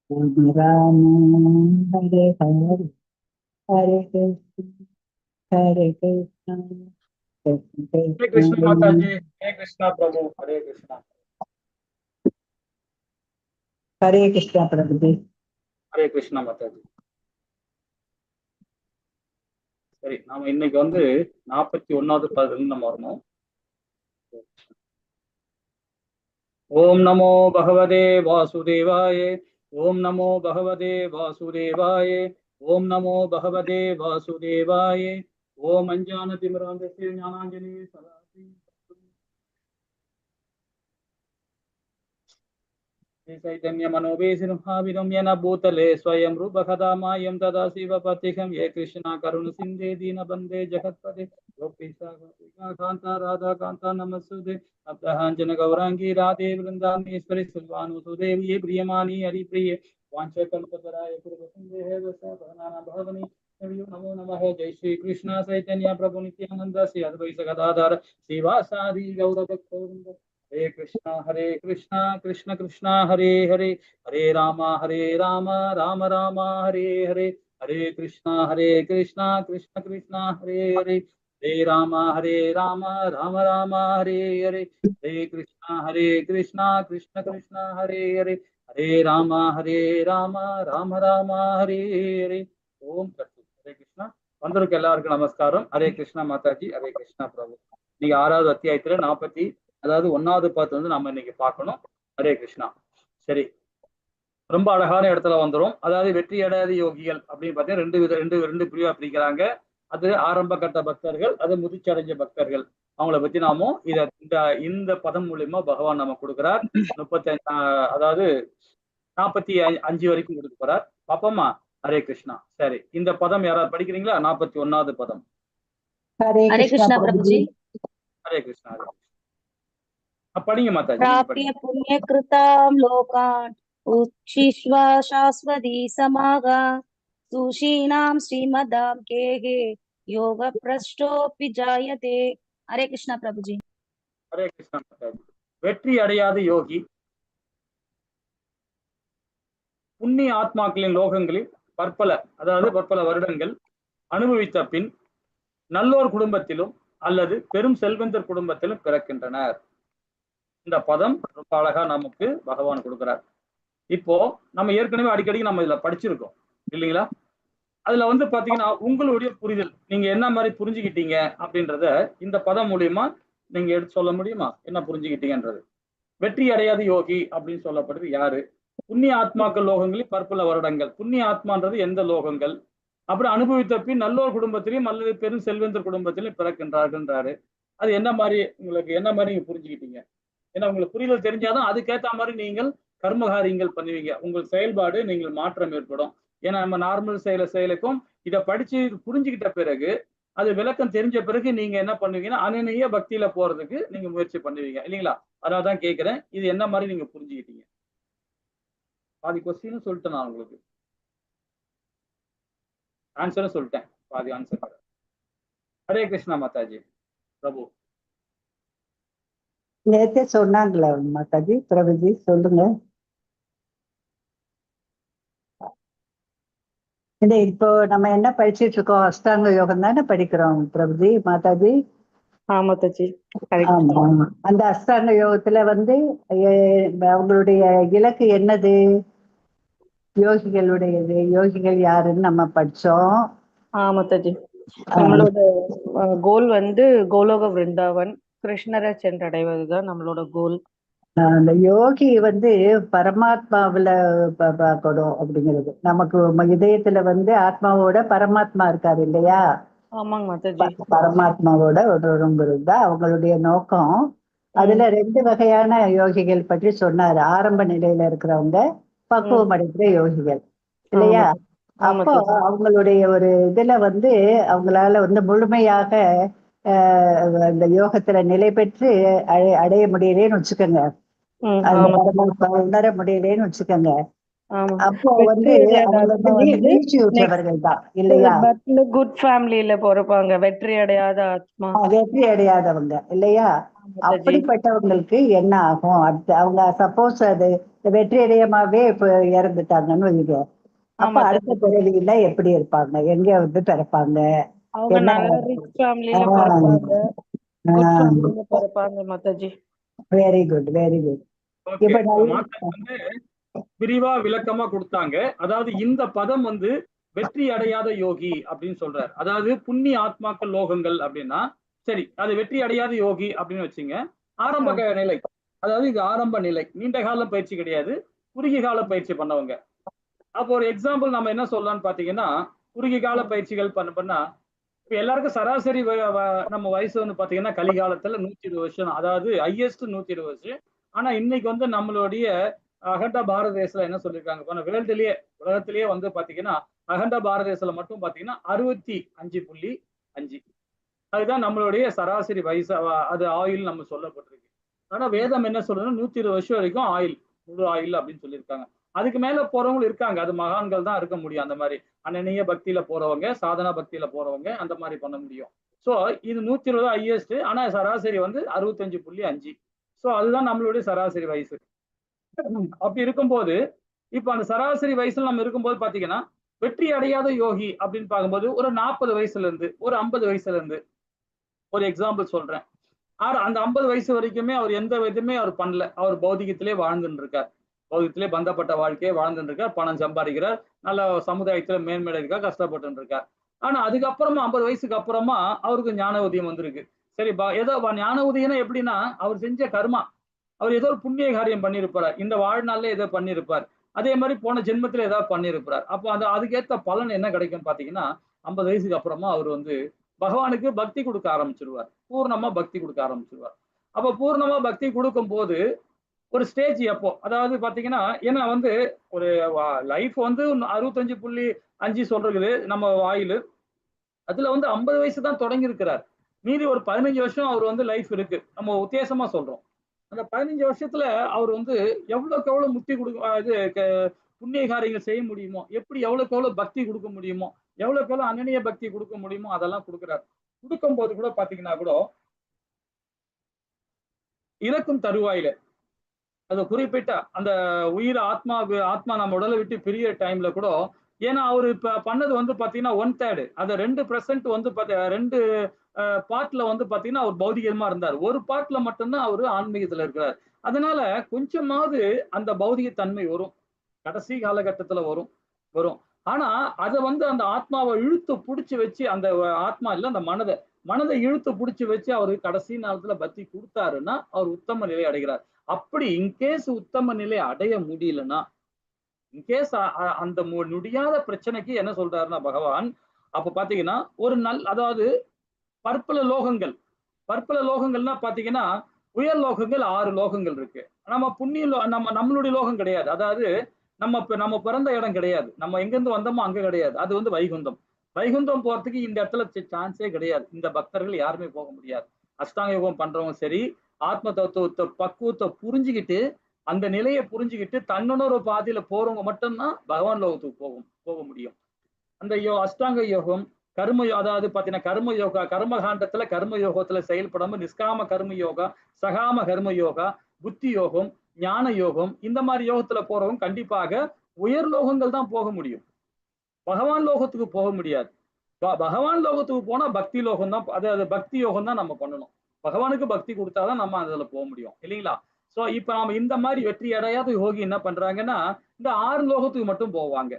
Rama Hare Hare Hare Krishna Hare Krishna Krishna हरे Krishna Krishna माता जी, हरे कृष्णा प्रभु, हरे Krishna. Hare Krishna Prabhu ji. हरे कृष्णा माता जी। சரி, நாம இன்னைக்கு 41வது பாடத்துல நம்ம வரணும். ஓம் நமோ பகவதே வாசுதேவாய, ஓம் நமோ பகவதே வாசுதேவாய, ஓம் நமோ பகவதே வாசுதேவாய, ஓம் அஞ்ஞான திமிராந்தஸ்ய ஞானாஞ்சலி சதாசி चैतन्य मनोवेशिनुभाविनं येन भूतले स्वयं रूपकदा मायं तदा शिवपतिकं ये कृष्णा करुण सिन्धे दीनबन्धे जगत्पते गोपीशा गोपिका कान्ता राधा कान्ता नमस्ते अब्दहाञ्जन गौराङ्गी राधे वृन्दावनेश्वरि सुल्वानुसुदेवी प्रियमाणी हरिप्रिये वाञ्छकल्पतराय पूर्वसन्देहे भवनी नमो नमः। जय श्री कृष्ण चैतन्य प्रभु नित्यानंद श्री अद्वैत गदाधर श्रीवासादि गौरभक्तवृंद। हरे कृष्णा कृष्ण कृष्णा हरे हरे, हरे राम राम राम हरे हरे, हरे कृष्णा कृष्ण कृष्णा हरे हरे, हरे राम राम राम हरे हरे, हरे कृष्णा कृष्ण कृष्णा हरे हरे, हरे राम राम हरे हरे। ओम हरे कृष्णा। வந்தருக்கு எல்லாருக்கும் நமஸ்காரம். ஹரே கிருஷ்ணா மாதாஜி, ஹரே கிருஷ்ணா பிரபு. இன்னைக்கு 6வது அத்தியாயத்துல 40 அதாவது 1வது பாட்டு நம்ம இன்னைக்கு பார்க்கணும். ஹரே கிருஷ்ணா. சரி, ரொம்ப அழகான இடத்துல வந்துடும். அதாவது வெற்றி அடையாத யோகிகள் அப்படின்னு பார்த்தீங்கன்னா ரெண்டு பிரிவா பிரிக்கிறாங்க. அது ஆரம்ப கட்ட பக்தர்கள், அது முதிர்ச்சி அடைஞ்ச பக்தர்கள். அவங்கள பத்தி நாமும் இந்த பதம் மூலியமா பகவான் நம்ம கொடுக்கிறார். 35 அதாவது 45 வரைக்கும் கொடுக்க போறார். பாப்போமா? ஹரே கிருஷ்ணா. சரி, இந்த பதம் யாராவது படிக்கிறீங்களா? 41வது பதம். Hare हरे Krishna कृष्णा Prabhu प्रभु जी। ji. ஹரே கிருஷ்ணா, ஹரே கிருஷ்ணா. படிங்க மாதாஜி, நீங்க प्राप्य படிங்க. पुण्यकृतां लोकान् उच्छिष्वा शाश्वती समागा सुशीनां श्रीमदां केहे योगभ्रष्टोऽपि जायते। हरे कृष्णा प्रभु जी। ஹரே கிருஷ்ணா மாதாஜி. வெற்றி அடையாத யோகி புண்ணிய ஆத்மாக்களின் லோகங்களில் பற்பல வருடங்கள் அனுபவித்த பின் நல்லோர் குடும்பத்திலும் அல்லது பெரும் செல்வந்தர் குடும்பத்திலும் பிறக்கின்றனர். இந்த பதம் ரொம்ப அழகா நமக்கு பகவான் கொடுக்கிறார். இப்போ நம்ம ஏற்கனவே அடிக்கடி நம்ம இதுல படிச்சிருக்கோம் இல்லைங்களா? அதுல பாத்தீங்கன்னா உங்களுடைய புரிதல், நீங்க என்ன மாதிரி புரிஞ்சுக்கிட்டீங்க அப்படின்றத இந்த பதம் மூலியமா நீங்க எடுத்து சொல்ல முடியுமா? என்ன புரிஞ்சுக்கிட்டீங்கன்றது. வெற்றி அடையாத யோகி அப்படின்னு சொல்லப்படுறது யாரு? புண்ணிய ஆத்மாக்கள் லோகங்களில் பற்பல வருடங்கள். புண்ணிய ஆத்மான்றது எந்த லோகங்கள்? அப்புறம் அனுபவித்த பின் நல்லோர் குடும்பத்திலையும் அல்லது பெரும் செல்வந்தர் குடும்பத்திலையும் பிறக்கின்றார்கள்ன்றாரு. அது என்ன மாதிரி உங்களுக்கு என்ன மாதிரி நீங்க புரிஞ்சுக்கிட்டீங்க? ஏன்னா உங்களுக்கு புரிதல் தெரிஞ்சாதான் அதுக்கேற்ற மாதிரி நீங்கள் கர்மகாரியங்கள் பண்ணுவீங்க. உங்கள் செயல்பாடு நீங்கள் மாற்றம் ஏற்படும். ஏன்னா நம்ம நார்மல் செயலுக்கும் இதை படிச்சு புரிஞ்சுக்கிட்ட பிறகு, அது விளக்கம் தெரிஞ்ச பிறகு நீங்க என்ன பண்ணுவீங்கன்னா அனநிய பக்தியில போறதுக்கு நீங்க முயற்சி பண்ணுவீங்க இல்லைங்களா? அதான் கேட்கிறேன், இது என்ன மாதிரி நீங்க புரிஞ்சுக்கிட்டீங்க? பாதி கொஸ்டின் சொல்லிட்டேன் நான் உங்களுக்கு, ஆன்சரும் சொல்லிட்டேன், பாதி ஆன்சர். ஹரே கிருஷ்ணா மாதாஜி பிரபு. நேத்தே சொன்னாங்களா மாதாஜி? பிரபுஜி சொல்லுங்க. இப்போ நம்ம என்ன படிச்சிட்டு இருக்கோம்? அஷ்டாங்க யோகம் தானே படிக்கிறோம் பிரபுஜி, மாதாஜி? மாதாஜி. ஆமா. அந்த அஷ்டாங்க யோகத்துல அவங்களுடைய இலக்கு என்னது? யோகிகளுடையது. யோகிகள் யாருன்னு நம்ம படிச்சோம். மாதாஜி, நம்மளோட கோல் கோலோக விருந்தாவன் கிருஷ்ணரை சென்றடைவதுதான் நம்மளோட கோல். அந்த யோகி பரமாத்மாவில பார்க்கணும் அப்படிங்கிறது. நமக்கு இதயத்துல ஆத்மாவோட பரமாத்மா இருக்காரு இல்லையா? ஆமாங்க மாதாஜி. பரமாத்மாவோட ஒருங்கிறது தான் அவங்களுடைய நோக்கம். அதுல 2 வகையான யோகிகள் பற்றி சொன்னாரு. ஆரம்ப நிலையில இருக்கிறவங்க, பக்குவம் அடைகிற யோகிகள் இல்லையா? அப்போ அவங்களுடைய ஒரு இதுல அவங்களால முழுமையாக அந்த யோகத்துல நிலை பெற்று அடைய முடியலேன்னு வச்சுக்கோங்க. பரமாத்மா உணர முடியலேன்னு வச்சுக்கோங்க. அப்போ அவங்க வீழ்ச்சி உற்றவர்கள் தான் இல்லையா? குட் ஃபேமிலியில பிறப்பாங்க, வெற்றி அடையாத ஆத்மா. வெற்றி அடையாதவங்க இல்லையா? அப்படிப்பட்டவங்களுக்கு என்ன ஆகும்? அடுத்து அவங்க சப்போஸ் அது வெற்றி அடையமாவே இப்ப இறந்துட்டாங்கன்னு வைங்க, அப்ப ஆமா அடுத்த தாஜி. பிறவியில எப்படி இருப்பாங்க? எங்க வந்து பிறப்பாங்க? அவங்க என்ன நல்ல ரிச் ஃபேமிலில பிறப்பாங்க, குட் ஃபேமிலில பிறப்பாங்க மாதாஜி. Very good, very good. Okay, இப்ப நல்ல மாதா வந்து விரிவா விளக்கமா கொடுத்தாங்க. அதாவது இந்த பதம் வந்து வெற்றி அடையாத யோகி அப்படின்னு சொல்றாரு. அதாவது புண்ணிய ஆத்மாக்கள் லோகங்கள் அப்படின்னா சரி, அது வெற்றி அடையாத யோகி அப்படின்னு வச்சுங்க. ஆரம்ப நிலை, அதாவது இது ஆரம்ப நிலை, நீண்ட கால பயிற்சி கிடையாது, குறுகிய கால பயிற்சி பண்ணவங்க. அப்போ ஒரு எக்ஸாம்பிள் நம்ம என்ன சொல்லலாம்னு பாத்தீங்கன்னா, குறுகிய கால பயிற்சிகள் பண்ணா இப்ப எல்லாருக்கும் சராசரி நம்ம வயசு வந்து பாத்தீங்கன்னா கலிகாலத்துல 120 வருஷம், அதாவது ஹையஸ்ட் 120 வருஷம். ஆனா இன்னைக்கு வந்து நம்மளுடைய அகண்ட பாரத தேசத்துல என்ன சொல்லியிருக்காங்க, வேர்ல்டுலயே உலகத்திலேயே வந்து பாத்தீங்கன்னா அகண்ட பாரத தேசத்துல மட்டும் பாத்தீங்கன்னா 65.5. அதுதான் நம்மளுடைய சராசரி வயசு, அது ஆயுள் நம்ம சொல்லப்பட்டிருக்கு. ஆனா வேதம் என்ன சொல்றதுன்னா 120 வருஷம் வரைக்கும் ஆயுள், முழு ஆயுள் அப்படின்னு சொல்லியிருக்காங்க. அதுக்கு மேல போறவங்களும் இருக்காங்க, அது மகான்கள் தான் இருக்க முடியும். அந்த மாதிரி அனநிய பக்தியில போறவங்க, சாதனா பக்தியில போறவங்க அந்த மாதிரி பண்ண முடியும். சோ இது 120 ஹையஸ்ட், ஆனா சராசரி வந்து 65.5. சோ அதுதான் நம்மளுடைய சராசரி வயசு. அப்படி இருக்கும்போது இப்ப அந்த சராசரி வயசுல நம்ம இருக்கும்போது பாத்தீங்கன்னா வெற்றி அடையாத யோகி அப்படின்னு பார்க்கும்போது ஒரு 40 வயசுல இருந்து ஒரு 50 வயசுல இருந்து ஒரு எக்ஸாம்பிள் சொல்றேன். அந்த 50 வயசு வரைக்குமே அவர் எந்த விதமே அவர் பண்ணல, அவர் பௌதிகத்திலே வாழ்ந்துட்டு இருக்கார், பௌதிகத்திலே பந்தப்பட்ட வாழ்க்கையை வாழ்ந்துட்டு இருக்கார், பணம் சம்பாதிக்கிறார், நல்ல சமுதாயத்துல மேன்மேல இருக்கா, கஷ்டப்பட்டு இருக்கார். ஆனா அதுக்கப்புறமா 50 வயசுக்கு அப்புறமா அவருக்கு ஞான உதயம் வந்திருக்கு. சரி, ஏதோ ஞான உதயம் எப்படின்னா அவர் செஞ்ச கர்மா, அவர் ஏதோ ஒரு புண்ணிய காரியம் பண்ணியிருப்பார், இந்த வாழ்நாள்ல ஏதோ பண்ணியிருப்பார், அதே மாதிரி போன ஜென்மத்துல ஏதாவது பண்ணியிருப்பார். அப்போ அதுக்கேற்ற பலன் என்ன கிடைக்கும் பாத்தீங்கன்னா 50 வயசுக்கு அப்புறமா அவர் வந்து பகவானுக்கு பக்தி கொடுக்க ஆரம்பிச்சிருவார், பூர்ணமா பக்தி கொடுக்க ஆரம்பிச்சிருவார். அப்ப பூர்ணமா பக்தி கொடுக்கும் போது ஒரு ஸ்டேஜ் எப்போ, அதாவது பாத்தீங்கன்னா ஏன்னா வந்து ஒரு லைஃப் வந்து 65.5 சொல்றது நம்ம வாயிலு, அதுல வந்து 50 வயசு தான் தொடங்கி இருக்கிறார். மீதி ஒரு 15 வருஷம் அவர் வந்து லைஃப் இருக்கு, நம்ம உத்தேசமா சொல்றோம். அந்த 15 வருஷத்துல அவர் வந்து எவ்வளவுக்கு எவ்வளவு முக்தி கொடுக்க இது புண்ணிய காரியங்கள் செய்ய முடியுமோ, எப்படி எவ்வளவுக்கு எவ்வளவு பக்தி கொடுக்க முடியுமோ, எவ்வளவுக்கு எவ்வளவு அனநிய பக்தி கொடுக்க முடியுமோ அதெல்லாம் கொடுக்கிறார். கொடுக்கும் போது கூட பாத்தீங்கன்னா கூட இறக்கும் தருவாயில அது குறிப்பிட்ட அந்த உயிர் ஆத்மா நம்ம உடலை விட்டு பிரிய டைம்ல கூட, ஏன்னா அவரு இப்ப பண்ணது வந்து பாத்தீங்கன்னா 1/3, அது 2% வந்து 2 பார்ட்ல வந்து பாத்தீங்கன்னா அவர் பௌதிகமா இருந்தார், ஒரு பார்ட்ல மட்டும்தான் அவரு ஆன்மீகத்துல இருக்கிறார். அதனால கொஞ்சமாவது அந்த பௌதிக தன்மை வரும், கடைசி காலகட்டத்துல வரும் வரும். ஆனா அதை வந்து அந்த ஆத்மாவை இழுத்து புடிச்சு வச்சு, அந்த ஆத்மா இல்ல அந்த மனதை இழுத்து புடிச்சு வச்சு அவரு கடைசி நேரத்துல பக்தி கொடுத்தாருன்னா அவர் உத்தம நிலை அடைகிறார். அப்படி இன்கேஸ் உத்தம நிலை அடைய முடியலன்னா, இன்கேஸ் அந்த முடியாத பிரச்சனைக்கு என்ன சொல்றாருன்னா பகவான், அப்ப பாத்தீங்கன்னா ஒரு அதாவது பற்பல லோகங்கள்னா பாத்தீங்கன்னா உயர் லோகங்கள் 6 லோகங்கள் இருக்கு. நம்ம புண்ணிய நம்மளுடைய லோகம் கிடையாது, அதாவது நம்ம பிறந்த இடம் கிடையாது, நம்ம எங்கிருந்து வந்தோமோ அங்க கிடையாது, அது வந்து வைகுந்தம். வைகுந்தம் போறதுக்கு இந்த இடத்துல சான்ஸே கிடையாது, இந்த பக்தர்கள் யாருமே போக முடியாது. அஷ்டாங்க யோகம் பண்றவங்க சரி, ஆத்ம தத்துவத்தை பக்குவத்தை புரிஞ்சுக்கிட்டு அந்த நிலையை புரிஞ்சுக்கிட்டு தன்னுணர்வு பாதையில போறவங்க மட்டும்தான் பகவான் லோகத்துக்கு போக முடியும். அந்த அஷ்டாங்க யோகம் கர்ம, அதாவது பாத்தீங்கன்னா கர்ம யோகா, கர்மகாண்டத்துல கர்ம யோகத்துல செயல்படாம நிஷ்காம கர்ம யோகா, சகாம கர்ம யோகா, புத்தி யோகம், ஞான யோகம், இந்த மாதிரி யோகத்துல போறவங்க கண்டிப்பாக உயர் லோகங்கள் தான் போக முடியும், பகவான் லோகத்துக்கு போக முடியாது. பகவான் லோகத்துக்கு போனா பக்தி லோகம் தான், அதாவது பக்தி யோகம் தான் நம்ம பண்ணணும், பகவானுக்கு பக்தி கொடுத்தாதான் நம்ம அதுல போக முடியும் இல்லைங்களா? சோ இப்ப நாம இந்த மாதிரி வெற்றி அடையாத யோகி என்ன பண்றாங்கன்னா இந்த 6 லோகத்துக்கு மட்டும் போவாங்க,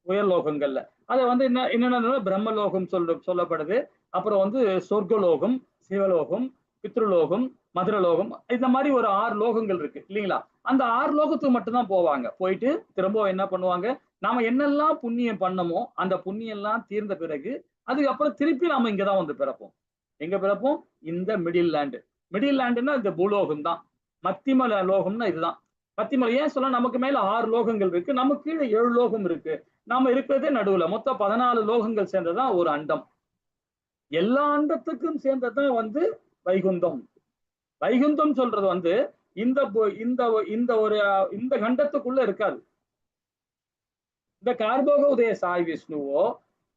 உயர் லோகங்கள்ல. அதை வந்து என்னென்ன பிரம்மலோகம் சொல்லப்படுது, அப்புறம் வந்து சொர்க்கலோகம், சிவலோகம், பித்ருலோகம், மதுரலோகம், இந்த மாதிரி ஒரு 6 லோகங்கள் இருக்கு இல்லைங்களா? அந்த 6 லோகத்துக்கு மட்டும்தான் போவாங்க. போயிட்டு திரும்ப என்ன பண்ணுவாங்க, நாம என்னெல்லாம் புண்ணியம் பண்ணமோ அந்த புண்ணியம் எல்லாம் தீர்ந்த பிறகு அதுக்கப்புறம் திருப்பி நாம இங்கதான் வந்து பிறப்போம். எங்க பிறப்போம்? இந்த மிடில் லேண்டு. மிடில் லேண்டுன்னா இந்த பூலோகம் தான். மத்திமல லோகம்னா இதுதான். மத்திமலை ஏன் சொல்ல, நமக்கு மேல 6 லோகங்கள் இருக்கு, நமக்கு கீழே 7 லோகம் இருக்கு, நாம இருக்கிறதே நடுவுல. மொத்தம் 14 லோகங்கள் சேர்ந்ததான் ஒரு அண்டம். எல்லா அண்டத்துக்கும் சேர்ந்ததான் வந்து வைகுந்தம். வைகுந்தம் சொல்றது வந்து இந்த இந்த இந்த ஒரு இந்த கண்டத்துக்குள்ள இருக்காது. இந்த கார்போக உதய சாய் விஷ்ணுவோ,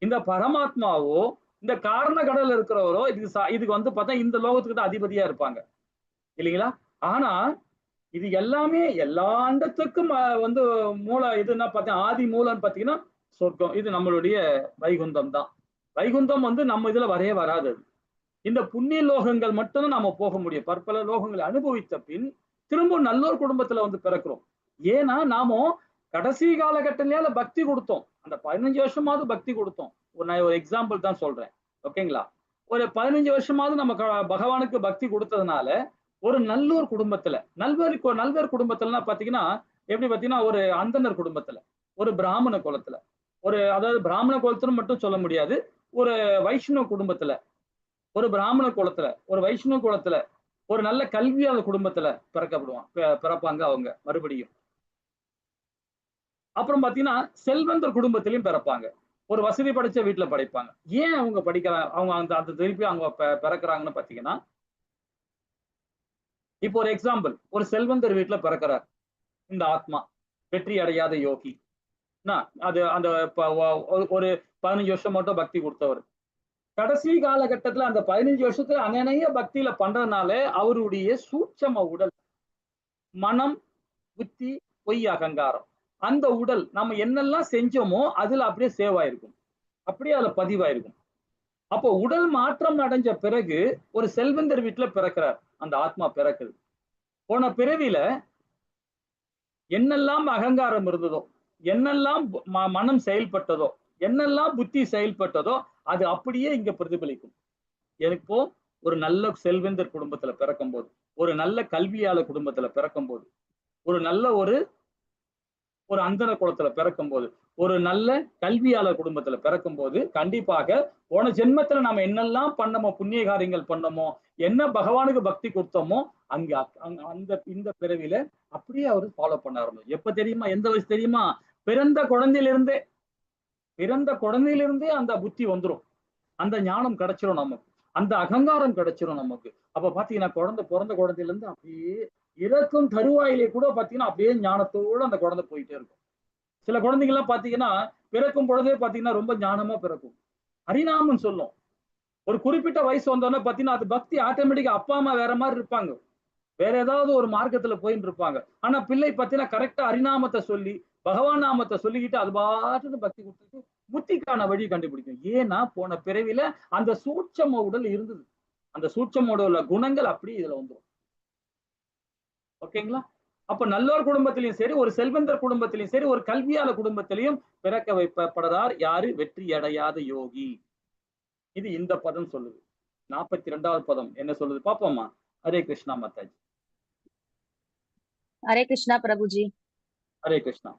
இந்த பரமாத்மாவோ, இந்த காரண கடல் இருக்கிறவரோ இதுக்கு வந்து பார்த்தா இந்த லோகத்துக்கு தான் அதிபதியா இருப்பாங்க. இல்லைங்களா? ஆனா இது எல்லாமே எல்லா அண்டத்துக்கும் வந்து மூல இதுன்னா பார்த்தீங்கன்னா ஆதி மூலம்னு பார்த்தீங்கன்னா சொர்க்கம். இது நம்மளுடைய வைகுந்தம் தான். வைகுந்தம் வந்து நம்ம இதுல வரவே வராது. இந்த புண்ணிய லோகங்கள் மட்டும்தான் நாம போக முடியும். பற்பல லோகங்களை அனுபவித்த பின் திரும்ப நல்லோர் குடும்பத்துல வந்து பிறக்கிறோம். ஏன்னா நாம கடைசி காலகட்டத்தில பக்தி கொடுத்தோம். அந்த 15 வருஷமாவது பக்தி கொடுத்தோம். நான் ஒரு எக்ஸாம்பிள் தான் சொல்றேன். ஓகேங்களா? ஒரு 15 வருஷமாவது நம்ம பகவானுக்கு பக்தி கொடுத்ததுனால ஒரு நல்லோர் குடும்பத்துல நல்வர் குடும்பத்துலன்னா பாத்தீங்கன்னா எப்படி பாத்தீங்கன்னா ஒரு அந்தனர் குடும்பத்துல, ஒரு பிராமண குலத்துல, ஒரு அதாவது பிராமண குலத்துல மட்டும் சொல்ல முடியாது, ஒரு வைஷ்ணவ குடும்பத்துல, ஒரு பிராமண குலத்துல, ஒரு வைஷ்ணவ குலத்துல, ஒரு நல்ல கல்வியாளர் குடும்பத்துல பிறப்பாங்க அவங்க மறுபடியும். அப்புறம் பாத்தீங்கன்னா செல்வந்தர் குடும்பத்திலையும் பிறப்பாங்க. ஒரு வசதி படைச்ச வீட்டுல படைப்பாங்க. ஏன் அவங்க படிக்கிறாங்க, அவங்க அந்த அந்த திருப்பி அவங்க பிறக்கிறாங்கன்னு பாத்தீங்கன்னா, இப்போ ஒரு எக்ஸாம்பிள், ஒரு செல்வந்தர் வீட்டுல பிறக்கிறார் இந்த ஆத்மா, வெற்றி அடையாத யோகி. அது அந்த ஒரு 15 வருஷம் மட்டும் பக்தி கொடுத்தவர். கடைசி காலகட்டத்துல அந்த 15 வருஷத்துல அநேக பக்தியில பண்றதுனால அவருடைய சூட்சம உடல், மனம், புத்தி, பொய், அகங்காரம், அந்த உடல் நம்ம என்னெல்லாம் செஞ்சோமோ அதுல அப்படியே சேவ் ஆயிருக்கும், அப்படியே அதுல பதிவாயிருக்கும். அப்போ உடல் மாற்றம் அடைஞ்ச பிறகு ஒரு செல்வந்தர் வீட்டுல பிறக்கிறார் அந்த ஆத்மா பிறக்குது. போன பிறவியில என்னெல்லாம் அகங்காரம் இருந்ததோ, என்னெல்லாம் மனம் செயல்பட்டதோ, என்னெல்லாம் புத்தி செயல்பட்டதோ அது அப்படியே இங்க பிரதிபலிக்கும். இப்போ ஒரு நல்ல செல்வந்தர் குடும்பத்துல பிறக்கும் போது, ஒரு நல்ல கல்வியாளர் குடும்பத்துல பிறக்கும் போது, ஒரு நல்ல ஒரு அந்தன குலத்துல பிறக்கும் போது, ஒரு நல்ல கல்வியாளர் குடும்பத்துல பிறக்கும் போது கண்டிப்பாக போன ஜென்மத்துல நாம என்னெல்லாம் பண்ணமோ, புண்ணிய காரியங்கள் பண்ணமோ, என்ன பகவானுக்கு பக்தி கொடுத்தோமோ அங்க அந்த இந்த பிறவில அப்படியே அவரு ஃபாலோ பண்ண ஆரம்பிச்சு. எப்ப தெரியுமா, எந்த வயசு தெரியுமா? பிறந்த குழந்தையிலிருந்தே அந்த புத்தி வந்துடும், அந்த ஞானம் கிடைச்சிரும் நமக்கு, அந்த அகங்காரம் கிடைச்சிரும் நமக்கு. அப்ப பாத்தீங்கன்னா பிறந்த குழந்தையில இருந்து அப்படியே இறக்கும் தருவாயிலே கூட பாத்தீங்கன்னா அப்படியே ஞானத்தோடு அந்த குழந்தை போயிட்டே இருக்கும். சில குழந்தைங்க எல்லாம் பாத்தீங்கன்னா பிறக்கும் பொழுதே பாத்தீங்கன்னா ரொம்ப ஞானமா பிறக்கும், ஹரிநாமம் சொல்லும். ஒரு குறிப்பிட்ட வயசு வந்தோன்னா பாத்தீங்கன்னா அது பக்தி ஆட்டோமேட்டிக்கா, அப்பா அம்மா வேற மாதிரி இருப்பாங்க, வேற ஏதாவது ஒரு மார்க்கத்துல போயிட்டு இருப்பாங்க. ஆனா பிள்ளை பாத்தீங்கன்னா கரெக்டா ஹரிநாமத்தை சொல்லி பகவான் நாமத்தை சொல்லிக்கிட்டு அது பாட்டுன்னு பக்தி கொடுத்துட்டு புத்திக்கான வழி கண்டுபிடிக்கும். ஏன்னா போன பிறவில அந்த சூட்சம உடல் இருந்தது, அந்த சூட்சம உடல் குணங்கள் அப்படி இதுல வந்துடும். ஓகேங்களா? அப்ப நல்லோர் குடும்பத்திலையும் சரி, ஒரு செல்வந்தர் குடும்பத்திலையும் சரி, ஒரு கல்வியாளர் குடும்பத்திலையும் பிறக்க வைக்கப்படுறார் யாரு? வெற்றி அடையாத யோகி. இது இந்த பதம் சொல்லுது. 42வது பதம் என்ன சொல்லுது பாப்போமா? ஹரே கிருஷ்ணா மாதாஜி. हरे कृष्णा प्रभु जी। हरे कृष्णा।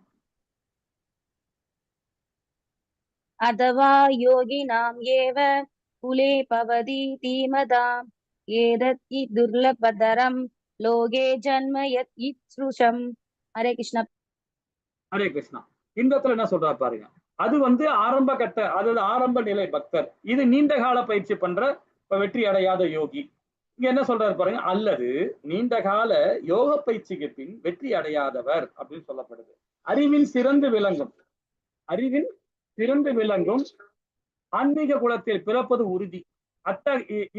अथवा योगिनां एव कुले भवतीति मदाम् एतत् दुर्लभतरं लोके जन्म यत्सृशम्। हरे कृष्णा। ஹரே கிருஷ்ணா. இந்த இடத்துல என்ன சொல்றா பாருங்க, அது வந்து ஆரம்ப கட்ட, அதாவது ஆரம்ப நிலை பக்தர். இது நீண்ட கால பயிற்சி பண்ற வெற்றி அடையாத யோகி. இங்க என்ன சொல்றாரு பாருங்க, அல்லது நீண்ட கால யோக பயிற்சிக்கு பின் வெற்றி அடையாதவர் அப்படின்னு சொல்லப்படுது. அறிவில் சிறந்து விளங்கும் ஆன்மீக குலத்தில் பிறப்பது உறுதி,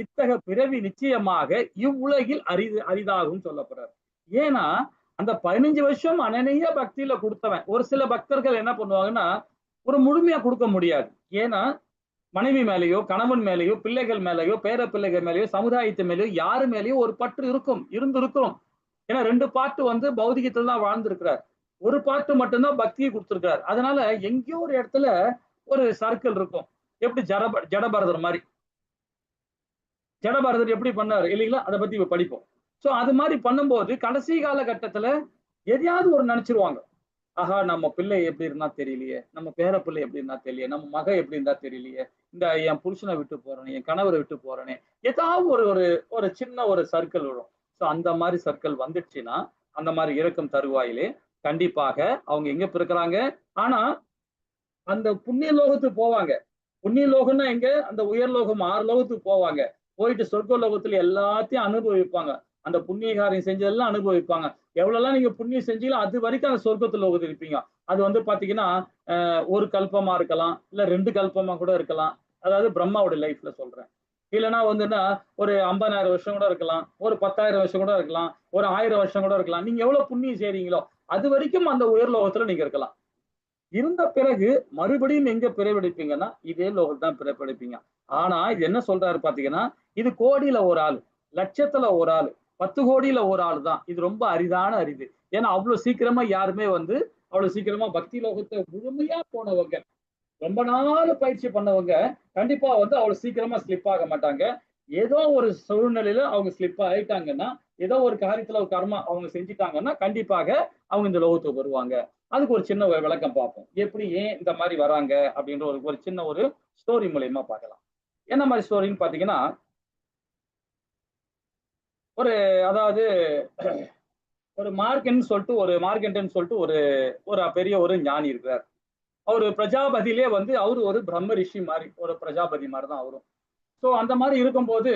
இத்தக பிறவி நிச்சயமாக இவ்வுலகில் அரிதாகும் சொல்லப்படுறார். ஏன்னா அந்த 15 வருஷம் அனநிய பக்தியில கொடுத்தவன், ஒரு சில பக்தர்கள் என்ன பண்ணுவாங்கன்னா ஒரு முழுமையா கொடுக்க முடியாது. ஏன்னா மனைவி மேலேயோ, கணவன் மேலேயோ, பிள்ளைகள் மேலேயோ, பேர பிள்ளைகள் மேலேயோ, சமுதாயத்து மேலேயோ, யாரு மேலேயோ ஒரு பற்று இருந்திருக்கும். ஏன்னா 2 பாட்டு வந்து பௌதிகத்துல தான் வாழ்ந்திருக்கிறார், ஒரு பாட்டு மட்டும்தான் பக்தியை கொடுத்திருக்கிறார். அதனால எங்கேயோ ஒரு இடத்துல ஒரு சர்க்கிள் இருக்கும். எப்படி ஜடபரதர் மாதிரி, ஜடபரதர் எப்படி பண்ணாரு இல்லைங்களா, அதை பத்தி இப்ப படிப்போம். சோ அது மாதிரி பண்ணும்போது கடைசி காலகட்டத்துல எதையாவது ஒரு நினைச்சிருவாங்க, ஆஹா நம்ம பிள்ளை எப்படி இருந்தா தெரியலையே, நம்ம பேர பிள்ளை எப்படி இருந்தா தெரியலையே, நம்ம மக எப்படி இருந்தா தெரியலையே, இந்த என் புருஷனை விட்டு போறேனே, என் கணவரை விட்டு போறேனே, ஏதாவது ஒரு சின்ன ஒரு சர்க்கிள் வரும். ஸோ அந்த மாதிரி சர்க்கிள் வந்துடுச்சுன்னா அந்த மாதிரி இறக்கும் தருவாயிலே கண்டிப்பாக அவங்க எங்க பிறக்கிறாங்க, ஆனா அந்த புண்ணிய லோகத்துக்கு போவாங்க. புண்ணிய லோகம்னா எங்க? அந்த உயர்லோகம் 6 லோகத்துக்கு போவாங்க. போயிட்டு சொர்க்க லோகத்துல எல்லாத்தையும் அனுபவிப்பாங்க. அந்த புண்ணிய காரியம் செஞ்சதெல்லாம் அனுபவிப்பாங்க. எவ்வளவுலாம் நீங்க புண்ணியம் செஞ்சீங்களோ அது வரைக்கும் அந்த சொர்க்கத்து லோகத்துல இருப்பீங்க. அது வந்து பாத்தீங்கன்னா ஒரு கல்பமா இருக்கலாம், இல்ல 2 கல்பமா கூட இருக்கலாம். அதாவது பிரம்மாவோட லைஃப்ல சொல்றேன். இல்லைன்னா வந்துன்னா ஒரு 50,000 வருஷம் கூட இருக்கலாம், ஒரு 10,000 வருஷம் கூட இருக்கலாம், ஒரு 1000 வருஷம் கூட இருக்கலாம். நீங்க எவ்வளவு புண்ணியம் செய்றீங்களோ அது வரைக்கும் அந்த உயர் லோகத்துல நீங்க இருக்கலாம். இருந்த பிறகு மறுபடியும் எங்க பிறவெடுப்பீங்கன்னா இதே லோகத்தில் தான் பிறப்பெடுப்பீங்க. ஆனா இது என்ன சொல்றாரு பாத்தீங்கன்னா, இது கோடியில ஒரு ஆள், லட்சத்துல ஒரு ஆள், 10 கோடியில ஒரு ஆள் தான். இது ரொம்ப அரிதான அரிது. ஏன்னா அவ்வளவு சீக்கிரமா யாருமே வந்து அவ்வளவு சீக்கிரமா பக்தி லோகத்தை முழுமையா போனவங்க, ரொம்ப நாள் பயிற்சி பண்ணவங்க கண்டிப்பா வந்து அவ்வளவு சீக்கிரமா ஸ்லிப் ஆக மாட்டாங்க. ஏதோ ஒரு சூழ்நிலையில அவங்க ஸ்லிப் ஆயிட்டாங்கன்னா, ஏதோ ஒரு காரியத்துல ஒரு கர்மா அவங்க செஞ்சுட்டாங்கன்னா கண்டிப்பாக அவங்க இந்த லோகத்துக்கு வருவாங்க. அதுக்கு ஒரு சின்ன விளக்கம் பார்ப்போம். எப்படி ஏன் இந்த மாதிரி வராங்க அப்படின்ற ஒரு ஒரு சின்ன ஒரு ஸ்டோரி மூலியமா பார்க்கலாம். என்ன மாதிரி ஸ்டோரின்னு பாத்தீங்கன்னா, ஒரு அதாவது ஒரு மார்க்கெண்ட்னு சொல்லிட்டு ஒரு ஒரு பெரிய ஒரு ஞானி இருக்கிறார். அவரு பிரஜாபதியிலே வந்து அவரு ஒரு பிரம்ம ரிஷி மாதிரி, ஒரு பிரஜாபதி மாதிரி தான் அவரும். சோ அந்த மாதிரி இருக்கும்போது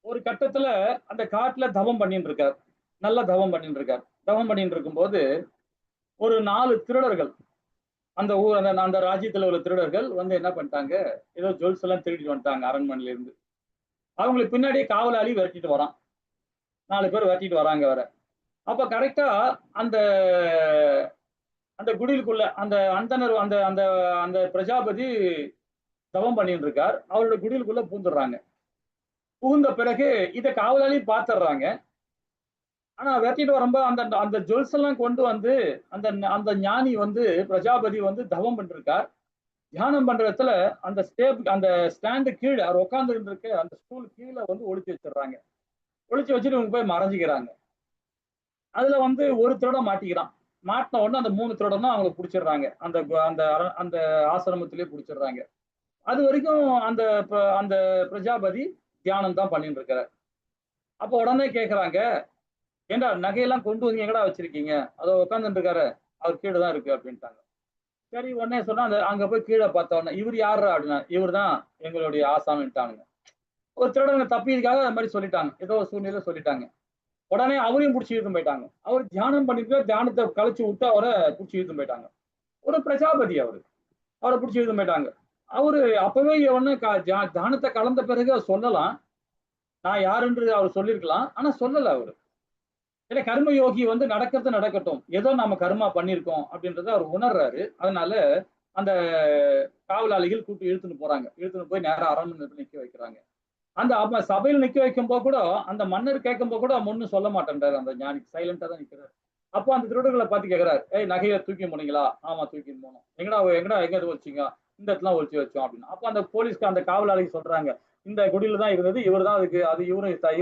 ஒரு கட்டத்துல அந்த காட்டுல தவம் பண்ணிட்டு இருக்கார். நல்ல தவம் பண்ணிட்டு இருக்கார். தவம் பண்ணிட்டு இருக்கும்போது ஒரு 4 திருடர்கள், அந்த ஊர் அந்த அந்த ராஜ்யத்துல உள்ள திருடர்கள் வந்து என்ன பண்ணிட்டாங்க, ஏதோ ஜுவல்ஸ் எல்லாம் திருடிட்டு வந்துட்டாங்க அரண்மனையில இருந்து. அவங்களுக்கு பின்னாடியே காவலாளி விரட்டிட்டு வரான். 4 பேர் விரட்டிட்டு வராங்க வர. அப்ப கரெக்டா அந்த அந்த குடிலுக்குள்ள அந்த அந்தனர் அந்த அந்த அந்த பிரஜாபதி தவம் பண்ணிட்டு இருக்கார். அவரோட குடிலுக்குள்ள பூந்துடுறாங்க. புகுந்த பிறகு இதை காவலாளி பாத்துடுறாங்க. ஆனா விரட்டிட்டு வரும்போது அந்த அந்த ஜுவல்ஸ் எல்லாம் கொண்டு வந்து அந்த அந்த ஞானி வந்து பிரஜாபதி வந்து தவம் பண்ணிருக்கார். தியானம் பண்ற இடத்துல அந்த அந்த ஸ்டாண்டு கீழே அவர் உட்கார்ந்து இருக்க அந்த ஸ்டூல் கீழே வந்து ஒளிச்சு வச்சிடுறாங்க. ஒளிச்சு வச்சுட்டு இவங்க போய் மறைஞ்சிக்கிறாங்க. அதுல வந்து ஒரு திருடம் மாட்டிக்கிறான். மாட்டின உடனே அந்த 3 திருடனும் அவங்களை பிடிச்சிடுறாங்க. அந்த அந்த அந்த ஆசிரமத்திலேயே பிடிச்சிடுறாங்க. அது வரைக்கும் அந்த அந்த பிரஜாபதி தியானம் தான் பண்ணிட்டு இருக்கிறார். அப்ப உடனே கேட்கறாங்க, ஏண்டா நகையெல்லாம் கொண்டு வந்து எங்கடா வச்சிருக்கீங்க? அதோ உட்காந்துட்டு இருக்காரு, அவர் கீழே தான் இருக்கு அப்படின்ட்டாங்க. சரி உடனே சொன்னா அந்த அங்க போய் கீழே பார்த்த உடனே இவர் யாரா அப்படின்னா, இவர் தான் எங்களுடைய ஆசாமிட்டானுங்க. ஒரு திருடங்க தப்பியதுக்காக அது மாதிரி சொல்லிட்டாங்க. ஏதோ ஒரு சூழ்நிலை சொல்லிட்டாங்க. உடனே அவரையும் பிடிச்சி இழுத்து போயிட்டாங்க. அவர் தியானம் பண்ணிட்டு தியானத்தை கழிச்சு விட்டு அவரை பிடிச்சி இழுத்து போயிட்டாங்க. ஒரு பிரஜாபதி அவரு, அவரை பிடிச்சி இழுத்து போயிட்டாங்க. அவரு அப்பவே ஒண்ணு தியானத்தை கலந்த பிறகு அவர் சொல்லலாம், நான் யாருன்றது அவர் சொல்லியிருக்கலாம். ஆனா சொல்லல அவரு. இல்ல கர்ம யோகி வந்து நடக்கிறது நடக்கட்டும், ஏதோ நம்ம கர்மா பண்ணியிருக்கோம் அப்படின்றத அவர் உணர்றாரு. அதனால அந்த காவலாளிகள் கூட்டி இழுத்துன்னு போறாங்க. இழுத்துன்னு போய் நேரம் அரண்மனை நிக்க வைக்கிறாங்க. அந்த சபையில் நிக்க வைக்கும்போது கூட அந்த மன்னர் கேட்கும்போது கூட ஒன்னும் சொல்ல மாட்டேன்றாரு. அந்த ஞானி சைலண்டா தான் நிக்கிறாரு. அப்போ அந்த திருடர்களை பார்த்து கேட்கிறாரு, ஏய் நகையை தூக்கி போனீங்களா? ஆமா தூக்கி போனோம். எங்கடா எங்கடா எங்க வச்சீங்க? இந்த இடத்துல ஒழிச்சு வச்சோம் அப்படின்னு. அப்போ அந்த போலீஸ்க்கு அந்த காவலாளிக்கு சொல்றாங்க, இந்த குடியில தான் இருந்தது, இவர் தான் அதுக்கு அது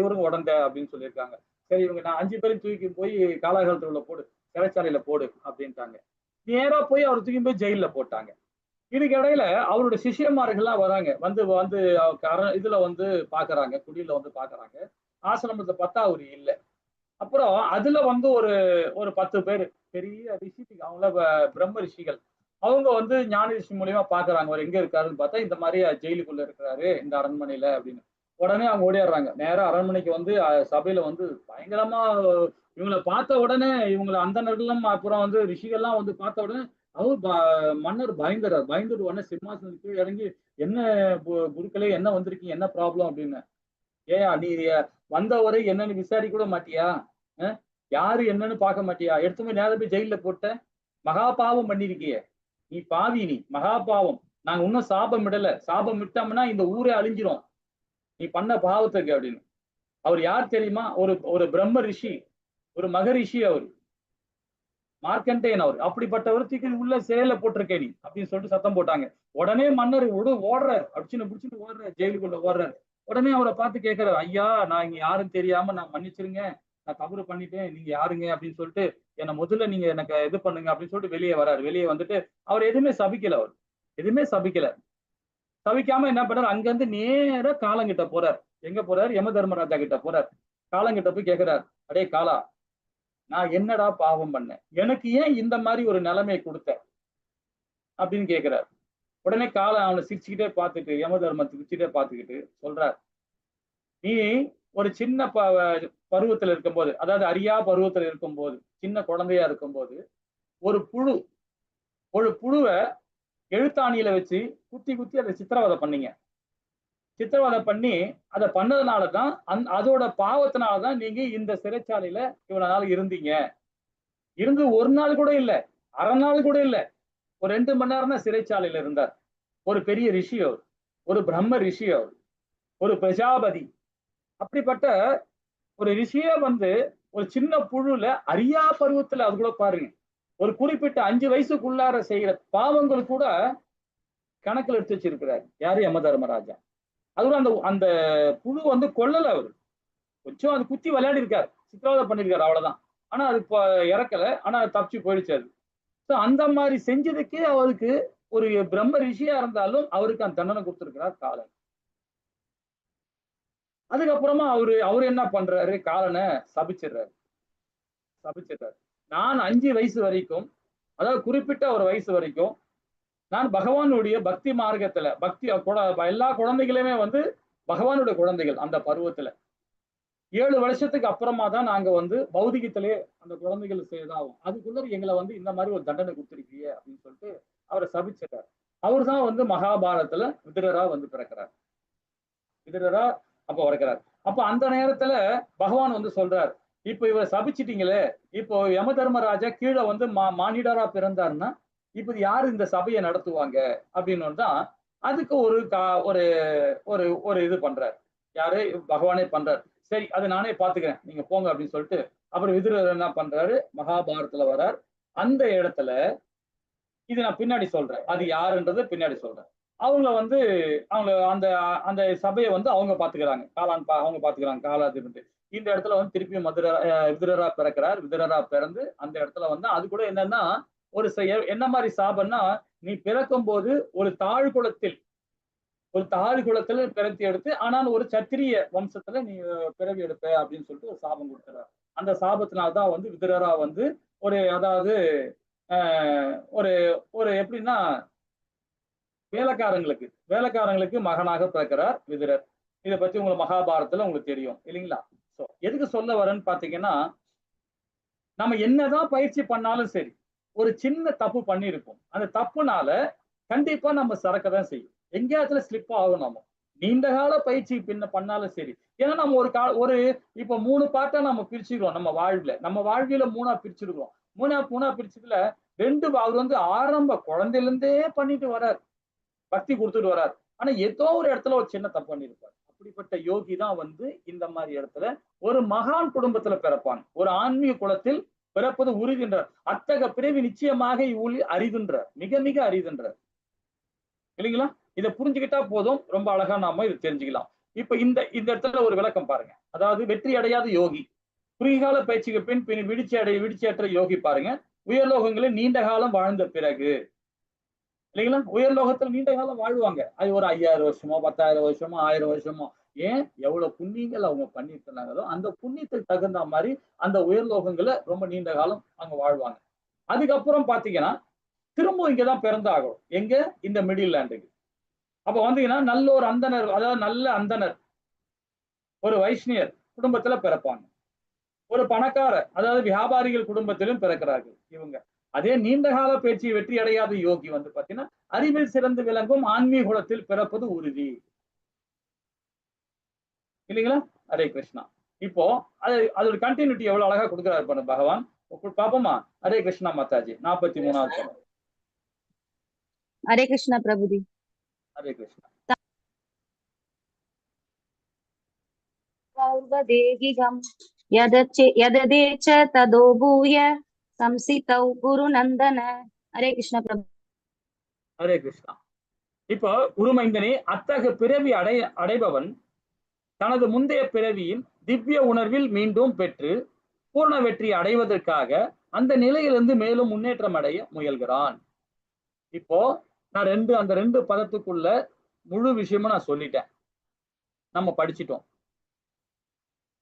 இவரும் உடந்த அப்படின்னு சொல்லியிருக்காங்க. சரி இவங்க நான் 5 பேரும் தூக்கி போய் காலாகாலத்துல போடு, சிறைச்சாலையில போடு அப்படின்ட்டாங்க. நேரா போய் அவர் தூக்கி போய் ஜெயில போட்டாங்க. இதுக்கு இடையில அவருடைய சிஷ்யமார்கள்லாம் வராங்க. வந்து வந்து இதுல வந்து பாக்குறாங்க, குடியில வந்து பாக்குறாங்க. ஆசிரமத்தை பார்த்தா அவரு இல்ல. அப்புறம் அதுல வந்து ஒரு ஒரு 10 பேர் பெரிய ரிஷி, அவங்கள பிரம்ம ரிஷிகள். அவங்க வந்து ஞான ரிஷி மூலியமா பாக்குறாங்க அவர் எங்க இருக்காருன்னு பார்த்தா இந்த மாதிரி ஜெயிலுக்குள்ள இருக்கிறாரு இந்த அரண்மனையில அப்படின்னு. உடனே அவங்க ஓடிடுறாங்க. நேரா அரண்மனைக்கு வந்து சபையில வந்து பயங்கரமா இவங்களை பார்த்த உடனே இவங்களை அந்தணர்களும் அப்புறம் வந்து ரிஷிகள்லாம் வந்து பார்த்த உடனே அவர் மன்னர் பயந்துறார். பயந்துட்டு உடனே சிம்மாசனத்துக்கு இறங்கி, என்ன குருக்களே என்ன வந்திருக்கீங்க, என்ன ப்ராப்ளம் அப்படின்னு. ஏயா நீ வந்தவரை என்னன்னு விசாரிக்க கூட மாட்டியா? யாரு என்னன்னு பார்க்க மாட்டியா? எடுத்து போய் நேரம் போய் ஜெயில போட்ட, மகா பாவம் பண்ணிருக்கிய, நீ பாவி, நீ மகா பாவம். நாங்க இன்னும் சாபம் விடல, சாபம் விட்டோம்னா இந்த ஊரே அழிஞ்சிரும் நீ பண்ண பாவத்துக்கு அப்படின்னு. அவர் யார் தெரியுமா? ஒரு ஒரு பிரம்ம ரிஷி, ஒரு மகரிஷி அவர், மார்க்கண்டேயன் அவர். அப்படிப்பட்டவர் தூக்கி உள்ள சிறையில போட்டிருக்கே நீ அப்படின்னு சொல்லிட்டு சத்தம் போட்டாங்க. உடனே மன்னர் ஓடுறாரு, அடிச்சுன்னு பிடிச்சிட்டு ஓடுறாரு, ஜெயிலுக்குள்ள ஓடுறாரு. உடனே அவரை பார்த்து கேட்கிறாரு, ஐயா நான் இங்க யாருன்னு தெரியாம நான் மன்னிச்சிருங்க, நான் தவறு பண்ணிட்டேன், நீங்க யாருங்க அப்படின்னு சொல்லிட்டு என்னை முதல்ல நீங்க எனக்கு இது பண்ணுங்க அப்படின்னு சொல்லிட்டு வெளியே வராரு. வெளியே வந்துட்டு அவர் எதுவுமே சபிக்கல, அவர் எதுவுமே சபிக்கல. சபிக்காம என்ன பண்றாரு, அங்க இருந்து நேர காலங்கிட்ட போறார். எங்க போறாரு? யம தர்மராஜா கிட்ட போறார். காலங்கிட்ட போய் கேட்கிறார், அடே காலா, நான் என்னடா பாவம் பண்ணேன், எனக்கு ஏன் இந்த மாதிரி ஒரு நிலைமையை கொடுத்த அப்படின்னு கேட்கிறார். உடனே காலம் அவனை சிரிச்சுக்கிட்டே பார்த்துட்டு, யம தர்மத்தை சிரிச்சுட்டே பார்த்துக்கிட்டு சொல்றார், நீ ஒரு சின்ன பருவத்துல இருக்கும்போது, அதாவது அறியா பருவத்துல இருக்கும்போது, சின்ன குழந்தையா இருக்கும்போது ஒரு புழுவை எழுத்தாணியில வச்சு குத்தி குத்தி அதை சித்திரவதை பண்ணீங்க. சித்திரவதை பண்ணி அதை பண்ணதுனாலதான் அதோட பாவத்தினாலதான் நீங்க இந்த சிறைச்சாலையில இவ்வளவு நாள் இருந்தீங்க. இருந்து ஒரு நாள் கூட இல்ல, அரை நாள் கூட இல்ல, ஒரு 2 மணி நேரம் தான் சிறைச்சாலையில இருந்தார். ஒரு பெரிய ரிஷி அவர், ஒரு பிரம்ம ரிஷி அவர், ஒரு பிரஜாபதி. அப்படிப்பட்ட ஒரு ரிஷியே வந்து ஒரு சின்ன புழுல அரியா பருவத்துல, அது கூட பாருங்க, ஒரு குறிப்பிட்ட 5 வயசுக்குள்ளார செய்யற பாவங்கள் கூட கணக்கில் எடுத்து வச்சிருக்கிறார். யாரு? யம தர்மராஜா. அதுவும் அந்த அந்த புழு வந்து கொல்லல, அவரு கொஞ்சம் அது குத்தி விளையாடி இருக்காரு, சித்திரவதை பண்ணிருக்காரு, அவ்வளவுதான். ஆனா அது இறக்கல, ஆனா அது தப்பிச்சு போயிடுச்சு அது. அந்த மாதிரி செஞ்சதுக்கே அவருக்கு ஒரு பிரம்ம ரிஷியா இருந்தாலும் அவருக்கு அந்த தண்டனை கொடுத்திருக்கிறார் காலன். அதுக்கப்புறமா அவரு என்ன பண்றாரு? காலனை சபிச்சிடுறாரு. நான் 5 வயசு வரைக்கும், அதாவது குறிப்பிட்ட ஒரு வயசு வரைக்கும் நான் பகவானுடைய பக்தி மார்க்கத்துல, எல்லா குழந்தைகளுமே வந்து பகவானுடைய குழந்தைகள். அந்த பருவத்துல 7 வருஷத்துக்கு அப்புறமா தான் நாங்க வந்து பௌதிகத்திலே அந்த குழந்தைகள் செய்தாகும். அதுக்குள்ள எங்களை வந்து இந்த மாதிரி ஒரு தண்டனை கொடுத்துருக்கீங்க அப்படின்னு சொல்லிட்டு அவரை சபிச்சிட்டார். அவர் தான் வந்து மகாபாரதத்துல விதுரரா வந்து பிறக்கிறார். விதுரரா அப்ப பிறக்கிறார். அப்ப அந்த நேரத்துல பகவான் வந்து சொல்றார், இப்ப இவரை சபிச்சிட்டீங்களே, இப்போ யம தர்மராஜா கீழே வந்து மானிடரா பிறந்தாருன்னா இப்ப யாரு இந்த சபையை நடத்துவாங்க அப்படின்னு தான் அதுக்கு ஒரு ஒரு ஒரு இது பண்றாரு. யாரு? பகவானே பண்றாரு. சரி, அதை நானே பாத்துக்கிறேன், நீங்க போங்க அப்படின்னு சொல்லிட்டு அப்புறம் விதுரர் என்ன பண்றாரு? மகாபாரதத்துல வர்றார். அந்த இடத்துல இது நான் பின்னாடி சொல்றேன், அது யாருன்றது பின்னாடி சொல்றேன். அவங்க வந்து அவங்க அந்த அந்த சபையை வந்து அவங்க பாத்துக்கிறாங்க, அவங்க பாத்துக்கிறாங்க காலாதிபதி. இந்த இடத்துல வந்து திருப்பி விதுரரா பிறக்கிறார். விதுரரா பிறந்து அந்த இடத்துல வந்து அது கூட என்னன்னா ஒரு என்ன மாதிரி சாபம்னா, நீ பிறக்கும் போது ஒரு தாழ்குலத்தில் பிறத்தி எடுத்து, ஆனால் ஒரு சத்திரிய வம்சத்துல நீ பிறவி எடுப்ப அப்படின்னு சொல்லிட்டு ஒரு சாபம் கொடுக்கிறார். அந்த சாபத்தினால்தான் வந்து விதுரரா வந்து ஒரு, அதாவது ஒரு ஒரு எப்படின்னா வேலைக்காரங்களுக்கு மகனாக பிறக்கிறார் விதுரர். இதை பத்தி உங்களுக்கு மகாபாரதத்துல உங்களுக்கு தெரியும் இல்லைங்களா? சோ எதுக்கு சொல்ல வரேன்னு பாத்தீங்கன்னா, நம்ம என்னதான் பயிற்சி பண்ணாலும் சரி, ஒரு சின்ன தப்பு பண்ணியிருப்போம். அந்த தப்புனால கண்டிப்பா நம்ம சறக்கதான் செய்யும், எங்கேயாச்சுல ஸ்லிப் ஆகும். நம்ம நீண்ட கால பயிற்சி பண்ணாலும் சரி, ஏன்னா நம்ம ஒரு இப்ப 3 பார்ட்டா நம்ம பிரிச்சுக்கிறோம். நம்ம வாழ்வியல 3ஆ பிரிச்சிருக்கிறோம். மூணா பிரிச்சதுல 2 அவர் வந்து ஆரம்ப குழந்தையில இருந்தே பண்ணிட்டு வர்றார், பக்தி கொடுத்துட்டு வர்றார். ஆனா ஏதோ ஒரு இடத்துல ஒரு சின்ன தப்பு பண்ணியிருப்பார். அப்படிப்பட்ட யோகி தான் வந்து இந்த மாதிரி இடத்துல ஒரு மகான் குடும்பத்துல பிறப்பாங்க. ஒரு ஆன்மீக குலத்தில் பிறப்பது உறுதின்றார். அத்தக பிறவி நிச்சயமாக அரிதுன்றார், மிக மிக அரிதுன்றார் இல்லைங்களா? இதை புரிஞ்சுக்கிட்டா போதும், ரொம்ப அழகா நாம இதை தெரிஞ்சுக்கலாம். இப்ப இந்த இடத்துல ஒரு விளக்கம் பாருங்க. அதாவது வெற்றி அடையாத யோகி, குறுகிகால பயிற்சிக்கு பின் விடுச்சியற்ற யோகி பாருங்க, உயர்லோகங்களில் நீண்ட காலம் வாழ்ந்த பிறகு இல்லைங்களா? உயர்லோகத்தில் நீண்ட காலம் வாழ்வாங்க. அது ஒரு 5000 வருஷமோ 10,000 வருஷமோ 1000 வருஷமோ, ஏன் எவ்வளவு புண்ணியங்கள் அவங்க பண்ணிட்டு இருந்தாங்களோ அந்த புண்ணியத்துக்கு தகுந்த மாதிரி அந்த உயர்லோகங்களை ரொம்ப நீண்ட காலம் அவங்க வாழ்வாங்க. அதுக்கப்புறம் பாத்தீங்கன்னா திரும்ப இங்கதான் பிறந்தாகும். எங்க? இந்த மிடில் லேண்டுக்கு. அப்ப வந்தீங்கன்னா நல்ல ஒரு அந்தனர், அதாவது நல்ல அந்தனர், ஒரு வைஷ்ணியர் குடும்பத்துல பிறப்பாங்க. ஒரு பணக்கார, அதாவது வியாபாரிகள் குடும்பத்திலும் பிறக்கிறார்கள் இவங்க. அதே நீண்ட கால பயிற்சி வெற்றி அடையாத யோகி வந்து பாத்தீங்கன்னா அறிவில் சிறந்து விளங்கும் ஆன்மீக குலத்தில் பிறப்பது உறுதி இல்லைங்களா? ஹரே கிருஷ்ணா. இப்போ அதோட கண்டினியூட்டி எவ்வளவு அழகா கொடுக்கிறாரு பாருங்க பகவான். பாப்போமா? ஹரே கிருஷ்ணா மாதாஜி. 43வது பாடம். हरे कृष्णा प्रभुजी. हरे कृष्णा. यददेच तदो भूय संसितौ गुरुनंदन. हरे कृष्णा प्रभु. हरे कृष्णा. இப்போ குருமைந்தனே, அத்தகைய பிறவி அடைபவன் தனது முந்தைய பிறவியின் திவ்ய உணர்வில் மீண்டும் பெற்று பூர்ண வெற்றி அடைவதற்காக அந்த நிலையிலிருந்து மேலும் முன்னேற்றம் அடைய முயல்கிறான். இப்போ நான் அந்த 2 பதத்துக்குள்ள முழு விஷயமும் நான் சொல்லிட்டேன், நம்ம படிச்சிட்டோம்.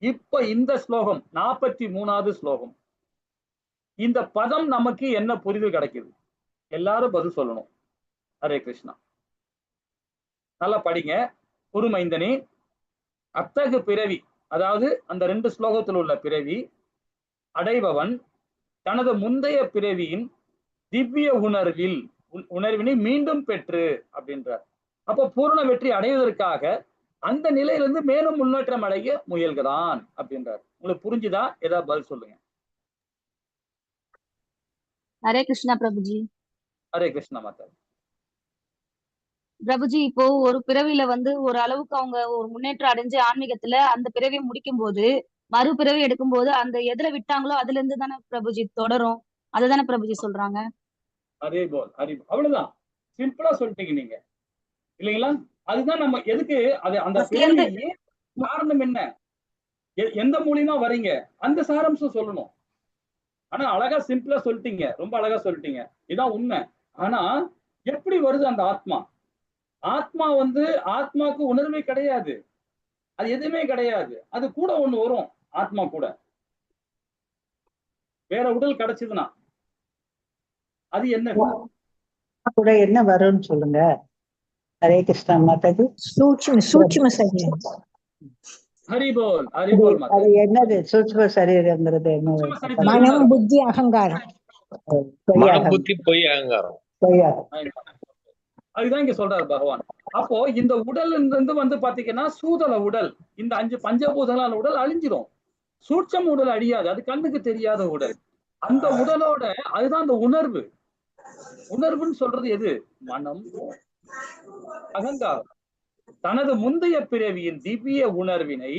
இப்ப இந்த ஸ்லோகம் 43வது ஸ்லோகம், இந்த பதம் நமக்கு என்ன புரிதல் கிடைக்குது? எல்லாரும் பதில் சொல்லணும். ஹரே கிருஷ்ணா. நல்லா படிங்க. குருமைந்தனே, அத்தகு பிறவி, அதாவது அந்த 2 ஸ்லோகத்தில் உள்ள பிறவி அடைபவன் தனது முந்தைய பிறவியின் திவ்ய உணர்வினை மீண்டும் பெற்று அப்படின்றார். அப்போ பூர்ண வெற்றி அடைவதற்காக அந்த நிலையிலிருந்து மேலும் முன்னேற்றம் அடைய முயல்கிறான் அப்படின்றார். உங்களுக்கு புரிஞ்சுதா? ஏதாவது பதில் சொல்லுங்க. ஹரே கிருஷ்ணா பிரபுஜி. ஹரே கிருஷ்ணா மாதா. பிரபுஜி, இப்போ ஒரு பிறவியில வந்து ஒரு அளவுக்கு அவங்க ஒரு முன்னேற்றம் அடைஞ்சு ஆன்மீகத்துல அந்த பிறவியை முடிக்கும் போது மறுபிறவி எடுக்கும்போது அந்த எதுல விட்டாங்களோ அதுல இருந்து தானே பிரபுஜி தொடரும். அதுதானே பிரபுஜி சொல்றாங்க. அதே போல் அவ்வளவுதான். சிம்பிளா சொல்லிட்டீங்க நீங்க இல்லைங்களா? அதுதான் நம்ம எதுக்கு அது அந்த பிறவி காரணம் என்ன, எந்த மூலியமா வரீங்க, அந்த சாராம்சம் சொல்லணும். ஆனா அழகா சிம்பிளா சொல்லிட்டீங்க, ரொம்ப அழகா சொல்லிட்டீங்க. இதான் உண்மை. ஆனா எப்படி வருது அந்த ஆத்மா? ஆத்மா ஆத்மாக்கு உணர்வே கிடையாது, அது எதுவுமே கிடையாது. அது கூட ஒண்ணு வரும், ஆத்மா கூட வேற உடல் கிடைச்சதுன்னா அது என்ன கூட என்ன வரும்னு சொல்லுங்க. ஹரே கிருஷ்ணா மாதாஜி. சூட்சும சரீரம். ஹரிபோல் அது மாதா. என்னது சூட்சும சரீரங்கிறது? என்ன? மனம், புத்தி, அகங்காரம். மனம், புத்தி, பொய், அகங்காரம். அதுதான் இங்க சொல்றாரு பகவான். அப்போ இந்த உடல் இருந்து பாத்தீங்கன்னா சூதல உடல், இந்த 5 பஞ்சபூதங்களான உடல் அழிஞ்சிரும். சூட்சம் உடல் அழியாது, அது கண்ணுக்கு தெரியாத உடல். அந்த உடலோட அதுதான் அந்த உணர்வு. உணர்வுன்னு சொல்றது எது? மனம், அகங்காரம். தனது முந்தைய பிறவியின் திவ்ய உணர்வினை,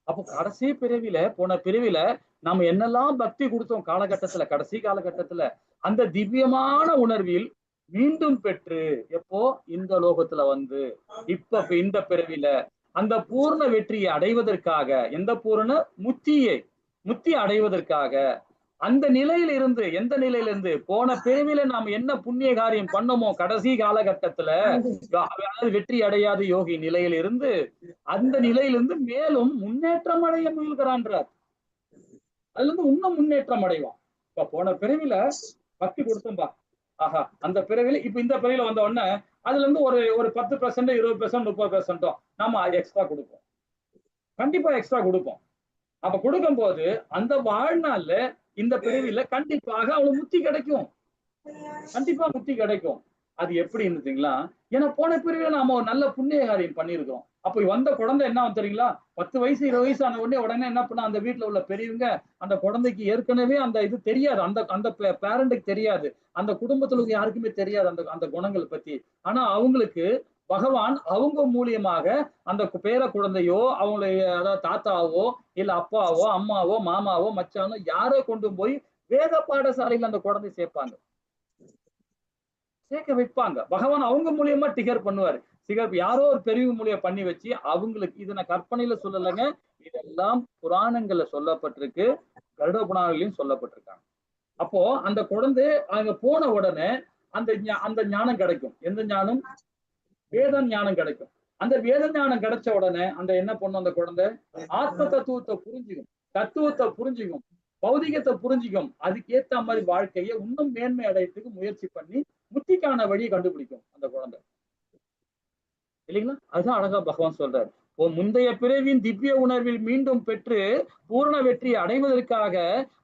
அப்போ கடைசி பிறவில போன பிறவில நாம என்னெல்லாம் பக்தி கொடுத்தோம் காலகட்டத்துல, கடைசி காலகட்டத்துல அந்த திவ்யமான உணர்வில் மீண்டும் பெற்று, எப்போ இந்த லோகத்துல இப்ப இந்த பிறவில அந்த பூர்ண வெற்றியை அடைவதற்காக, எந்த பூர்ண முத்தி அடைவதற்காக அந்த நிலையில இருந்து, எந்த நிலையில இருந்து போன பிறவில நாம் என்ன புண்ணிய காரியம் பண்ணோமோ கடைசி காலகட்டத்துல, அதாவது வெற்றி அடையாத யோகி நிலையில இருந்து அந்த நிலையிலிருந்து மேலும் முன்னேற்றம் அடைய முயல்கிறான்றார். அதுல இருந்து இன்னும் முன்னேற்றம் அடைவான். இப்ப போன பிறவில பக்தி கொடுத்தோம்பா, ஆஹா அந்த பிறவில இப்ப இந்த பிறவில வந்த உடனே அதுல இருந்து ஒரு 10%, 20%, 30% நாம எக்ஸ்ட்ரா கொடுப்போம். கண்டிப்பா எக்ஸ்ட்ரா கொடுப்போம். அப்ப கொடுக்கும் போது அந்த வாழ்நாள்ல இந்த பிறவில கண்டிப்பாக அவளுக்கு முத்தி கிடைக்கும், கண்டிப்பா முத்தி கிடைக்கும். அது எப்படி இருந்துங்களா? ஏன்னா போன பிறவில நாம ஒரு நல்ல புண்ணிய காரியம் பண்ணியிருக்கோம். அப்ப வந்த குழந்தை என்ன தெரியுங்களா, 10 வயசு 20 வயசு ஆன உடனே என்ன பண்ண, அந்த வீட்டுல உள்ள பெரியவங்க அந்த குழந்தைக்கு ஏற்கனவே அந்த இது தெரியாது, அந்த பேரண்ட்டுக்கு தெரியாது, அந்த குடும்பத்துல யாருக்குமே தெரியாது அந்த குணங்கள் பத்தி. ஆனா அவங்களுக்கு பகவான் அவங்க மூலியமாக அந்த பேர குழந்தையோ, அவங்களுடைய அதாவது தாத்தாவோ இல்ல அப்பாவோ அம்மாவோ மாமாவோ மச்சானோ யாரோ கொண்டு போய் வேத பாடசாலையில் அந்த குழந்தை சேர்க்க வைப்பாங்க. பகவான் அவங்க மூலியமா டிகர் பண்ணுவாரு. யாரோ ஒரு பெரியவங்க மூலியம் பண்ணி வச்சு அவங்களுக்கு, இதை நான் கற்பனையில சொல்லலைங்க, இதெல்லாம் புராணங்கள்ல சொல்லப்பட்டிருக்கு, கருட புராணங்களையும் சொல்லப்பட்டிருக்காங்க. அப்போ அந்த குழந்தை அங்க போன உடனே அந்த ஞானம் கிடைக்கும். எந்த ஞானம்? வேத ஞானம் கிடைக்கும். அந்த வேத ஞானம் கிடைச்ச உடனே அந்த என்ன பண்ணும், அந்த குழந்தை ஆத்ம தத்துவத்தை புரிஞ்சுக்கும், பௌதிகத்தை புரிஞ்சுக்கும். அதுக்கேத்த மாதிரி வாழ்க்கையை இன்னும் மேன்மை அடையத்துக்கு முயற்சி பண்ணி முத்திக்கான வழியை கண்டுபிடிக்கும் அந்த குழந்தை, இல்லைங்களா? அதுதான் அழகா பகவான் சொல்றாரு. முந்தைய பிறவின் திவ்ய உணர்வில் மீண்டும் பெற்று பூர்ண வெற்றியை அடைவதற்காக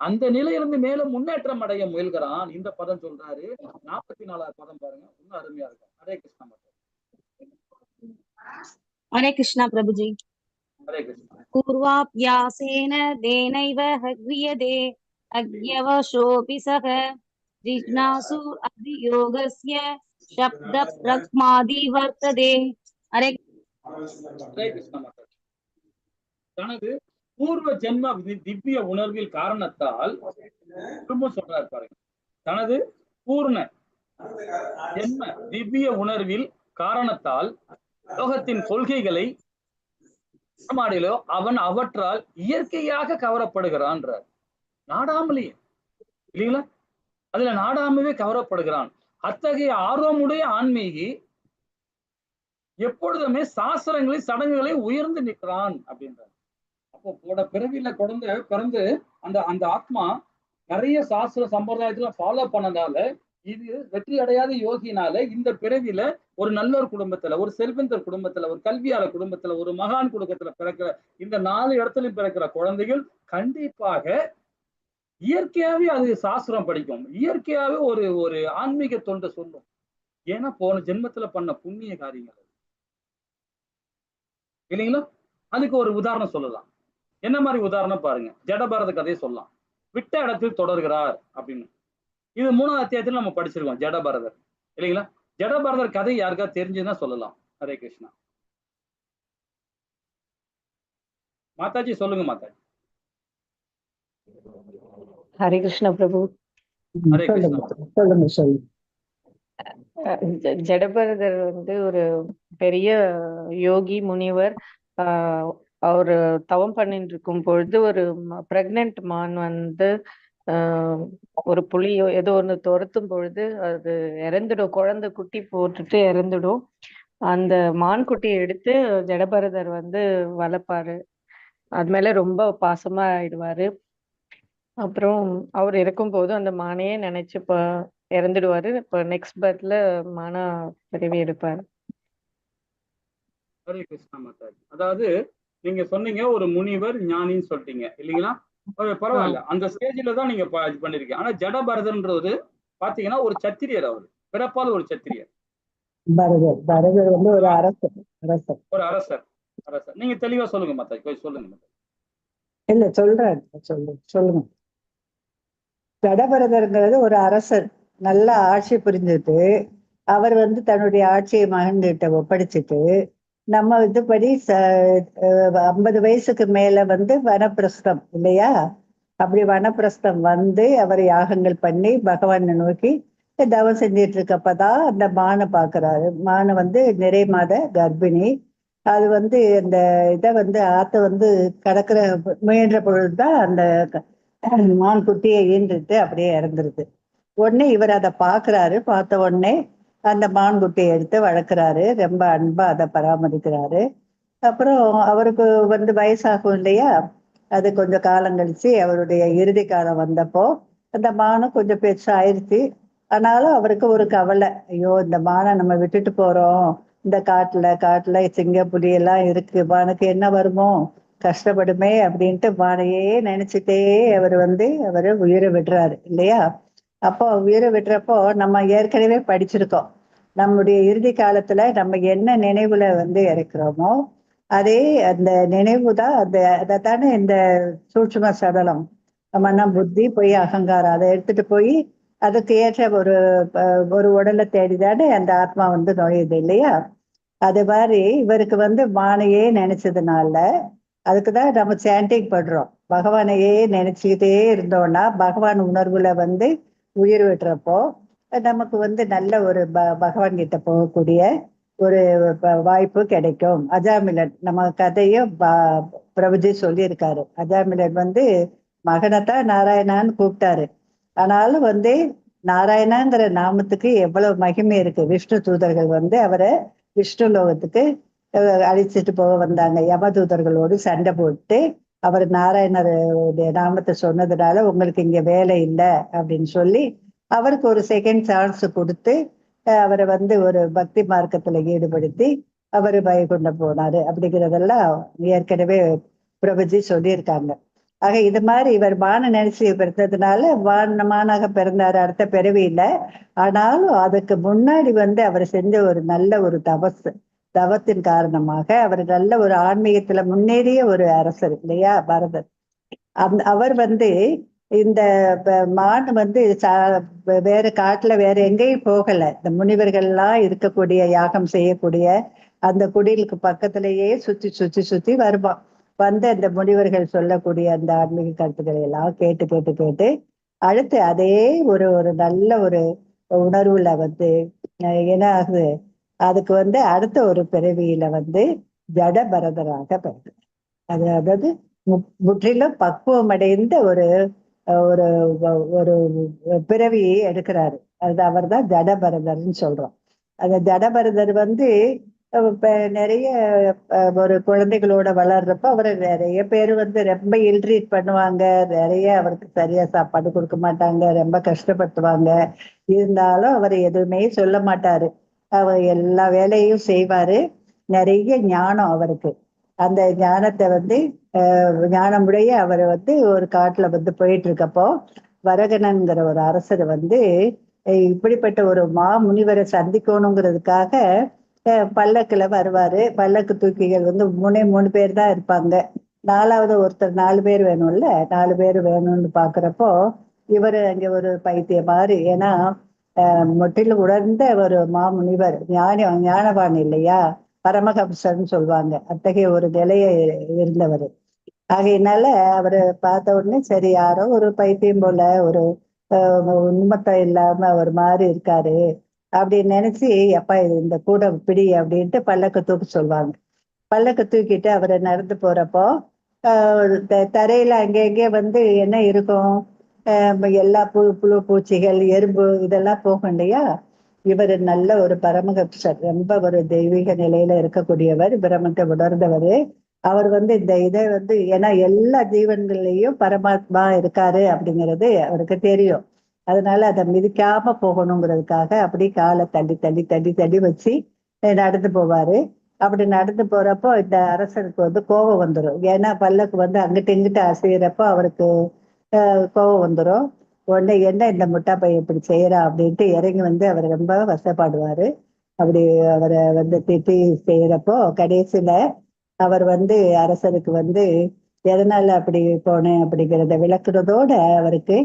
அந்த நிலையிலிருந்து மேலும் முன்னேற்றம் அடைய முயல்கிறான். இந்த பதம் சொல்றாரு. 44வது பதம் பாருங்க, இன்னும் அருமையா இருக்கும். ஹரே கிருஷ்ணா. ஹரே கிருஷ்ணா பிரபுஜி. ஹரே கிருஷ்ணா. பூர்வாப்யாசேன தேனைவ ஹக்ரியதே அக்யவசோபி சக ஜிஜ்ஞாசு அதியோகஸ்ய சப்த பிரக்மாதி வர்த்ததே. ஹரே கிருஷ்ணா. தனது பூர்வ ஜென்ம திவ்ய உணர்வில் காரணத்தால், திரும்ப சொல்றாரு பாருங்க, தனது பூர்ண ஜென்ம திவ்ய உணர்வில் காரணத்தால் லோகத்தின் கொள்கைகளை அவன் அவற்றால் இயற்கையாக கவரப்படுகிறான்றார். நாடாமலே, இல்லைங்களா? அதுல நாடாமவே கவரப்படுகிறான். அத்தகைய ஆர்வமுடைய ஆன்மீகி எப்பொழுதுமே சாஸ்திரங்களை சடங்குகளை உயர்ந்து நிற்கிறான் அப்படின்றார். அப்போ போட பிறவில குழந்தை பிறந்து அந்த ஆத்மா நிறைய சாஸ்திர சம்பிரதாயத்துல ஃபாலோ பண்ணதால, இது வெற்றி அடையாத யோகினால இந்த பிறவில ஒரு நல்ல ஒரு குடும்பத்துல, ஒரு செல்வந்தர் குடும்பத்துல, ஒரு கல்வியாளர் குடும்பத்துல, ஒரு மகான் குடும்பத்துல பிறக்கிற இந்த 4 இடத்துலயும் பிறக்கிற குழந்தைகள் கண்டிப்பாக இயற்கையாவே அது சாஸ்திரம் படிக்கும், இயற்கையாவே ஒரு ஆன்மீக தொண்டை சொல்லும். ஏன்னா போன ஜென்மத்துல பண்ண புண்ணிய காரியங்கள். இல்லைங்களா? அதுக்கு ஒரு உதாரணம் சொல்லலாம். என்ன மாதிரி உதாரணம் பாருங்க. ஜடபரத கதையை சொல்லலாம். விட்ட இடத்தில் தொடர்கிறார் அப்படின்னு. இது 3வது அத்தியாயத்துல நம்ம படிச்சிருக்கோம் ஜடபரதர், இல்லைங்களா? ஜடபரதர் கதை யாருக்கா தெரிஞ்சுன்னா சொல்லலாம். ஹரே கிருஷ்ணா. மாதாஜி சொல்லுங்க மாதாஜி. ஹரே கிருஷ்ண பிரபு. ஹரே கிருஷ்ணா. சொல்லுங்க சொல்லுங்க. ஜடபரதர் வந்து ஒரு பெரிய யோகி முனிவர். அவரு தவம் பண்ணிட்டு இருக்கும் பொழுது ஒரு பிரெக்னென்ட் மான் வந்து ஒரு புலியோ ஏதோ ஒன்று துரத்தும் பொழுது அது இறந்துடும். குழந்தை குட்டி போட்டுட்டு இறந்துடும். அந்த மான் குட்டியை எடுத்து ஜடபரதர் வந்து வளர்ப்பாரு. அது மேல ரொம்ப பாசமா ஆயிடுவாரு. அப்புறம் அவர் இருக்கும்போது அந்த மானையே நினைச்சு இறந்துடுவாரு. இப்ப நெக்ஸ்ட் பர்த்ல மானா பிறவி எடுப்பாரு. ஹரே கிருஷ்ணா மாதாஜி. அதாவது நீங்க சொன்னீங்க ஒரு முனிவர் ஞானின்னு சொல்லிட்டீங்க, இல்லைங்களா? பரவாயில்ல, அந்த ஸ்டேஜ்ல தான் நீங்க இது பண்ணிருக்கீங்க. ஆனா ஜடபரதன்றது பாத்தீங்கன்னா ஒரு சத்திரியர், அவர் பிறப்பால் ஒரு சத்திரியர். பரதர் பரதர் வந்து ஒரு அரசர். ஒரு அரசர். நீங்க தெளிவா சொல்லுங்க மாதாஜி, கொஞ்சம் சொல்லுங்க மாதாஜி. இல்ல சொல்றாரு, சொல்லுங்க. ஜடபரதர்ங்கிறது ஒரு அரசர், நல்ல ஆட்சி புரிஞ்சுட்டு அவர் வந்து தன்னுடைய ஆட்சியை மகன்கிட்ட ஒப்படைச்சிட்டு நம்ம இதுபடி 50 வயசுக்கு மேல வந்து வனப்பிரஸ்தம் இல்லையா? அப்படி வனப்பிரஸ்தம் வந்து அவர் யாகங்கள் பண்ணி பகவானை நோக்கி தவம் செஞ்சிட்டு இருக்கப்பதான் அந்த மானை பாக்குறாரு. மானை வந்து நிறை மாத கர்ப்பிணி. அது வந்து இந்த இதை வந்து ஆத்த வந்து கடக்கிற முயன்ற பொழுதுதான் அந்த மான் குட்டியை ஈன்றுட்டு அப்படியே இறந்துருது. உடனே இவர் அதை பாக்குறாரு. பார்த்த உடனே அந்த மான் குட்டியை எடுத்து வளர்க்குறாரு. ரொம்ப அன்பா அதை பராமரிக்கிறாரு. அப்புறம் அவருக்கு வந்து வயசாகும் இல்லையா? அது கொஞ்சம் காலம் கழிச்சு அவருடைய இறுதி காலம் வந்தப்போ அந்த மானம் கொஞ்சம் பெருசாயிருச்சு. ஆனாலும் அவருக்கு ஒரு கவலை, ஐயோ இந்த மானை நம்ம விட்டுட்டு போறோம், இந்த காட்டுல சிங்க புலி எல்லாம் இருக்கு, மானுக்கு என்ன வருமோ, கஷ்டப்படுமே அப்படின்ட்டு மானையே நினைச்சிட்டே அவரு உயிரை விடுறாரு இல்லையா? அப்போ உயிரை விடுறப்போ நம்ம ஏற்கனவே படிச்சிருக்கோம், நம்முடைய இறுதி காலத்துல நம்ம என்ன நினைவுல வந்து இறக்குறோமோ அதே அந்த நினைவு தான் அதைத்தானே இந்த சூட்சும சடலம் மனம் புத்தி போய் அகங்காரம் அதை எடுத்துட்டு போய் அதுக்கு ஏற்ற ஒரு உடலை தேடிதானே அந்த ஆத்மா வந்து நுழையுது இல்லையா? அது மாதிரி இவருக்கு வந்து மானையே நினைச்சதுனால அதுக்குதான் நம்ம சாண்டிங் பண்றோம். பகவானையே நினைச்சுக்கிட்டே இருந்தோம்னா பகவான் உணர்வுல வந்து உயிர் விட்டுறப்போ நமக்கு வந்து நல்ல ஒரு பகவான் கிட்ட போகக்கூடிய ஒரு வாய்ப்பு கிடைக்கும். அஜாமிலன் நம்ம கதையும் பிரபுஜி சொல்லியிருக்காரு. அஜாமிலன் வந்து மகனைத்தான் நாராயணான்னு கூப்பிட்டாரு. ஆனாலும் வந்து நாராயணாங்கிற நாமத்துக்கு எவ்வளவு மகிமை இருக்கு. விஷ்ணு தூதர்கள் வந்து அவரை விஷ்ணு லோகத்துக்கு அழிச்சிட்டு போக வந்தாங்க. யமதூதர்களோடு சண்டை போட்டு அவர் நாராயணருடைய நாமத்தை சொன்னதுனால உங்களுக்கு இங்க வேலை இல்லை அப்படின்னு சொல்லி அவருக்கு ஒரு செகண்ட் சான்ஸ் கொடுத்து அவரை வந்து ஒரு பக்தி மார்க்கத்துல ஈடுபடுத்தி அவரு வைகுண்டம் போனாரு. அப்படிங்கிறதெல்லாம் ஏற்கனவே பிரபுஜி சொல்லியிருக்காங்க. ஆக இது மாதிரி இவர் மான நினைச்சு பிறந்ததுனால மானாக பிறந்தாரு அடுத்த பிறவியில. ஆனாலும் அதுக்கு முன்னாடி வந்து அவர் செஞ்ச ஒரு நல்ல ஒரு தவத்தின் காரணமாக அவர் நல்ல ஒரு ஆன்மீகத்துல முன்னேறிய ஒரு அரசர் இல்லையா பரதர். அவர் வந்து இந்த மான் வந்து வேற காட்டுல வேற எங்கேயும் போகல. இந்த முனிவர்கள்லாம் இருக்கக்கூடிய யாகம் செய்யக்கூடிய அந்த குடிலுக்கு பக்கத்திலேயே சுத்தி வருவான். வந்து அந்த முனிவர்கள் சொல்லக்கூடிய அந்த ஆன்மீக கருத்துக்களை எல்லாம் கேட்டு அடுத்து அதே ஒரு நல்ல ஒரு உணர்வுல வந்து என்ன ஆகுது, அதுக்கு வந்து அடுத்த ஒரு பிறவியில வந்து ஜடபரதராக பிறகு அதாவது முற்றிலும் பக்குவம் அடைந்த ஒரு ஒரு ஒரு பிறவியை எடுக்கிறாரு. அது அவர் தான் ஜடபரதர்ன்னு சொல்றோம். அந்த ஜடபரதர் வந்து நிறைய ஒரு குழந்தைகளோட வளர்றப்ப அவரை நிறைய பேர் வந்து ரொம்ப இல்ட்ரீட் பண்ணுவாங்க. நிறைய அவருக்கு சரியா சாப்பாடு கொடுக்க மாட்டாங்க, ரொம்ப கஷ்டப்படுத்துவாங்க. இருந்தாலும் அவர் எதுவுமே சொல்ல மாட்டாரு. அவர் எல்லா வேலையும் செய்வாரு. நிறைய ஞானம் அவருக்கு. அந்த ஞானத்தை வந்து ஞானமுடைய அவர் வந்து ஒரு காட்டுல வந்து போயிட்டு இருக்கப்போ வரகணன்கிற ஒரு அரசர் வந்து இப்படிப்பட்ட ஒரு முனிவரை சந்திக்கணுங்கிறதுக்காக பல்லக்குல வருவாரு. பல்லக்கு தூக்கிகள் வந்து 3 பேர் தான் இருப்பாங்க. 4வது ஒருத்தர் 4 பேர் வேணும்ல, 4 பேர் வேணும்னு பாக்குறப்போ இவரு அங்க ஒரு பைத்தியம் மாதிரி. ஏன்னா முற்றிலும் உணர்ந்த ஒரு மாமுனிவர், ஞானவான் இல்லையா, பரமஹம்சர்னு சொல்லுவாங்க. அத்தகைய ஒரு நிலைய இருந்தவர். ஆகையினால அவரை பார்த்த உடனே சரி, யாரோ ஒரு பைத்தியம் போல, ஒரு உண்மத்தம் இல்லாம ஒரு மாதிரி இருக்காரு அப்படின்னு நினைச்சு, எப்பா இது இந்த கூட பிடி அப்படின்ட்டு பல்லக்க தூக்க சொல்லுவாங்க. பல்லக்க தூக்கிட்டு அவரை நடந்து போறப்போ தரையில அங்கே வந்து என்ன இருக்கும், எல்லா புழு பூச்சிகள், எறும்பு இதெல்லாம் போகும் இல்லையா. இவர் நல்ல ஒரு பரமஹம்சர், ரொம்ப ஒரு தெய்வீக நிலையில இருக்கக்கூடியவர், பிரம்மத்தை உணர்ந்தவர். அவர் வந்து இந்த இதை வந்து, ஏன்னா எல்லா ஜீவன்கள்லயும் பரமாத்மா இருக்காரு அப்படிங்கிறது அவருக்கு தெரியும். அதனால அதை மிதிக்காம போகணுங்கிறதுக்காக அப்படி காலை தள்ளி தள்ளி தள்ளி தள்ளி வச்சு நடந்து போவாரு. அப்படி நடந்து போறப்போ இந்த அரசருக்கு வந்து கோபம் வந்துடும். ஏன்னா பல்லக்கு வந்து அங்கிட்டு இங்கிட்டு அசைகிறப்போ அவருக்கு கோபம் வந்துடும். உடனே என்ன இந்த முட்டா பையன் இப்படி செய்யறா அப்படின்ட்டு இறங்கி வந்து அவர் ரொம்ப வசப்படுவாரு. அப்படி அவரை வந்து திட்டி செய்யறப்போ கடைசியில அவர் வந்து அரசருக்கு வந்து எதனால அப்படி போனேன் அப்படிங்கிறத விளக்குறதோட அவருக்கு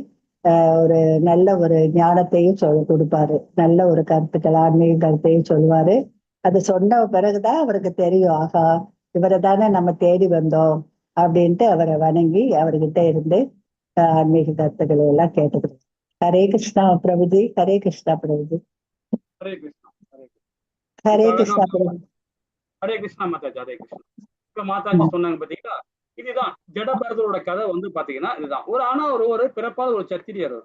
ஒரு நல்ல ஒரு ஞானத்தையும் கொடுப்பாரு. நல்ல ஒரு கருத்துக்கள், ஆன்மீக கருத்தையும் சொல்லுவாரு. அது சொன்ன பிறகுதான் அவருக்கு தெரியும், ஆகா இவரை தானே நம்ம தேடி வந்தோம் அப்படின்ட்டு அவரை வணங்கி அவர்கிட்ட இருந்து ஆன்மீக கருத்துக்களை எல்லாம் கேட்டுக்கிறோம். ஹரே கிருஷ்ணா பிரபுஜி. ஹரே கிருஷ்ணா பிரபுஜி. ஹரே கிருஷ்ணா. ஹரே கிருஷ்ணா பிரபுஜி. ஹரே கிருஷ்ணா மாதாஜி. ஹரே கிருஷ்ணா. இப்ப மாதாஜி சொன்னாங்க பாத்தீங்களா, இதுதான் ஜடபரதரோட கதை வந்து பாத்தீங்கன்னா இதுதான். ஆனா ஒரு பிறப்பாத ஒரு சத்திரியர்,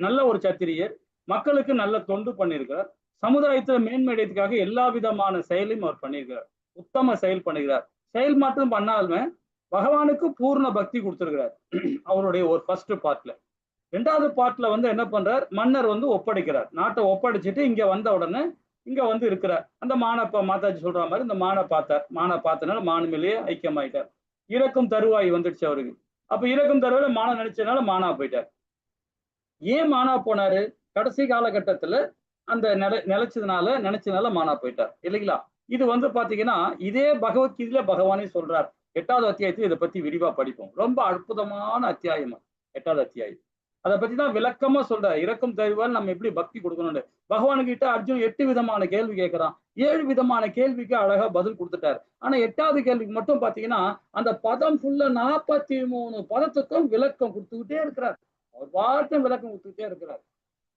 நல்ல ஒரு சத்திரியர், மக்களுக்கு நல்ல தொண்டு பண்ணியிருக்கிறார், சமுதாயத்துல மேன்மையடையதுக்காக எல்லா விதமான செயலையும் அவர் பண்ணியிருக்கிறார், உத்தம செயல் பண்ணுகிறார். செயல் மாற்றம் பண்ணாலுமே பகவானுக்கு பூர்ண பக்தி கொடுத்திருக்கிறார் அவருடைய ஒரு ஃபர்ஸ்ட் பார்ட்ல. 2வது பார்ட்ல வந்து என்ன பண்றார், மன்னர் வந்து ஒப்படைக்கிறார், நாட்டை ஒப்படைச்சிட்டு இங்க வந்த உடனே இங்க வந்து இருக்கிறார். அந்த மாதாஜி சொல்ற மாதிரி இந்த மானை பார்த்தனால மானு மேலேயே ஐக்கியமாயிட்டார். இறக்கும் தருவாய் வந்துடுச்சு அவருக்கு. அப்ப இறக்கும் தருவாயில மானை நினைச்சதுனால மானா போயிட்டார். ஏன் மானா போனாரு, கடைசி காலகட்டத்துல அந்த நினைச்சதுனால மானா போயிட்டார் இல்லைங்களா. இது வந்து பாத்தீங்கன்னா இதே பகவத்கீதையில பகவானே சொல்றார். 8வது அத்தியாயத்தில் இதை பத்தி விரிவா படிப்போம். ரொம்ப அற்புதமான அத்தியாயம் 8வது அத்தியாயம். அதை பத்தி தான் விளக்கமா சொல்றார். இறக்கும் தருவால் நம்ம எப்படி பக்தி கொடுக்கணும்னு பகவானுக்கிட்ட அர்ஜுன் 8 விதமான கேள்வி கேட்கிறான். 7 விதமான கேள்விக்கு அழகா பதில் கொடுத்துட்டார். ஆனா 8வது கேள்விக்கு மட்டும் பாத்தீங்கன்னா அந்த பதம் ஃபுல்லா 43 பதத்துக்கும் விளக்கம் கொடுத்துக்கிட்டே இருக்கிறார். அவர் வார்த்தை விளக்கம் கொடுத்துக்கிட்டே இருக்கிறார்.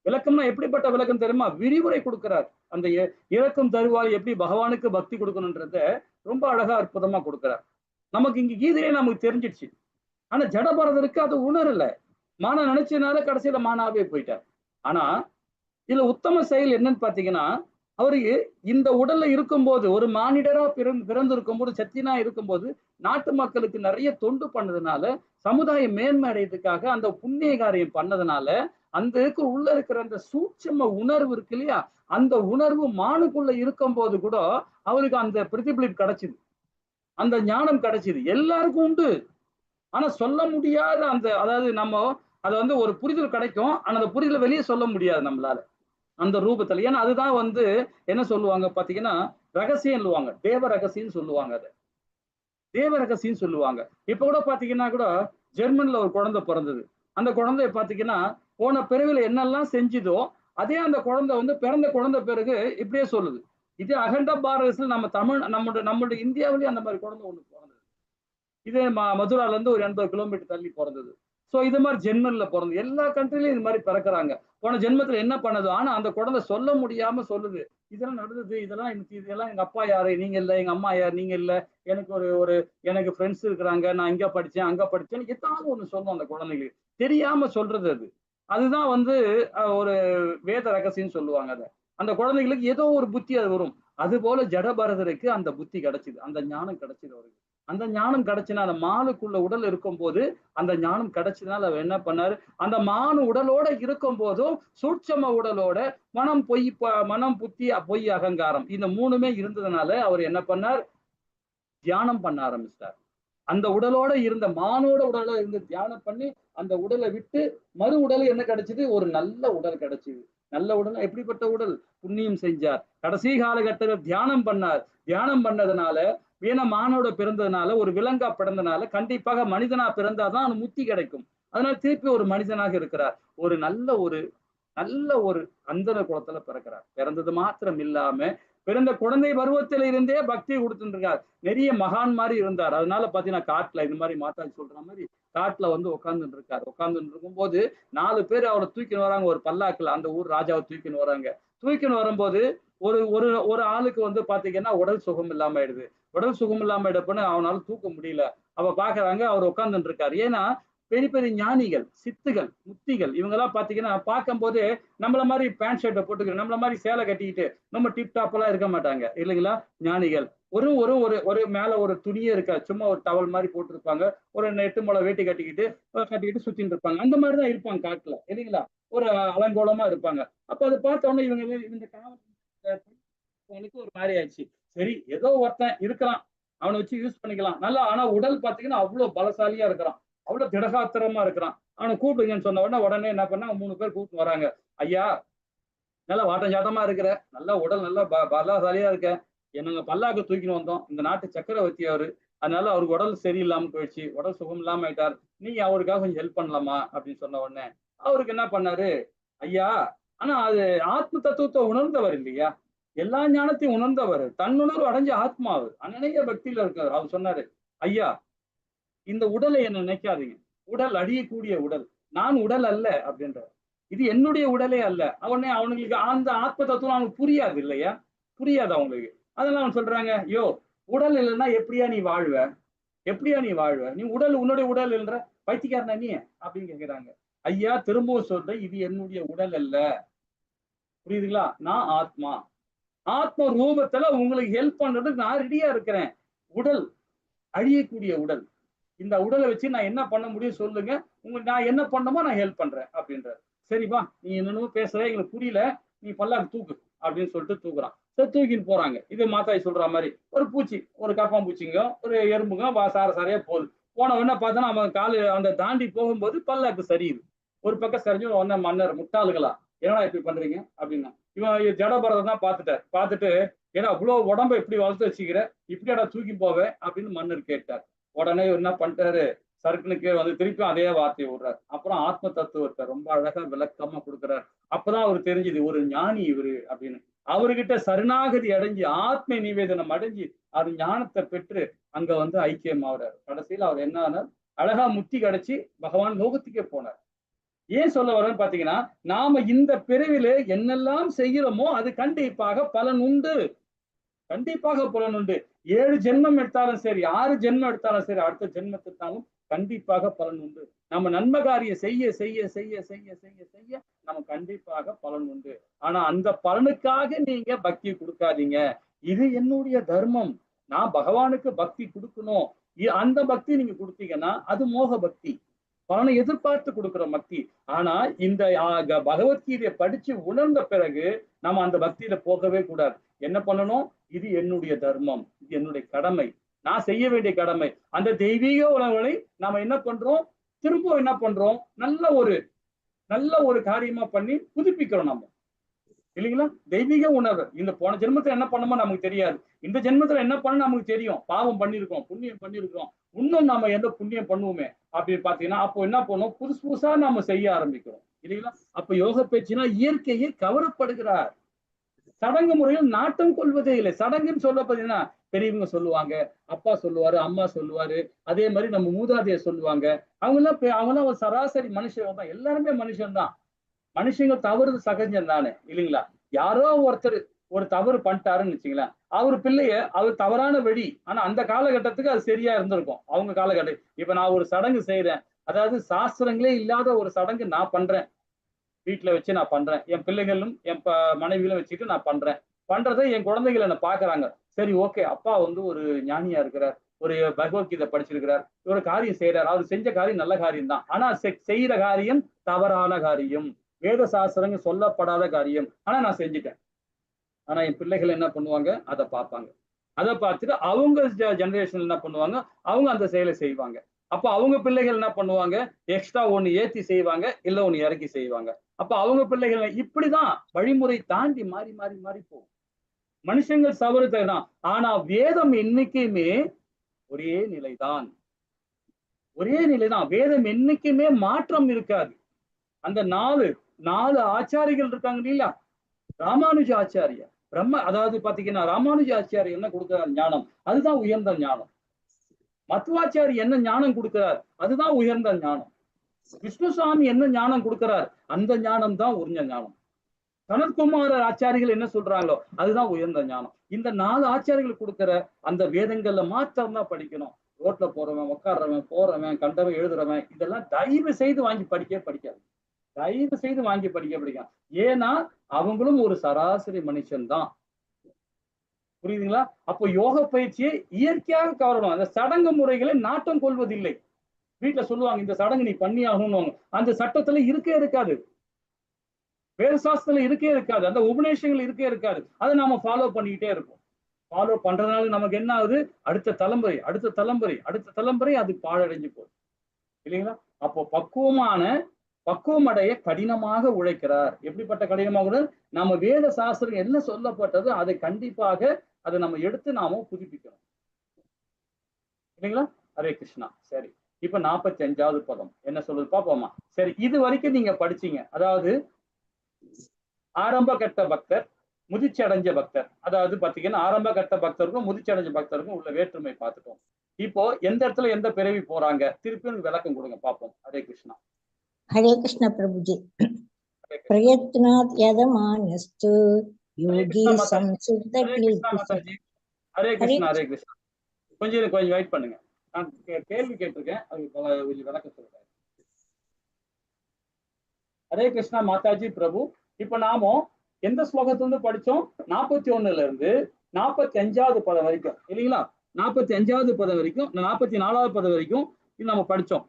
விளக்கம்னா எப்படிப்பட்ட விளக்கம் தெரியுமா, விரிவுரை கொடுக்கிறார். அந்த இறக்கும் தருவாய் எப்படி பகவானுக்கு பக்தி கொடுக்கணும்ன்றத ரொம்ப அழகா அற்புதமா கொடுக்கிறார். நமக்கு இங்க கீதையே நமக்கு தெரிஞ்சிடுச்சு. ஆனா ஜடபரதருக்கு அது உணரல. மானா நினைச்சதுனால கடைசியில மானாவே போயிட்டார். ஆனா இதுல உத்தம செயல் என்னன்னு பாத்தீங்கன்னா, அவருக்கு இந்த உடல்ல இருக்கும்போது ஒரு மானிடரா பிறந்து இருக்கும்போது, சத்தியனா இருக்கும்போது நாட்டு மக்களுக்கு நிறைய தொண்டு பண்ணதுனால, சமுதாயம் மேன்மை அடையதுக்காக அந்த புண்ணிய காரியம் பண்ணதுனால, அந்த உள்ள இருக்கிற அந்த சூட்சம உணர்வு இருக்கு இல்லையா, அந்த உணர்வு மானுக்குள்ள இருக்கும் போது கூட அவருக்கு அந்த பிரதிபலிப்பு கிடைச்சிது, அந்த ஞானம் கிடைச்சிது. எல்லாருக்கும் உண்டு. ஆனா சொல்ல முடியாத அந்த, அதாவது நம்ம அதை வந்து ஒரு புரிதல் கிடைக்கும். ஆனா அந்த புரிதலை வெளியே சொல்ல முடியாது நம்மளால அந்த ரூபத்துல. ஏன்னா அதுதான் வந்து என்ன சொல்லுவாங்க பாத்தீங்கன்னா, ரகசியம் சொல்லுவாங்க, தேவ ரகசியம் சொல்லுவாங்க. அதை தேவ ரகசியம் சொல்லுவாங்க. இப்ப கூட பாத்தீங்கன்னா கூட ஜெர்மன்ல ஒரு குழந்தை பிறந்தது. அந்த குழந்தைய பாத்தீங்கன்னா போன பிறவில என்னெல்லாம் செஞ்சுதோ அதே அந்த குழந்தை வந்து பிறந்த குழந்தை பிறகு இப்படியே சொல்லுது. இது அகண்ட பாரதத்துல நம்ம நம்மளுடைய இந்தியாவிலேயே அந்த மாதிரி குழந்தை ஒண்ணு பிறந்தது. இதே மதுரால இருந்து ஒரு 80 கிலோமீட்டர் தள்ளி பிறந்தது. சோ இது மாதிரி ஜென்மன்ல பிறந்தது. எல்லா கண்ட்ரிலையும் இது மாதிரி பிறக்கிறாங்க. போன ஜென்மத்துல என்ன பண்ணது, ஆனா அந்த குழந்தை சொல்ல முடியாம சொல்லுது, இதெல்லாம் நடந்தது, இதெல்லாம் எங்க அப்பா யாரு நீங்க இல்ல, எங்க அம்மா யாரு நீங்க இல்ல, எனக்கு எனக்கு ஃப்ரெண்ட்ஸ் இருக்கிறாங்க, நான் இங்க படிச்சேன் அங்க படிச்சேன்னு ஏதாவது ஒண்ணு சொல்லும் அந்த குழந்தைங்களுக்கு. தெரியாம சொல்றது அது. அதுதான் வந்து ஒரு வேத ரகசியம் சொல்லுவாங்க. அதை அந்த குழந்தைகளுக்கு ஏதோ ஒரு புத்தி அது வரும். அது போல ஜடபரதருக்கு அந்த புத்தி கிடைச்சிது, அந்த ஞானம் கிடைச்சிது அவருக்கு. அந்த ஞானம் கிடைச்சுன்னா அந்த மானுக்குள்ள உடல் இருக்கும் போது அந்த ஞானம் கிடைச்சதுனால அவர் என்ன பண்ணாரு, அந்த மானு உடலோட இருக்கும் போதும் சூட்சம உடலோட மனம் புத்தி பொய் அகங்காரம் இந்த 3மே இருந்ததுனால அவர் என்ன பண்ணார், தியானம் பண்ண ஆரம்பிச்சிட்டார். அந்த உடலோட இருந்த மானோட உடலோட இருந்து தியானம் பண்ணி அந்த உடலை விட்டு மறு உடல் என்ன கிடைச்சது, ஒரு நல்ல உடல் கிடைச்சது. நல்ல உடல் எப்படிப்பட்ட உடல்? புண்ணியம் செஞ்சார், கடைசி காலகட்டத்தில் தியானம் பண்ணார். தியானம் பண்ணதுனால மானோட பிறந்ததுனால, ஒரு விலங்கா பிறந்தனால கண்டிப்பாக மனிதனா பிறந்தாதான் அவனுக்கு முக்தி கிடைக்கும். அதனால திருப்பி ஒரு மனிதனாக இருக்கிறார். ஒரு நல்ல ஒரு அந்தர குலத்துல பிறக்கிறார். பிறந்தது மாத்திரம் இல்லாம பிறந்த குழந்தை பருவத்தில இருந்தே பக்தி கொடுத்துட்டு இருக்கார். நிறைய மகான் மாதிரி இருந்தார். அதனால பாத்தீங்கன்னா காட்டுல இது மாதிரி மாதாஜி சொல்ற மாதிரி காட்டுல வந்து உட்கார்ந்துட்டு இருக்காரு. உட்கார்ந்துட்டு இருக்கும்போது 4 பேர் அவரை தூக்கின்னு வராங்க ஒரு பல்லாக்குல. அந்த ஊர் ராஜாவை தூக்கின்னு வராங்க. தூக்கின்னு வரும்போது ஒரு ஒரு ஒரு ஆளுக்கு வந்து பாத்தீங்கன்னா உடல் சுகம் இல்லாம ஆயிடுது. உடல் சுகம் இல்லாம ஆயிடப்பன்னு அவனால தூக்க முடியல. அவ பாக்குறாங்க அவர் உட்கார்ந்துட்டு இருக்காரு. ஏன்னா பெரிய பெரிய ஞானிகள், சித்துகள், முக்திகள் இவங்கெல்லாம் பாத்தீங்கன்னா பார்க்கும்போது நம்மள மாதிரி பேண்ட் ஷர்ட்டை போட்டுக்கிட்டு நம்மள மாதிரி சேலை கட்டிக்கிட்டு நம்ம டிப் டாப் எல்லாம் இருக்க மாட்டாங்க இல்லைங்களா? ஞானிகள் ஒரு ஒரு ஒரு ஒரு மேல ஒரு துணியே இருக்கா, சும்மா ஒரு டவல் மாதிரி போட்டிருப்பாங்க, ஒரு 8 முளை வேட்டி கட்டிக்கிட்டு சுத்தின்னு இருப்பாங்க. அந்த மாதிரிதான் இருப்பாங்க காட்டுல இல்லைங்களா? ஒரு அலங்கோலமா இருப்பாங்க. அப்ப அதை பார்த்த உடனே இந்த காவலுக்கு ஒரு மாதிரி ஆயிடுச்சு. சரி ஏதோ ஒருத்தன் இருக்கிறான், அவனை வச்சு யூஸ் பண்ணிக்கலாம் நல்லா. ஆனா உடல் பாத்தீங்கன்னா அவ்வளவு பலசாலியா இருக்கிறான், அவ்வளவு திடகாத்திரமா இருக்கிறான். அவனை கூப்பிடுங்கன்னு சொன்ன உடனே என்ன பண்ணா 3 பேர் கூப்பிட்டு வராங்க. ஐயா நல்லா வாட்டம் சாட்டமா இருக்கிற, நல்ல உடல் நல்லா பலசாலியா இருக்க, என்னங்க பல்லாக்கு தூக்கின்னு வந்தோம், இந்த நாட்டு சக்கரவர்த்தி அவரு, அதனால அவருக்கு உடல் சரியில்லாம போயிடுச்சு, உடல் சுகம் இல்லாம ஆயிட்டார், நீங்க அவருக்காக கொஞ்சம் ஹெல்ப் பண்ணலாமா அப்படின்னு சொன்ன உடனே அவருக்கு என்ன பண்ணாரு, ஐயா ஆனா அது ஆத்ம தத்துவத்தை உணர்ந்தவர் இல்லையா, எல்லா ஞானத்தையும் உணர்ந்தவர், தன்னுணர்வு அடைஞ்ச ஆத்மா அவர், அநேக பக்தியில இருக்கார். அவர் சொன்னாரு, ஐயா இந்த உடலை என்ன நினைக்காதீங்க, உடல் அழியக்கூடிய உடல், நான் உடல் அல்ல அப்படின்றார். இது என்னுடைய உடலே அல்ல. அவனுங்களுக்கு அந்த ஆத்ம தத்துவம் அவனுக்கு புரியாது இல்லையா, புரியாது அவங்களுக்கு. அதெல்லாம் அவன் சொல்றாங்க, யோ உடல் இல்லைன்னா எப்படியா நீ வாழ்வ, நீ உடல் உன்னுடைய உடல் இல்லைன்ற பைத்தியக்காரனா நீ அப்படின்னு கேட்கிறாங்க. ஐயா திரும்பவும் சொல்றேன், இது என்னுடைய உடல் அல்ல, புரியுதுங்களா? நான் ஆத்ம ரூபத்துல உங்களுக்கு ஹெல்ப் பண்றதுக்கு நான் ரெடியா இருக்கிறேன். உடல் அழியக்கூடிய உடல், இந்த உடலை வச்சு நான் என்ன பண்ண முடியும் சொல்லுங்க, நான் என்ன பண்ணணுமோ நான் ஹெல்ப் பண்றேன் அப்படின்றாரு. சரிப்பா நீ என்னென்னமோ பேசுற எங்களுக்கு புரியல, நீ பல்லாக்கு தூக்கு அப்படின்னு சொல்லிட்டு தூக்குறான். சரி தூக்கின்னு போறாங்க. இது மாதாஜி சொல்ற மாதிரி ஒரு பூச்சி, ஒரு கப்பாம்பூச்சிங்க, ஒரு எறும்புங்க சாரையா போகுது. போன உடனே பார்த்தோன்னா அவன் காலு அந்த தாண்டி போகும்போது பல்லாக்கு சரியுது. ஒரு பக்கம் சரிஞ்சு உடனே மன்னர் முட்டாளுகளா ஏன்னா இப்படி பண்றீங்க அப்படின்னா, இவன் ஜடபரதம் தான் பார்த்துட்டு ஏன்னா அவ்வளவு உடம்ப எப்படி வளர்த்து வச்சுக்கிற, இப்படியாடா தூக்கி போவேன் அப்படின்னு மன்னர் கேட்டார். உடனே என்ன பண்ணிட்டாரு, சர்க்குனுக்கு வந்து திருப்பி அதே வார்த்தையை விடுறாரு. அப்புறம் ஆத்ம தத்துவத்தை ரொம்ப அழகா விளக்கமா கொடுக்குறாரு. அப்பதான் அவருக்கு தெரிஞ்சது ஒரு ஞானி இவரு அப்படின்னு. அவர்கிட்ட சரணாகதி அடைஞ்சு ஆத்ம நிவேதனம் அடைஞ்சு அது ஞானத்தை பெற்று அங்க வந்து ஐக்கியம் ஆகுறாரு. கடைசியில் அவர் என்ன ஆனார், அழகா முக்தி கிடைச்சி பகவான் லோகத்துக்கே போனார். ஏன் சொல்ல வரேன்னு பாத்தீங்கன்னா, நாம இந்த பிறவில என்னெல்லாம் செய்கிறோமோ அது கண்டிப்பாக பலன் உண்டு, கண்டிப்பாக பலன் உண்டு. 7 ஜென்மம் எடுத்தாலும் சரி, 6 ஜென்மம் எடுத்தாலும் சரி, அடுத்த ஜென்மத்திற்காலும் கண்டிப்பாக பலன் உண்டு. நம்ம நன்மை காரியம் செய்ய செய்ய செய்ய செய்ய செய்ய செய்ய நம்ம கண்டிப்பாக பலன் உண்டு. ஆனா அந்த பலனுக்காக நீங்க பக்தி கொடுக்காதீங்க. இது என்னுடைய தர்மம், நான் பகவானுக்கு பக்தி கொடுக்கணும், அந்த பக்தி நீங்க கொடுத்தீங்கன்னா அது மோக பக்தி, பலனை எதிர்பார்த்து கொடுக்குற பக்தி. ஆனா இந்த பகவத்கீதையை படிச்சு உணர்ந்த பிறகு நம்ம அந்த பக்தியில போகவே கூடாது. என்ன பண்ணணும், இது என்னுடைய தர்மம், இது என்னுடைய கடமை, நான் செய்ய வேண்டிய கடமை. அந்த தெய்வீக உணர்வுகளை நாம என்ன பண்றோம், திரும்ப என்ன பண்றோம், நல்ல ஒரு காரியமா பண்ணி புதுப்பிக்கிறோம் நம்ம இல்லைங்களா? தெய்வீக உணர்வு. இந்த போன ஜென்மத்துல என்ன பண்ணமோ நமக்கு தெரியாது, இந்த ஜென்மத்துல என்ன பண்ண நமக்கு தெரியும். பாவம் பண்ணிருக்கோம், புண்ணியம் பண்ணிருக்கோம், இன்னும் நம்ம எந்த புண்ணியம் பண்ணுவோமே அப்படின்னு பாத்தீங்கன்னா அப்போ என்ன பண்ணுவோம், புதுசா நாம செய்ய ஆரம்பிக்கிறோம் இல்லைங்களா? அப்ப யோக பேச்சுனா இயற்கையை கவரப்படுகிறார், சடங்கு முறையில் நாட்டம் கொள்வதே இல்லை. சடங்குன்னு சொல்ல பார்த்தீங்கன்னா பெரியவங்க சொல்லுவாங்க, அப்பா சொல்லுவாரு, அம்மா சொல்லுவாரு, அதே மாதிரி நம்ம மூதாதையர் சொல்லுவாங்க. அவங்கெல்லாம் ஒரு சராசரி மனுஷன் தான், எல்லாருமே மனுஷன் தான். மனுஷங்க தவறு சகஜம் தானே இல்லைங்களா? யாரோ ஒருத்தர் ஒரு தவறு பண்ணிட்டாருன்னு வச்சுங்களேன், அவர் பிள்ளைய அவர் தவறான வழி, ஆனா அந்த காலகட்டத்துக்கு அது சரியா இருந்திருக்கும் அவங்க காலகட்டம். இப்ப நான் ஒரு சடங்கு செய்யறேன், அதாவது சாஸ்திரங்களே இல்லாத ஒரு சடங்கு நான் பண்றேன், வீட்டுல வச்சு நான் பண்றேன், என் பிள்ளைகளும் என் மனைவியிலும் வச்சுட்டு நான் பண்றதை என் குழந்தைகள் என்ன பாக்குறாங்க. சரி ஓகே, அப்பா வந்து ஒரு ஞானியா இருக்கிறார், ஒரு பகவத்கீதை படிச்சிருக்கிறார், ஒரு காரியம் செய்யறாரு, அவர் செஞ்ச காரியம் நல்ல காரியம் தான், ஆனா செய்யற காரியம் தவறான காரியம், வேத சாஸ்திரங்கள் சொல்லப்படாத காரியம், ஆனா நான் செஞ்சுட்டேன். ஆனா என் பிள்ளைகள் என்ன பண்ணுவாங்க, அதை பார்ப்பாங்க, அதை பார்த்துட்டு அவங்க ஜெனரேஷன் என்ன பண்ணுவாங்க, அவங்க அந்த செயலை செய்வாங்க. அப்போ அவங்க பிள்ளைகள் என்ன பண்ணுவாங்க, எக்ஸ்ட்ரா ஒண்ணு ஏத்தி செய்வாங்க, இல்ல ஒண்ணு இறக்கி செய்வாங்க. அப்ப அவங்க பிள்ளைகள் இப்படிதான் வழிமுறை தாண்டி மாறி மாறி மாறி போகும். மனுஷங்கள் தவறு தான். ஆனா வேதம் என்னைக்குமே ஒரே நிலைதான். ஒரே நிலைதான். வேதம் என்னைக்குமே மாற்றம் இருக்காது. அந்த நாலு ஆச்சாரிகள் இருக்காங்க இல்லையா? ராமானுஜ ஆச்சாரியா அதாவது பாத்தீங்கன்னா ராமானுஜ ஆச்சாரியர் என்ன கொடுக்கிறார் ஞானம், அதுதான் உயர்ந்த ஞானம். மத்வாச்சாரி என்ன ஞானம் கொடுக்கிறார், அதுதான் உயர்ந்த ஞானம். விஷ்ணுசாமி என்ன ஞானம் கொடுக்கிறார், அந்த ஞானம் தான் உயர்ந்த ஞானம். சனத்குமார ஆச்சாரிகள் என்ன சொல்றாங்களோ அதுதான் உயர்ந்த ஞானம். இந்த 4 ஆச்சாரிகள் கொடுக்கிற அந்த வேதங்கள்ல மாத்திரம் தான் படிக்கணும். ரோட்ல போறவன், உட்காடுறவன், போறவன், கண்டவன், எழுதுறவன் இதெல்லாம் தயவு செய்து வாங்கி படிக்காது. தயவு செய்து வாங்கி படிக்க. ஏன்னா அவங்களும் ஒரு சராசரி மனுஷன் தான். புரியுதுங்களா? அப்போ யோக பயிற்சியை இயற்கையாக கவரணும். அந்த சடங்கு முறைகளை நாட்டம் கொள்வதில்லை. வீட்டுல சொல்லுவாங்க இந்த சடங்கு நீ பண்ணி ஆகணும்னு, அந்த சட்டத்துல இருக்காது. வேதசாஸ்திரத்துல இருக்காது. அந்த உபநேசங்கள் இருக்காது. அதை நாம ஃபாலோ பண்ணிக்கிட்டே இருப்போம். ஃபாலோ பண்றதுனால நமக்கு என்ன ஆகுது, அடுத்த தலைமுறை அது பாழடைஞ்சு போகுது இல்லைங்களா? அப்போ பக்குவமடைய கடினமாக உழைக்கிறார். எப்படிப்பட்ட கடினமாக? நம்ம வேத சாஸ்திரம் என்ன சொல்லப்பட்டது அதை கண்டிப்பாக அதை நம்ம எடுத்து நாம புதுப்பிக்கணும் இல்லைங்களா? ஹரே கிருஷ்ணா. சரி, இப்ப 45வது பதம் என்ன சொல்றது பாப்போமா? சரி, இது வரைக்கும் நீங்க படிச்சீங்க. அதாவது ஆரம்ப கட்ட பக்தர், முதிர்ச்சி அடைஞ்ச பக்தர். அதாவது பாத்தீங்கன்னா ஆரம்ப கட்ட பக்தருக்கும் முதிர்ச்சி அடைஞ்ச பக்தருக்கும் உள்ள வேற்றுமை பார்த்துட்டோம். இப்போ எந்த இடத்துல எந்த பிறவி போறாங்க, திருப்பி விளக்கம் கொடுங்க பாப்போம். ஹரே கிருஷ்ணா. हरे कृष्ण प्रभुजी। प्रयत्नात् यदमानस्तु योगी संसिद्ध ஹரே கிருஷ்ணா. கொஞ்சம் வெயிட் பண்ணுங்க, நான் கேள்வி கேட்டிருக்கேன், அது கொஞ்சம் விளக்கம் சொல்றேன். ஹரே கிருஷ்ணா மாதாஜி பிரபு. இப்ப நாம எந்த ஸ்லோகத்திலிருந்து படிச்சோம்? 41ல இருந்து 45வது பதம் வரைக்கும் இல்லைங்களா? 45வது பதம் வரைக்கும், 44வது பதம் வரைக்கும் இது நம்ம படிச்சோம்.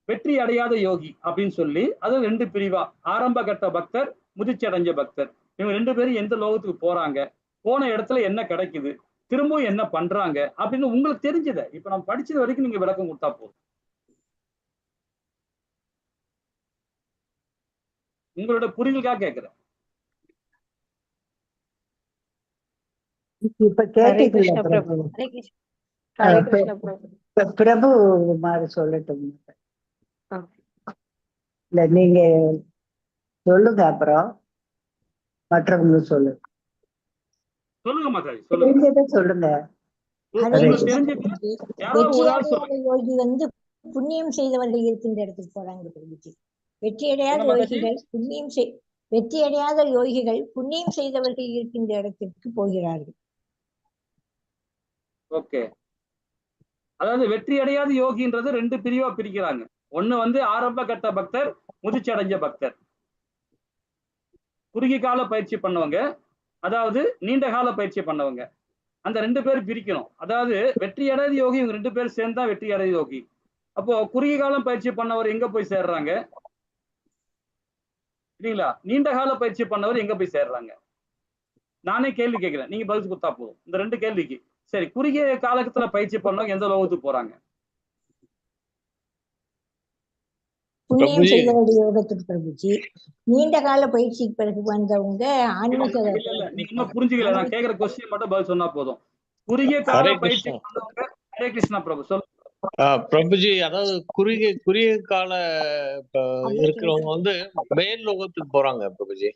வெற்றி அடையாத யோகி அப்படின்னு சொல்லி அது 2 பிரிவா, ஆரம்ப கட்ட பக்தர், முதிர்ச்சி அடைஞ்ச பக்தர். இவங்க 2 பேரும் எந்த லோகத்துக்கு போறாங்க, போன இடத்துல என்ன கிடைக்குது, திரும்பவும் என்ன பண்றாங்க அப்படின்னு உங்களுக்கு தெரிஞ்சதை இப்ப நம்ம படிச்சது வரைக்கும் நீங்க விளக்கம் கொடுத்தா போதும். உங்களோட புரிதலுக்காக கேட்கிறேன். இப்ப கேட்டீங்களா பிரபு? பிரபு மாதிரி சொல்லட்டும். இல்ல நீங்க சொல்லுங்க, அப்புறம் மற்றவங்க சொல்லுங்க. மாதாஜி சொல்லுங்க. யோகி வந்து புண்ணியம் செய்தவர்கள் இருக்கின்ற இடத்துக்கு போறாங்க பிரபுஜி. வெற்றியடையாத யோகிகள் புண்ணியம் செய்தவர்கள் இருக்கின்ற இடத்திற்கு போகிறார்கள். ஓகே. அதாவது வெற்றி அடையாத யோகின்றது 2 பிரிவா பிரிக்கிறாங்க. ஒண்ணு வந்து ஆரம்ப கட்ட பக்தர், முதிர்ச்சி அடைஞ்ச பக்தர். குறுகிய கால பயிற்சி பண்ணவங்க, அதாவது நீண்ட கால பயிற்சி பண்ணவங்க. அந்த 2 பேரும் பிரிக்கணும். அதாவது வெற்றி அடையாத யோகி இவங்க 2 பேரும் சேர்ந்தா வெற்றி அடையாத யோகி. அப்போ குறுகிய காலம் பயிற்சி பண்ணவர் எங்க போய் சேர்றாங்க இல்லைங்களா? நீண்ட கால பயிற்சி பண்ணவர் எங்க போய் சேர்றாங்க? நானே கேள்வி கேட்கிறேன், நீங்க பதில் கொடுத்தா போதும் இந்த 2 கேள்விக்கு. சரி, குறுகிய காலத்துல பயிற்சி பண்ணவங்க எந்த லோகத்துக்கு போறாங்க? புண்ணியம் செய்தவர்கள் யோகத்துக்கு பிரபுஜி. நீண்ட கால பயிற்சிக்கு பிறகு வந்தவங்க ஆன்மீக. நீங்க இன்னும் புரிஞ்சுக்கல, நான் கேட்கிற கொஸ்டின் மட்டும் பதில் சொன்னா போதும். குறுகிய கால பயிற்சி பண்ணவங்க. ஹரே கிருஷ்ணா பிரபு சொல்லு. பிரபுஜி, அதாவது குறுகிய கால இருக்கிறவங்க வந்து மேல் லோகத்துக்கு போறாங்க பிரபுஜி.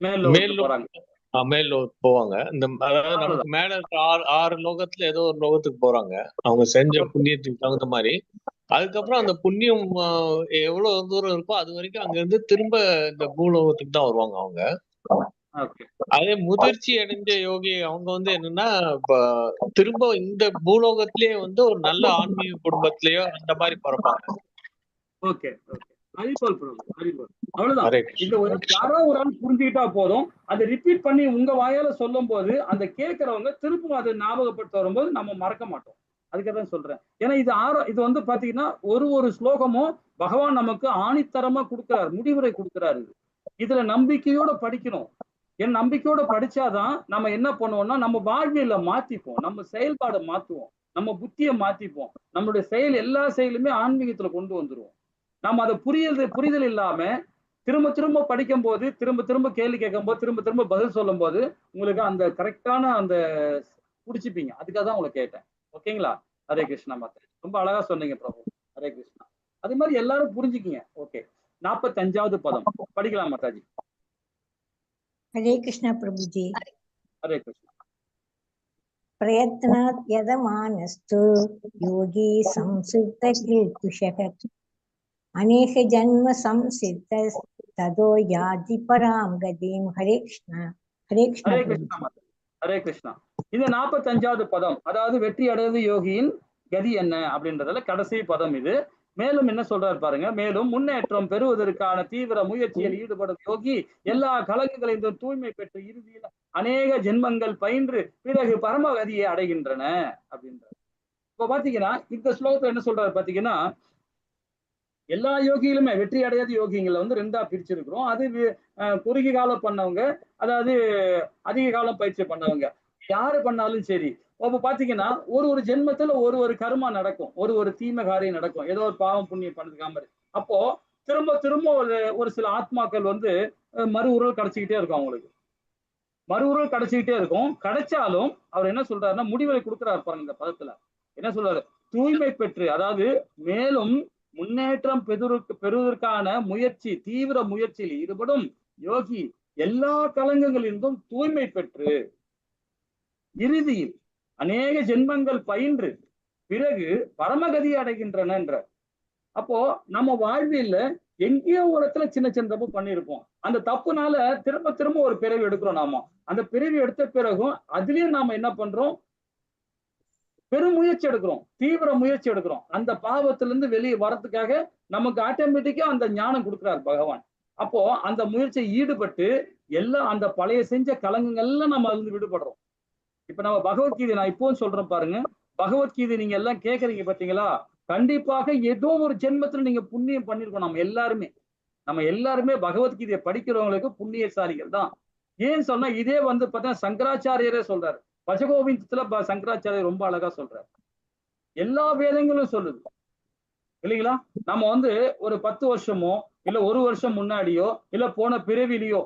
மேல் லோகத்துக்கு போவாங்க. இந்த அதாவது நமக்கு மேல இருக்க 6 லோகத்துல ஏதோ ஒரு லோகத்துக்கு போறாங்க அவங்க செஞ்ச புண்ணியத்துக்கு தகுந்த மாதிரி. அதுக்கப்புறம் அந்த புண்ணியம் எவ்வளவு தூரம் இருக்கோ அது வரைக்கும் அங்க இருந்து திரும்ப இந்த பூலோகத்துக்கு தான் வருவாங்க அவங்க. அதே முதிர்ச்சி அடைஞ்ச யோகி அவங்க வந்து என்னன்னா, திரும்ப இந்த பூலோகத்திலேயே வந்து ஒரு நல்ல ஆன்மீக குடும்பத்திலேயோ அந்த மாதிரி பிறப்பாங்க. ஓகே, அவ்வளவுதான். இந்த யாரோ ஒரு ஆள் புரிஞ்சுக்கிட்டா போதும். அதை ரிப்பீட் பண்ணி உங்க வாயால சொல்லும் போது அந்த கேட்கிறவங்க திருப்பும் அதை ஞாபகப்படுத்த வரும்போது நம்ம மறக்க மாட்டோம். அதுக்காக சொல்றேன். ஏன்னா இது வந்து பாத்தீங்கன்னா ஒரு ஸ்லோகமும் பகவான் நமக்கு ஆணித்தரமா கொடுக்கிறாரு, முடிவுரை கொடுக்கிறாரு. இதுல நம்பிக்கையோட படிக்கணும். என் நம்பிக்கையோட படிச்சாதான் நம்ம என்ன பண்ணுவோம்னா நம்ம வாழ்வியல மாத்திப்போம், நம்ம செயல்பாடை மாத்துவோம், நம்ம புத்தியை மாத்திப்போம், நம்மளுடைய எல்லா செயலுமே ஆன்மீகத்துல கொண்டு வந்துருவோம். நம்ம அதை புரிதல் இல்லாம திரும்ப திரும்ப படிக்கும் போது, திரும்ப திரும்ப கேள்வி கேட்கும் போது, திரும்ப திரும்ப பதில் சொல்லும் போது உங்களுக்கு அந்த கரெக்டான அந்த புடிச்சுப்பீங்க. அதுக்காக தான் உங்களை கேட்டேன். ஓகேங்களா? ஹரே கிருஷ்ணா மாதாஜி. ரொம்ப அழகா சொன்னீங்க பிரபு. ஹரே கிருஷ்ணா. அதே மாதிரி எல்லாரும் புரிஞ்சுக்கிங்க. ஓகே. 45வது பதம் படிக்கலாம் மாதாஜி. ஹரே கிருஷ்ணா பிரபுஜி. ஹரே கிருஷ்ணா. பிரயத்னாத் யதமானஸ்து யோகி சம்சித்த கில்குஷக அநேக ஜன்ம சம்சித்த ததோ யாதி பராம் கதிம். ஹரே கிருஷ்ணா. ஹரே கிருஷ்ணா ஹரே பிரபுஜி. கிருஷ்ணா மாதாஜி. ஹரே கிருஷ்ணா. இது 45வது பதம். அதாவது வெற்றி அடைவது யோகியின் கதி என்ன அப்படின்றதுல கடைசி பதம் இது. மேலும் என்ன சொல்றாரு பாருங்க. மேலும் முன்னேற்றம் பெறுவதற்கான தீவிர முயற்சியில் ஈடுபடும் யோகி எல்லா கலங்கங்களையும் தூய்மை பெற்று இறுதியில் அநேக ஜென்மங்கள் பயின்று பிறகு பரமகதியை அடைகின்றன அப்படின்றார். இப்ப பாத்தீங்கன்னா இந்த ஸ்லோகத்துல என்ன சொல்றாரு பாத்தீங்கன்னா, எல்லா யோகிகளுமே வெற்றி அடையாத யோகிங்களை வந்து 2ஆ பிரிச்சிருக்கிறோம். அது குறுகிய காலம் பண்ணவங்க, அதாவது அதிக காலம் பயிற்சி பண்ணவங்க. யாரு பண்ணாலும் சரி. அப்ப பாத்தீங்கன்னா ஒரு ஜென்மத்துல ஒரு கர்மா நடக்கும், ஒரு தீமை காரியம் நடக்கும், ஏதோ ஒரு பாவம் புண்ணியம் பண்ணதுக்காக மாதிரி. அப்போ திரும்ப திரும்ப ஒரு சில ஆத்மாக்கள் வந்து மறு உருவல் கிடைச்சிக்கிட்டே இருக்கும். அவங்களுக்கு மறு உருவல் கிடைச்சிக்கிட்டே இருக்கும். கிடைச்சாலும் அவர் என்ன சொல்றாருன்னா முடிவை கொடுக்குறாரு பாருங்க இந்த பதத்துல. என்ன சொல்றாரு? தூய்மை பெற்று, அதாவது மேலும் முன்னேற்றம் பெறுவதற்கான முயற்சி, தீவிர முயற்சியில் ஈடுபடும் யோகி எல்லா கலங்கங்களிலிருந்தும் தூய்மை பெற்று இறுதியில் அநேக ஜென்மங்கள் பயின்று பிறகு பரமகதி அடைகின்றன என்ற. அப்போ நம்ம வாழ்வியல்ல எங்கேயோ ஒரு இடத்துல சின்ன சின்ன தப்பு பண்ணியிருப்போம். அந்த தப்புனால திரும்ப திரும்ப ஒரு பிறவி எடுக்கிறோம். நாம அந்த பிறவி எடுத்த பிறகும் அதுலயும் நாம என்ன பண்றோம்? பெரும் முயற்சி எடுக்கிறோம், தீவிர முயற்சி எடுக்கிறோம். அந்த பாவத்திலிருந்து வெளியே வரதுக்காக நமக்கு ஆட்டோமேட்டிக்கா அந்த ஞானம் கொடுக்கிறார் பகவான். அப்போ அந்த முயற்சியை ஈடுபட்டு எல்லாம் அந்த பழைய செஞ்ச கலங்கங்கள்லாம் நம்ம அதுல இருந்து விடுபடுறோம். இப்ப நம்ம பகவத்கீதை நான் இப்பவும் சொல்றேன் பாருங்க. பகவத்கீதை நீங்க எல்லாம் கேக்குறீங்க பாத்தீங்களா? கண்டிப்பாக ஏதோ ஒரு ஜென்மத்துல நீங்க புண்ணியம் பண்ணிருக்கோம். நம்ம எல்லாருமே பகவத்கீதையை படிக்கிறவங்களுக்கு புண்ணியசாலிகள் தான். ஏன்னு சொன்னா இதே வந்து பாத்தீங்கன்னா சங்கராச்சாரியரே சொல்றாரு. பஜகோவிந்தத்துல சங்கராச்சாரியர் ரொம்ப அழகா சொல்றாரு. எல்லா வேதங்களும் சொல்லுது இல்லைங்களா? நம்ம வந்து ஒரு 10 வருஷமோ இல்ல 1 வருஷம் முன்னாடியோ இல்ல போன பிறவிலையோ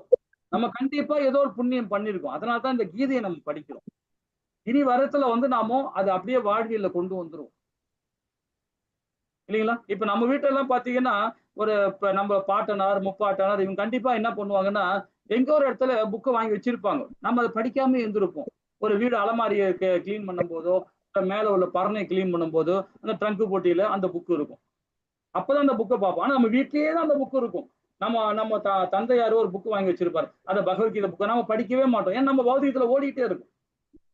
நம்ம கண்டிப்பா ஏதோ ஒரு புண்ணியம் பண்ணிருக்கோம். அதனாலதான் இந்த கீதையை நம்ம படிக்கிறோம். இனி வரத்துல வந்து நாம அது அப்படியே வாழ்வியல்ல கொண்டு வந்துரும் இல்லைங்களா? இப்ப நம்ம வீட்டுல எல்லாம் பாத்தீங்கன்னா இப்ப நம்ம பாட்டனார் முப்பாட்டனார் இவங்க கண்டிப்பா என்ன பண்ணுவாங்கன்னா எங்க ஒரு இடத்துல புக்கை வாங்கி வச்சிருப்பாங்க. நம்ம அதை படிக்காம இருந்திருப்போம். ஒரு வீடு அலமாரியை கிளீன் பண்ணும் போதோ மேல உள்ள பரணை கிளீன் பண்ணும் போதோ அந்த ட்ரங்க் போட்டியில அந்த புக்கு இருக்கும். அப்பதான் அந்த புக்கை பார்ப்போம். ஆனா நம்ம வீட்லயே தான் அந்த புக்கு இருக்கும். நம்ம தந்தையாரோ ஒரு புக்கு வாங்கி வச்சிருப்பாரு. அந்த பகவத்கீதை புக்கை நம்ம படிக்கவே மாட்டோம். ஏன்னா நம்ம பௌதிகத்துல ஓடிட்டே இருக்கும்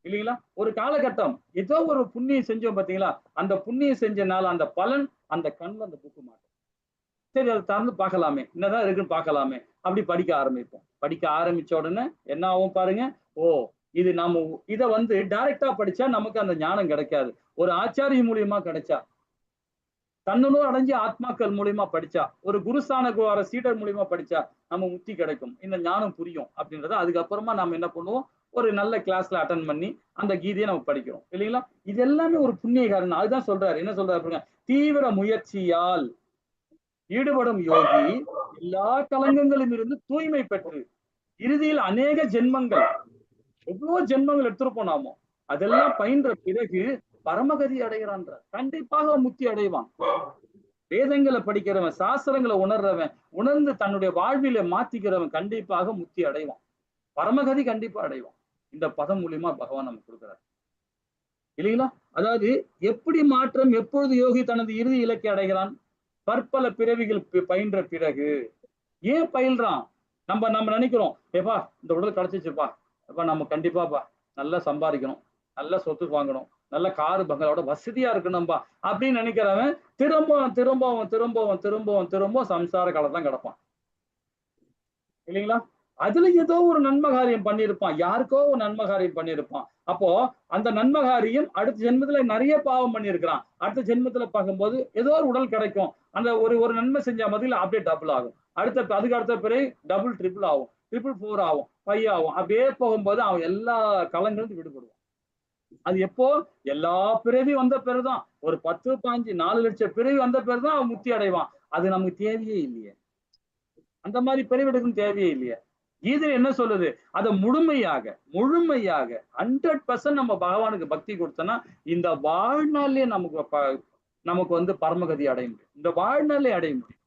இல்லைங்களா? ஒரு காலகட்டம் ஏதோ ஒரு புண்ணியம் செஞ்சோம் பாத்தீங்களா? அந்த புண்ணியம் செஞ்சனால அந்த பலன் அந்த கண்ணுல அந்த புக்கு மாட்டோம். சரி அதை திறந்து பார்க்கலாமே, என்னதான் இருக்குன்னு பார்க்கலாமே, அப்படி படிக்க ஆரம்பிப்போம். படிக்க ஆரம்பிச்ச உடனே என்ன ஆகும் பாருங்க. ஓ இது நம்ம இதை வந்து டைரக்டா படிச்சா நமக்கு அந்த ஞானம் கிடைக்காது. ஒரு ஆச்சாரிய மூலியமா கிடைச்சா, தன்னுணர்வு அடைஞ்ச ஆத்மாக்கள் மூலியமா படிச்சா, ஒரு குருஸ்தான வர சீடர் மூலியமா படிச்சா நம்ம முக்தி கிடைக்கும், இந்த ஞானம் புரியும் அப்படின்றத அதுக்கப்புறமா நம்ம என்ன பண்ணுவோம்? ஒரு நல்ல கிளாஸ்ல அட்டன் பண்ணி அந்த கீதையை நம்ம படிக்கிறோம் இல்லைங்களா? இது எல்லாமே ஒரு புண்ணிய காரணம். அதுதான் சொல்றாரு. என்ன சொல்றாரு? தீவிர முயற்சியால் ஈடுபடும் யோகி எல்லா கலங்கங்களிலும் இருந்து தூய்மை பெற்று இறுதியில் அநேக ஜென்மங்கள், எவ்வளவு ஜென்மங்கள் எடுத்திருப்போம் நாமோ, அதெல்லாம் பயின்ற பிறகு பரமகதி அடைகிறான்ற. கண்டிப்பாக முக்தி அடைவான். வேதங்களை படிக்கிறவன், சாஸ்திரங்களை உணர்றவன், உணர்ந்து தன்னுடைய வாழ்வில மாத்திக்கிறவன் கண்டிப்பாக முக்தி அடைவான். பரமகதி கண்டிப்பா அடைவான். இந்த பதம் மூலியமா பகவான் நமக்கு கொடுக்கிறார் இல்லைங்களா? அதாவது எப்படி மாற்றம், எப்பொழுது யோகி தனது இறுதி இலக்கை அடைகிறான்? பற்பல பிறவிகள் பயின்ற பிறகு. ஏன் பயில்றான்? நம்ம நினைக்கிறோம், ஏப்பா இந்த உடல் கிடைச்சிச்சுப்பா, அப்பா நம்ம கண்டிப்பாப்பா நல்லா சம்பாதிக்கணும், நல்ல சொத்து வாங்கணும், நல்ல காரு பங்களோட வசதியா இருக்கணும்பா அப்படின்னு நினைக்கிறவன் திரும்பவும் சம்சார காலத்தான் கிடப்பான் இல்லைங்களா? அதுல ஏதோ ஒரு நன்மகாரியம் பண்ணியிருப்பான், யாருக்கோ ஒரு நன்மகாரியம் பண்ணியிருப்பான். அப்போ அந்த நன்மகாரியம் அடுத்த ஜென்மத்துல நிறைய பாவம் பண்ணியிருக்கிறான். அடுத்த ஜென்மத்துல பார்க்கும்போது ஏதோ ஒரு உடல் கிடைக்கும். அந்த ஒரு நன்மை செஞ்ச மாதிரில அப்படியே டபுள் ஆகும். அதுக்கு அடுத்த பிறகு டபுள் ட்ரிபிள் ஆகும், 4 ஆகும், 5 ஆகும். அப்படியே போகும்போது அவன் எல்லா கலங்களும் விடுபடுவான். அது எப்போ? எல்லா பிறவி வந்த பிறகுதான். ஒரு 10, 15, 4 லட்சம் பிறவி வந்த பிறகுதான் அவன் முக்தி அடைவான். அது நமக்கு தேவையே இல்லையே. அந்த மாதிரி பிரிவெடுக்கும் தேவையே இல்லையா? கீதை என்ன சொல்லுது? அதை முழுமையாக 100% நம்ம பகவானுக்கு பக்தி கொடுத்தோம்னா இந்த வாழ்நாள்லயே நமக்கு வந்து பரமகதி அடைய முடியும். இந்த வாழ்நாளே அடைய முடியும்.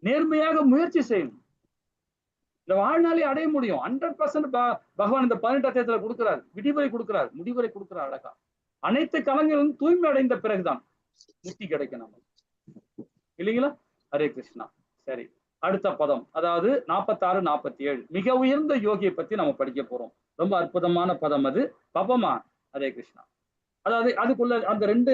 நேர்மையாக முயற்சி செய்யணும். இந்த வாழ்நாளே அடைய முடியும். 100% பகவான் இந்த 18 அத்தியாயத்துல கொடுக்கிறார், விடிவுரை கொடுக்கிறார், முடிவுரை கொடுக்கிறார். அழகா அனைத்து கலங்களும் தூய்மை அடைந்த பிறகுதான் முக்தி கிடைக்கும் நம்ம, இல்லைங்களா? ஹரே கிருஷ்ணா. சரி, அடுத்த பதம், அதாவது 46, 47 மிக உயர்ந்த யோகியை பத்தி நம்ம படிக்க போறோம். ரொம்ப அற்புதமான பதம் அது. பாப்போமா? ஹரே கிருஷ்ணா. அதாவது அதுக்குள்ள அந்த 2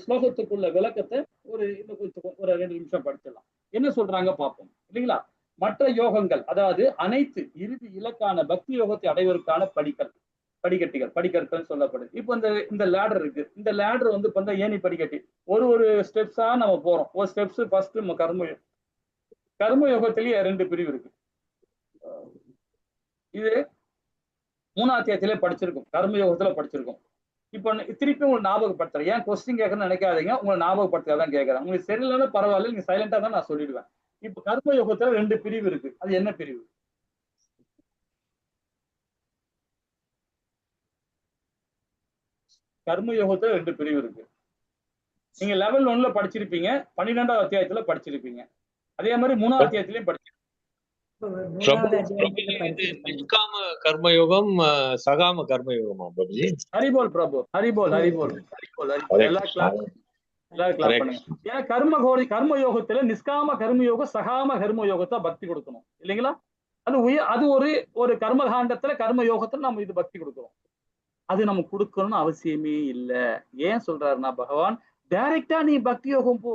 ஸ்லோகத்துக்குள்ள விளக்கத்தை ஒரு 2 நிமிஷம் படிச்சிடலாம். என்ன சொல்றாங்க பார்ப்போம், இல்லைங்களா? மற்ற யோகங்கள், அதாவது அனைத்து இறுதி இலக்கான பக்தி யோகத்தை அடைவதற்கான படிக்கட்டுகள் சொல்லப்படுது. இப்போ இந்த லேடர் இருக்கு. இந்த லேடர் வந்து இப்ப ஏணி படிக்கட்டி ஒரு ஸ்டெப்ஸா நம்ம போறோம். ஒரு ஸ்டெப்ஸ் ஃபர்ஸ்ட் கர்ம யோகத்திலேயே 2 பிரிவு இருக்கு. இது 3ஆம் அத்தியாயத்திலே படிச்சிருக்கும், கர்ம யோகத்துல படிச்சிருக்கோம். இப்போ திருப்பி உங்களுக்கு ஞாபகப்படுத்துறேன். ஏன் கொஸ்டின் கேட்கணும்னு நினைக்காதீங்க, உங்களை ஞாபகப்படுத்தாதான் கேட்கறேன். உங்களுக்கு சரியில்லைன்னா பரவாயில்ல, நீங்க சைலண்டா தான் நான் சொல்லிடுவேன். இப்ப கர்ம யோகத்துல 2 பிரிவு இருக்கு. அது என்ன பிரிவு? கர்ம யோகத்துல 2 பிரிவு இருக்கு. நீங்க லெவல் 1ல படிச்சிருப்பீங்க, 12ஆம் அத்தியாயத்துல படிச்சிருப்பீங்க. அதே மாதிரி 3ஆம் அத்தியாயத்திலயும் படிச்சிருப்பீங்க. நிஷ்காம கர்மயோகம், சகாம கர்மயோகமா பிரபுஜி? ஹரிபோல் பிரபு, ஹரிபோல். எல்லா கிளாஸ் பண்ணுங்க. ஏன்னா கர்ம யோகத்துல நிஷ்காம கர்மயோகம், சகாம கர்ம யோகத்தை பக்தி கொடுக்கணும், இல்லைங்களா? அது ஒரு கர்மகாண்டத்துல கர்ம யோகத்துல நம்ம இது பக்தி கொடுக்கிறோம். அது நம்ம கொடுக்கணும்னு அவசியமே இல்லை. ஏன் சொல்றாருன்னா பகவான், டைரக்டா நீ பக்தி யோகம் போ,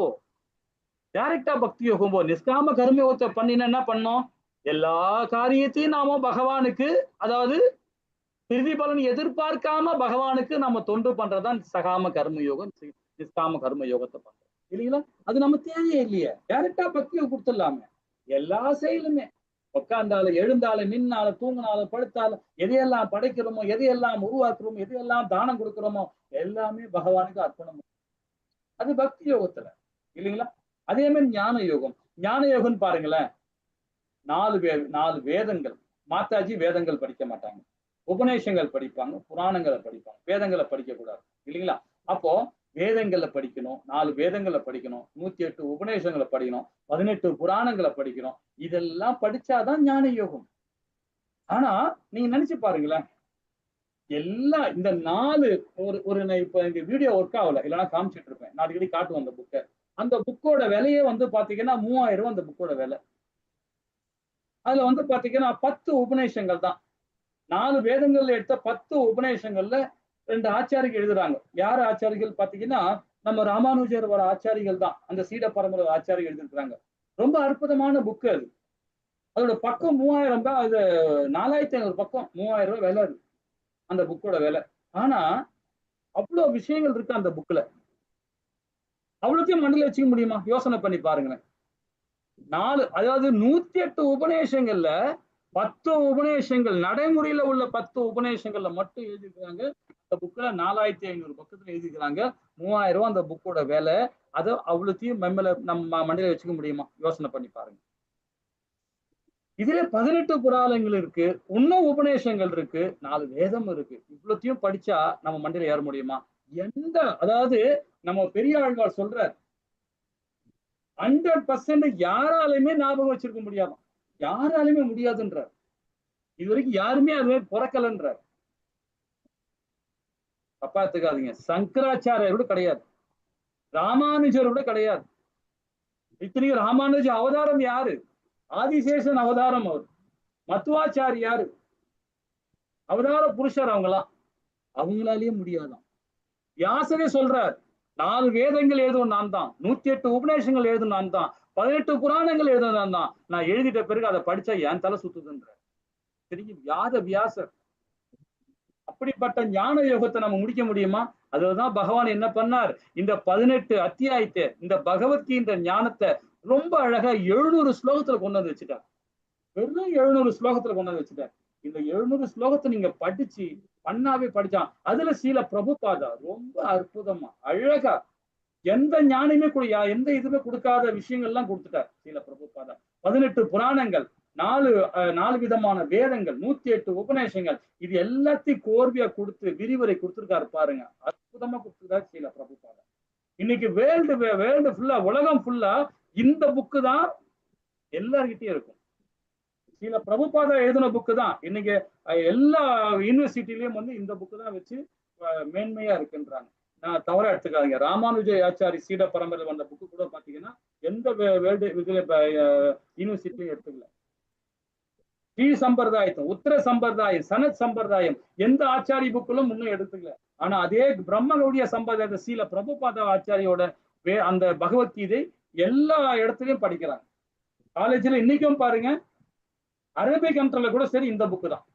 நிஷ்காம கர்மயோகத்தை பண்ணினா என்ன பண்ணோம்? எல்லா காரியத்தையும் நாம பகவானுக்கு, அதாவது இறுதி பலன் எதிர்பார்க்காம பகவானுக்கு நம்ம தொண்டு பண்றதுதான் சகாம கர்மயோகம், நிஷ்காம கர்ம யோகத்தை பண்றோம், இல்லைங்களா? அது நம்ம தேவையே இல்லையே, டைரக்டா பக்தியை கொடுத்துடலாமே. எல்லா செயலுமே, உட்கார்ந்தாலும் எழுந்தாலும் நின்னாலும் தூங்கினாலும் படுத்தாலும் எதையெல்லாம் படைக்கிறோமோ, எதையெல்லாம் உருவாக்குறோமோ, எதையெல்லாம் தானம் கொடுக்கிறோமோ எல்லாமே பகவானுக்கு அர்ப்பணம். அது பக்தி யோகத்துல, இல்லைங்களா? அதே மாதிரி ஞான யோகம் பாருங்களேன். 4 வேதங்கள். மாதாஜி வேதங்கள் படிக்க மாட்டாங்க, உபநேஷங்கள் படிப்பாங்க, புராணங்களை படிப்பாங்க, வேதங்களை படிக்க கூடாது, இல்லைங்களா? அப்போ வேதங்களை படிக்கணும், 4 வேதங்களை படிக்கணும், 108 உபநேஷங்களை படிக்கணும், 18 புராணங்களை படிக்கணும். இதெல்லாம் படிச்சாதான் ஞான யோகம். ஆனா நீங்க நினைச்சு பாருங்களேன், எல்லாம் இந்த 4 இப்ப இந்த வீடியோ ஒர்க் ஆகல, இல்லைன்னா காமிச்சிட்டு இருப்பேன், நான் அடிக்கடி காட்டுவேன் அந்த புக்கை. அந்த புக்கோட விலையே வந்து பாத்தீங்கன்னா 3000 அந்த புக்கோட விலை. அதுல வந்து பாத்தீங்கன்னா 10 உபநேஷங்கள் தான். 4 வேதங்கள்ல எடுத்த 10 உபநேஷங்கள்ல 2 ஆச்சாரிகள் எழுதுறாங்க. யார் ஆச்சாரிகள் பாத்தீங்கன்னா, நம்ம ராமானுஜர் வர ஆச்சாரிகள் தான். அந்த சீட பரம்பரை ஆச்சாரிகள் எழுதிருக்கிறாங்க. ரொம்ப அற்புதமான புக்கு அது. அதோட பக்கம் 3000 தான். அது 4500 பக்கம், 3000 ரூபாய் விலை அது அந்த புக்கோட விலை. ஆனா அவ்வளவு விஷயங்கள் இருக்கு அந்த புக்ல. அவ்வளோத்தையும் மண்டல வச்சுக்க முடியுமா? யோசனை பண்ணி பாருங்களேன். 108 உபநேஷங்கள்ல 10 உபநேஷங்கள், நடைமுறையில உள்ள 10 உபநேஷங்கள்ல மட்டும் எழுதிருக்கிறாங்க. அந்த புக்ல 4500 பக்கத்துல எழுதிக்கிறாங்க. 3000 ரூபாய் அந்த புக்கோட விலை. அதை அவ்வளோத்தையும் நம்ம மண்டல வச்சுக்க முடியுமா? யோசனை பண்ணி பாருங்க. இதுல 18 புராணங்கள் இருக்கு, இன்னும் உபநேஷங்கள் இருக்கு, 4 வேதம் இருக்கு. இவ்வளோத்தையும் படிச்சா நம்ம மண்டல ஏற முடியுமா? அதாவது நம்ம பெரிய ஆழ்வார் சொல்றார், 100% யாராலுமே ஞாபகம் வச்சிருக்க முடியாதான், யாராலுமே முடியாதுன்றார். இது வரைக்கும் யாருமே அது மாதிரி பிறக்கலன்றார். தப்பா எடுத்துக்காதீங்க. சங்கராச்சாரியர் கூட கிடையாது, ராமானுஜர் கூட கிடையாது. இத்தனைக்கும் ராமானுஜ அவதாரம் யாரு? ஆதிசேஷன் அவதாரம் அவர். மத்வாச்சாரி யாரு? அவதார புருஷர். அவங்களாலேயே முடியாதான். வியாசரே சொல்றார், 4 வேதங்கள் எழுதும் நான் தான், 108 உபநேஷங்கள் எழுதும் நான் தான், 18 புராணங்கள் எழுதும் நான் தான். நான் எழுதிட்ட பிறகு அதை படிச்சா என் தலை சுத்துதுன்ற தெரியும் வியாசர். அப்படிப்பட்ட ஞான யோகத்தை நம்ம முடிக்க முடியுமா? அதுதான் பகவான் என்ன பண்ணார், இந்த 18 அத்தியாயத்தை, இந்த பகவத்கீதை ஞானத்தை ரொம்ப அழகா 700 ஸ்லோகத்துல கொண்டு வந்து வச்சுட்டார். வெறும் 700 ஸ்லோகத்துல கொண்டு வந்து வச்சுட்டார். இந்த 700 ஸ்லோகத்தை நீங்க படிச்சு படிச்சான். அதுல சீல பிரபுபாதா ரொம்ப அற்புதமா அழகா எந்த ஞானமே எந்த இதுவுமே கொடுக்காத விஷயங்கள்லாம் கொடுத்துட்டார் சீல பிரபுபாதா. 18 புராணங்கள், 4 விதமான வேதங்கள், 108 உபநேசங்கள், இது எல்லாத்தையும் கோர்வையா கொடுத்து விரிவுரை கொடுத்துருக்காரு பாருங்க. அற்புதமா கொடுத்துருக்காரு ஸ்ரீல பிரபுபாதா. இன்னைக்கு வேர்ல்டு ஃபுல்லா, உலகம் ஃபுல்லா இந்த புக்கு தான் எல்லார்கிட்டயும் இருக்கும். ஸ்ரீல பிரபுபாதா எழுதின புக்கு தான் இன்னைக்கு எல்லா யூனிவர்சிட்டிலயும் வந்து இந்த புக்கு தான் வச்சு மேன்மையா இருக்குன்றாங்க. நான் தவறா எடுத்துக்காதீங்க. ராமானுஜ ஆச்சாரி சீட பரம்பரையில் வந்த புக்கு கூட பாத்தீங்கன்னா எந்த வேர்ல்டு இதுல யூனிவர்சிட்டியும் எடுத்துக்கல. ஸ்ரீ சம்பிரதாயத்தும், உத்தர சம்பிரதாயம், சனத் சம்பிரதாயம் எந்த ஆச்சாரி புக்கிலும் முன்னும் எடுத்துக்கல. ஆனா அதே பிரம்மகௌடிய சம்பிரதாயத்தை ஸ்ரீல பிரபுபாதா ஆச்சாரியோட அந்த பகவத்கீதை எல்லா இடத்துலயும் படிக்கிறாங்க. காலேஜ்ல இன்னைக்கும் பாருங்க, அரபிக் கண்ட்ரில கூட சரி இந்த புக்கு தான்.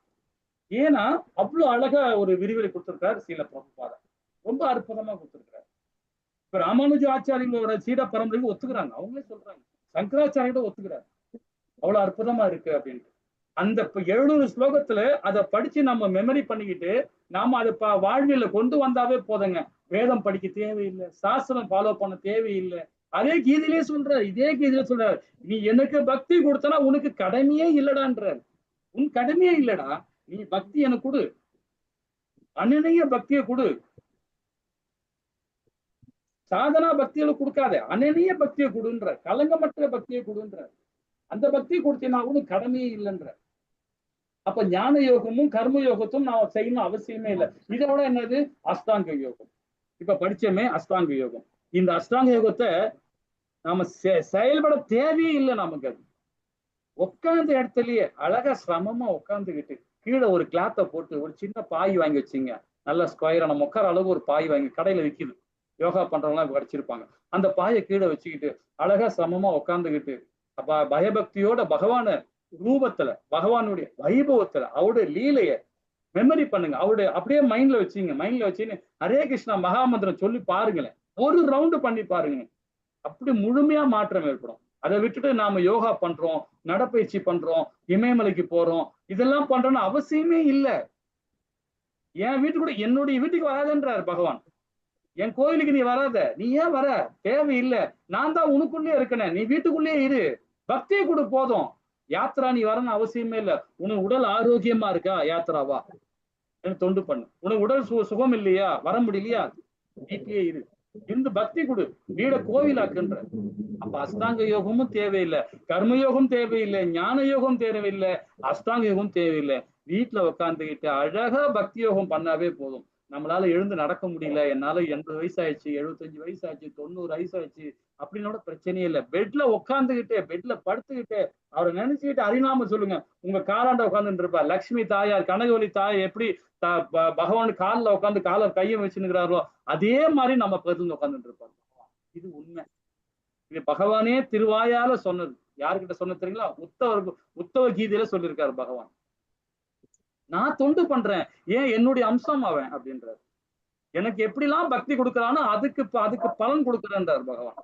ஏன்னா அவ்வளவு அழகா ஒரு விரிவுரை கொடுத்திருக்காரு ஸ்ரீல பிரபுபாதா. ரொம்ப அற்புதமா கொடுத்திருக்காரு. இப்ப ராமானுஜ ஆச்சாரியோட சீட பரம்பரைக்கு ஒத்துக்கிறாங்க, அவங்களே சொல்றாங்க. சங்கராச்சாரியோட ஒத்துக்கிறாரு, அவ்வளவு அற்புதமா இருக்கு அப்படின்ட்டு. அந்த 700 ஸ்லோகத்துல அதை படிச்சு நம்ம மெமரி பண்ணிக்கிட்டு நாம அதை வாழ்வியல கொண்டு வந்தாவே போதுங்க. வேதம் படிக்க தேவையில்லை, சாஸ்திரம் ஃபாலோ பண்ண தேவையில்லை. அதே கீதையிலே சொல்றாரு, இதே கீதையில சொல்றாரு, நீ எனக்கு பக்தி கொடுத்தனா உனக்கு கடமையே இல்லடான்றாரு. உன் கடமையே இல்லடா, நீ பக்தி எனக்கு கொடு, அனநிய பக்தியை கொடு. சாதனா பக்தியில கொடுக்காத, அனநிய பக்தியை கொடுன்ற, கலங்கமற்ற பக்தியை கொடுன்ற. அந்த பக்தி கொடுத்தீங்கன்னா உனக்கு கடமையே இல்லைன்ற. அப்ப ஞான யோகமும் கர்ம யோகத்தும் நான் செய்யணும் அவசியமே இல்லை. இதோட என்னது? அஷ்டாங்க யோகம். இப்ப படிச்சோமே அஷ்டாங்க யோகம். இந்த அஷ்டாங்க யோகத்தை நாம செயல்பட தேவையே இல்லை. நமக்கு அது உட்கார்ந்த இடத்துலயே அழகா சிரமமா உட்காந்துக்கிட்டு கீழே ஒரு கிளாத்தை போட்டு ஒரு சின்ன பாய் வாங்கி வச்சுங்க, நல்ல ஸ்கொயரா நம்ம உட்கார அளவு ஒரு பாய் வாங்கி கடையில விற்கிது, யோகா பண்றவங்களாம் கிடைச்சிருப்பாங்க. அந்த பாயை கீழே வச்சுக்கிட்டு அழகா சிரமமா உட்காந்துக்கிட்டு பயபக்தியோட பகவான ரூபத்துல, பகவானுடைய வைபவத்துல, அவருடைய லீலைய மெமரி பண்ணுங்க. அவருடைய அப்படியே மைண்ட்ல வச்சுங்க. மைண்ட்ல வச்சுன்னு ஹரே கிருஷ்ணா மகாமந்திரம் சொல்லி பாருங்களேன். ஒரு ரவுண்டு பண்ணி பாருங்க, அப்படி முழுமையா மாற்றம் ஏற்படும். அதை விட்டுட்டு நாம யோகா பண்றோம், நடப்பயிற்சி பண்றோம், இமயமலைக்கு போறோம், இதெல்லாம் பண்றோம்னு அவசியமே இல்லை. என் வீட்டுக்கு என்னுடைய வீட்டுக்கு வராதுன்றாரு பகவான். என் கோயிலுக்கு நீ வராத, நீ ஏன் வர? தேவையில்லை, நான் தான் உனக்குள்ளே இருக்கனே, நீ வீட்டுக்குள்ளேயே இரு, பக்தியை கொடு போதும். யாத்திரா நீ வரணும் அவசியமே இல்லை. உனக்கு உடல் ஆரோக்கியமா இருக்கா? யாத்திராவா தொண்டு பண்ணு. உனக்கு உடல் சுகம் இல்லையா, வர முடியலையா, வீட்டிலேயே இரு, இந்த பக்தி கொடு, வீட கோவிலாக்குன்ற. அப்ப அஷ்டாங்க யோகமும் தேவையில்லை, கர்மயோகம் தேவையில்லை, ஞான யோகம் தேவையில்லை, அஷ்டாங்க யோகம் தேவையில்லை. வீட்டுல உட்காந்துக்கிட்டு அழகா பக்தி யோகம் பண்ணாவே போதும். நம்மளால எழுந்து நடக்க முடியல, என்னால 80 வயசு ஆயிடுச்சு, 75 வயசு ஆச்சு, 90 வயசு ஆயிடுச்சு அப்படின்னோட பிரச்சனையே இல்லை. பெட்ல உட்காந்துக்கிட்டு, பெட்ல படுத்துக்கிட்டு அவரை நினைச்சுக்கிட்டு அறிநாம சொல்லுங்க. உங்க காலாண்ட உட்காந்துட்டு இருப்பார் லட்சுமி தாயார், கனகவலி தாய் எப்படி பகவான் காலில் உட்காந்து காலை கையை வச்சுன்னுக்கிறாரோ அதே மாதிரி நம்ம பக்கத்துல உட்காந்துட்டு இருப்பார். இது உண்மை. இது பகவானே திருவாயால சொன்னது. யாருக்கிட்ட சொன்னது தெரியுங்களா? உத்தவ கீதையில சொல்லியிருக்காரு பகவான். நான் தொண்டு பண்றேன், ஏன் என்னுடைய அம்சம் அவன் அப்படின்றார். எனக்கு எப்படிலாம் பக்தி கொடுக்குறானோ அதுக்கு பலன் கொடுக்குறேன்றார் பகவான்.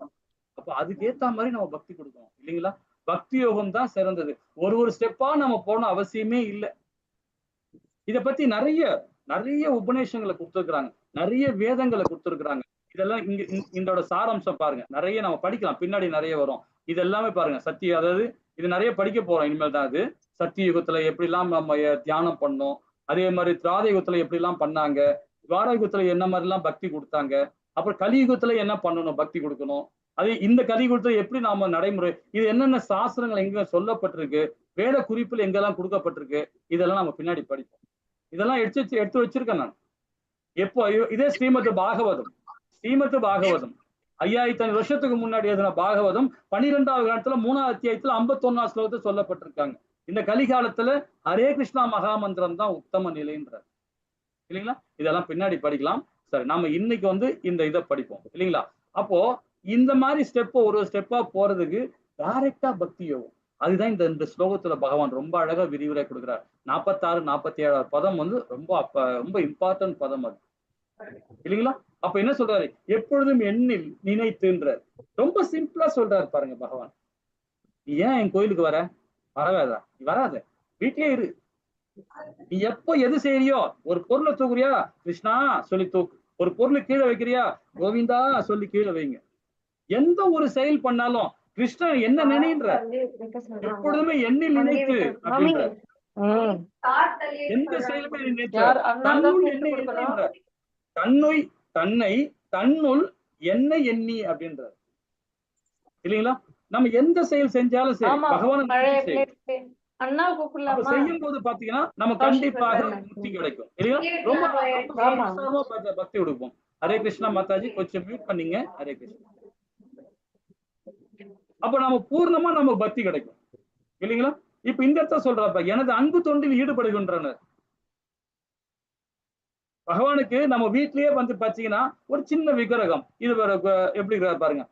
அப்ப அதுக்கு ஏத்த மாதிரி நம்ம பக்தி கொடுக்கணும் இல்லைங்களா? பக்தி யோகம் தான் சிறந்தது. ஒரு ஸ்டெப்பா நம்ம போகணும் அவசியமே இல்லை. இத பத்தி நிறைய உபநேசங்களை கொடுத்துருக்குறாங்க, நிறைய வேதங்களை கொடுத்துருக்குறாங்க. இதெல்லாம் இதோட சாராம்சம் பாருங்க. நிறைய நம்ம படிக்கலாம், பின்னாடி நிறைய வரும். இது எல்லாமே பாருங்க சத்தியம். அதாவது இது நிறைய படிக்க போறோம் இனிமேல் தான். அது சத்திய யுகத்துல எப்படிலாம் நம்ம தியானம் பண்ணோம், அதே மாதிரி திராத யுகத்துல எப்படிலாம் பண்ணாங்க, துவார யுகத்துல என்ன மாதிரிலாம் பக்தி கொடுத்தாங்க, அப்புறம் கலியுகத்துல என்ன பண்ணணும், பக்தி கொடுக்கணும், அது இந்த கலியுகத்துல எப்படி நாம நடைமுறை, இது என்னென்ன சாஸ்திரங்கள் எங்க சொல்லப்பட்டிருக்கு, வேத குறிப்புல எங்கெல்லாம் கொடுக்கப்பட்டிருக்கு, இதெல்லாம் நம்ம பின்னாடி படிப்போம். இதெல்லாம் எடுத்து வச்சிருக்கேன் நான். எப்போ இதே ஸ்ரீமத் பாகவதம் 5500 வருஷத்துக்கு முன்னாடி எழுதின பாகவதம் 12வது காலத்துல 3வது அத்தியாயத்துல 51வது ஸ்லோகத்தை சொல்லப்பட்டிருக்காங்க. இந்த கலிகாலத்துல ஹரே கிருஷ்ணா மகாமந்திரம் தான் உத்தம நிலைன்றார் இல்லைங்களா? இதெல்லாம் பின்னாடி படிக்கலாம். சரி, நாம இன்னைக்கு இந்த இதை படிப்போம் இல்லைங்களா? அப்போ இந்த மாதிரி ஒரு ஸ்டெப்பா போறதுக்கு டைரக்டா பக்தி யோகம். அதுதான் இந்த ஸ்லோகத்துல பகவான் ரொம்ப அழகா விரிவுரை கொடுக்குறார். 46, 47 பதம் ரொம்ப இம்பார்ட்டன்ட் பதம் அது இல்லைங்களா? அப்ப என்ன சொல்றாரு? எப்பொழுதும் எண்ணில் நினைத்துன்றார். ரொம்ப சிம்பிளா சொல்றாரு பாருங்க பகவான். நீ ஏன் என் கோயிலுக்கு வரவேதா? நீ வராத, வீட்டிலே இரு. நீ எப்போ எது செய்யறியோ, ஒரு பொருளை தூக்குறியா, கிருஷ்ணா சொல்லி தூக்கு. ஒரு பொருளை கீழே வைக்கிறியா, கோவிந்தா சொல்லி கீழே வைங்க. எந்த ஒரு செயல் பண்ணாலும் கிருஷ்ணன் என்ன நினைன்ற, எப்பொழுதுமே எண்ணில் நினைத்து அப்படின்ற, எந்த செயலுமே நினைத்து தன்னுள் என்னை எண்ணின்ற, தன்னை தன்னுள் என்னை எண்ணி அப்படின்ற இல்லைங்களா. நம்ம எந்த செயல் செஞ்சாலும் சரி பகவான் செய்யும் போது பாத்தீங்கன்னா நம்ம கண்டிப்பாக முக்தி கிடைக்கும் இல்லைங்களா. ரொம்ப பக்தி கொடுப்போம். ஹரே கிருஷ்ணா மாதாஜி, கொஞ்சம் மியூட் பண்ணீங்க. ஹரே கிருஷ்ணா. அப்ப நம்ம பூர்ணமா நம்ம பக்தி கிடைக்கும் இல்லைங்களா. இப்ப இந்த இடத்த சொல்றப்ப எனது அன்பு தொண்டில் ஈடுபடுகின்றனர். பகவானுக்கு நம்ம வீட்லயே வந்து பாத்தீங்கன்னா ஒரு சின்ன விக்கிரகம், இது எப்படி பாருங்க,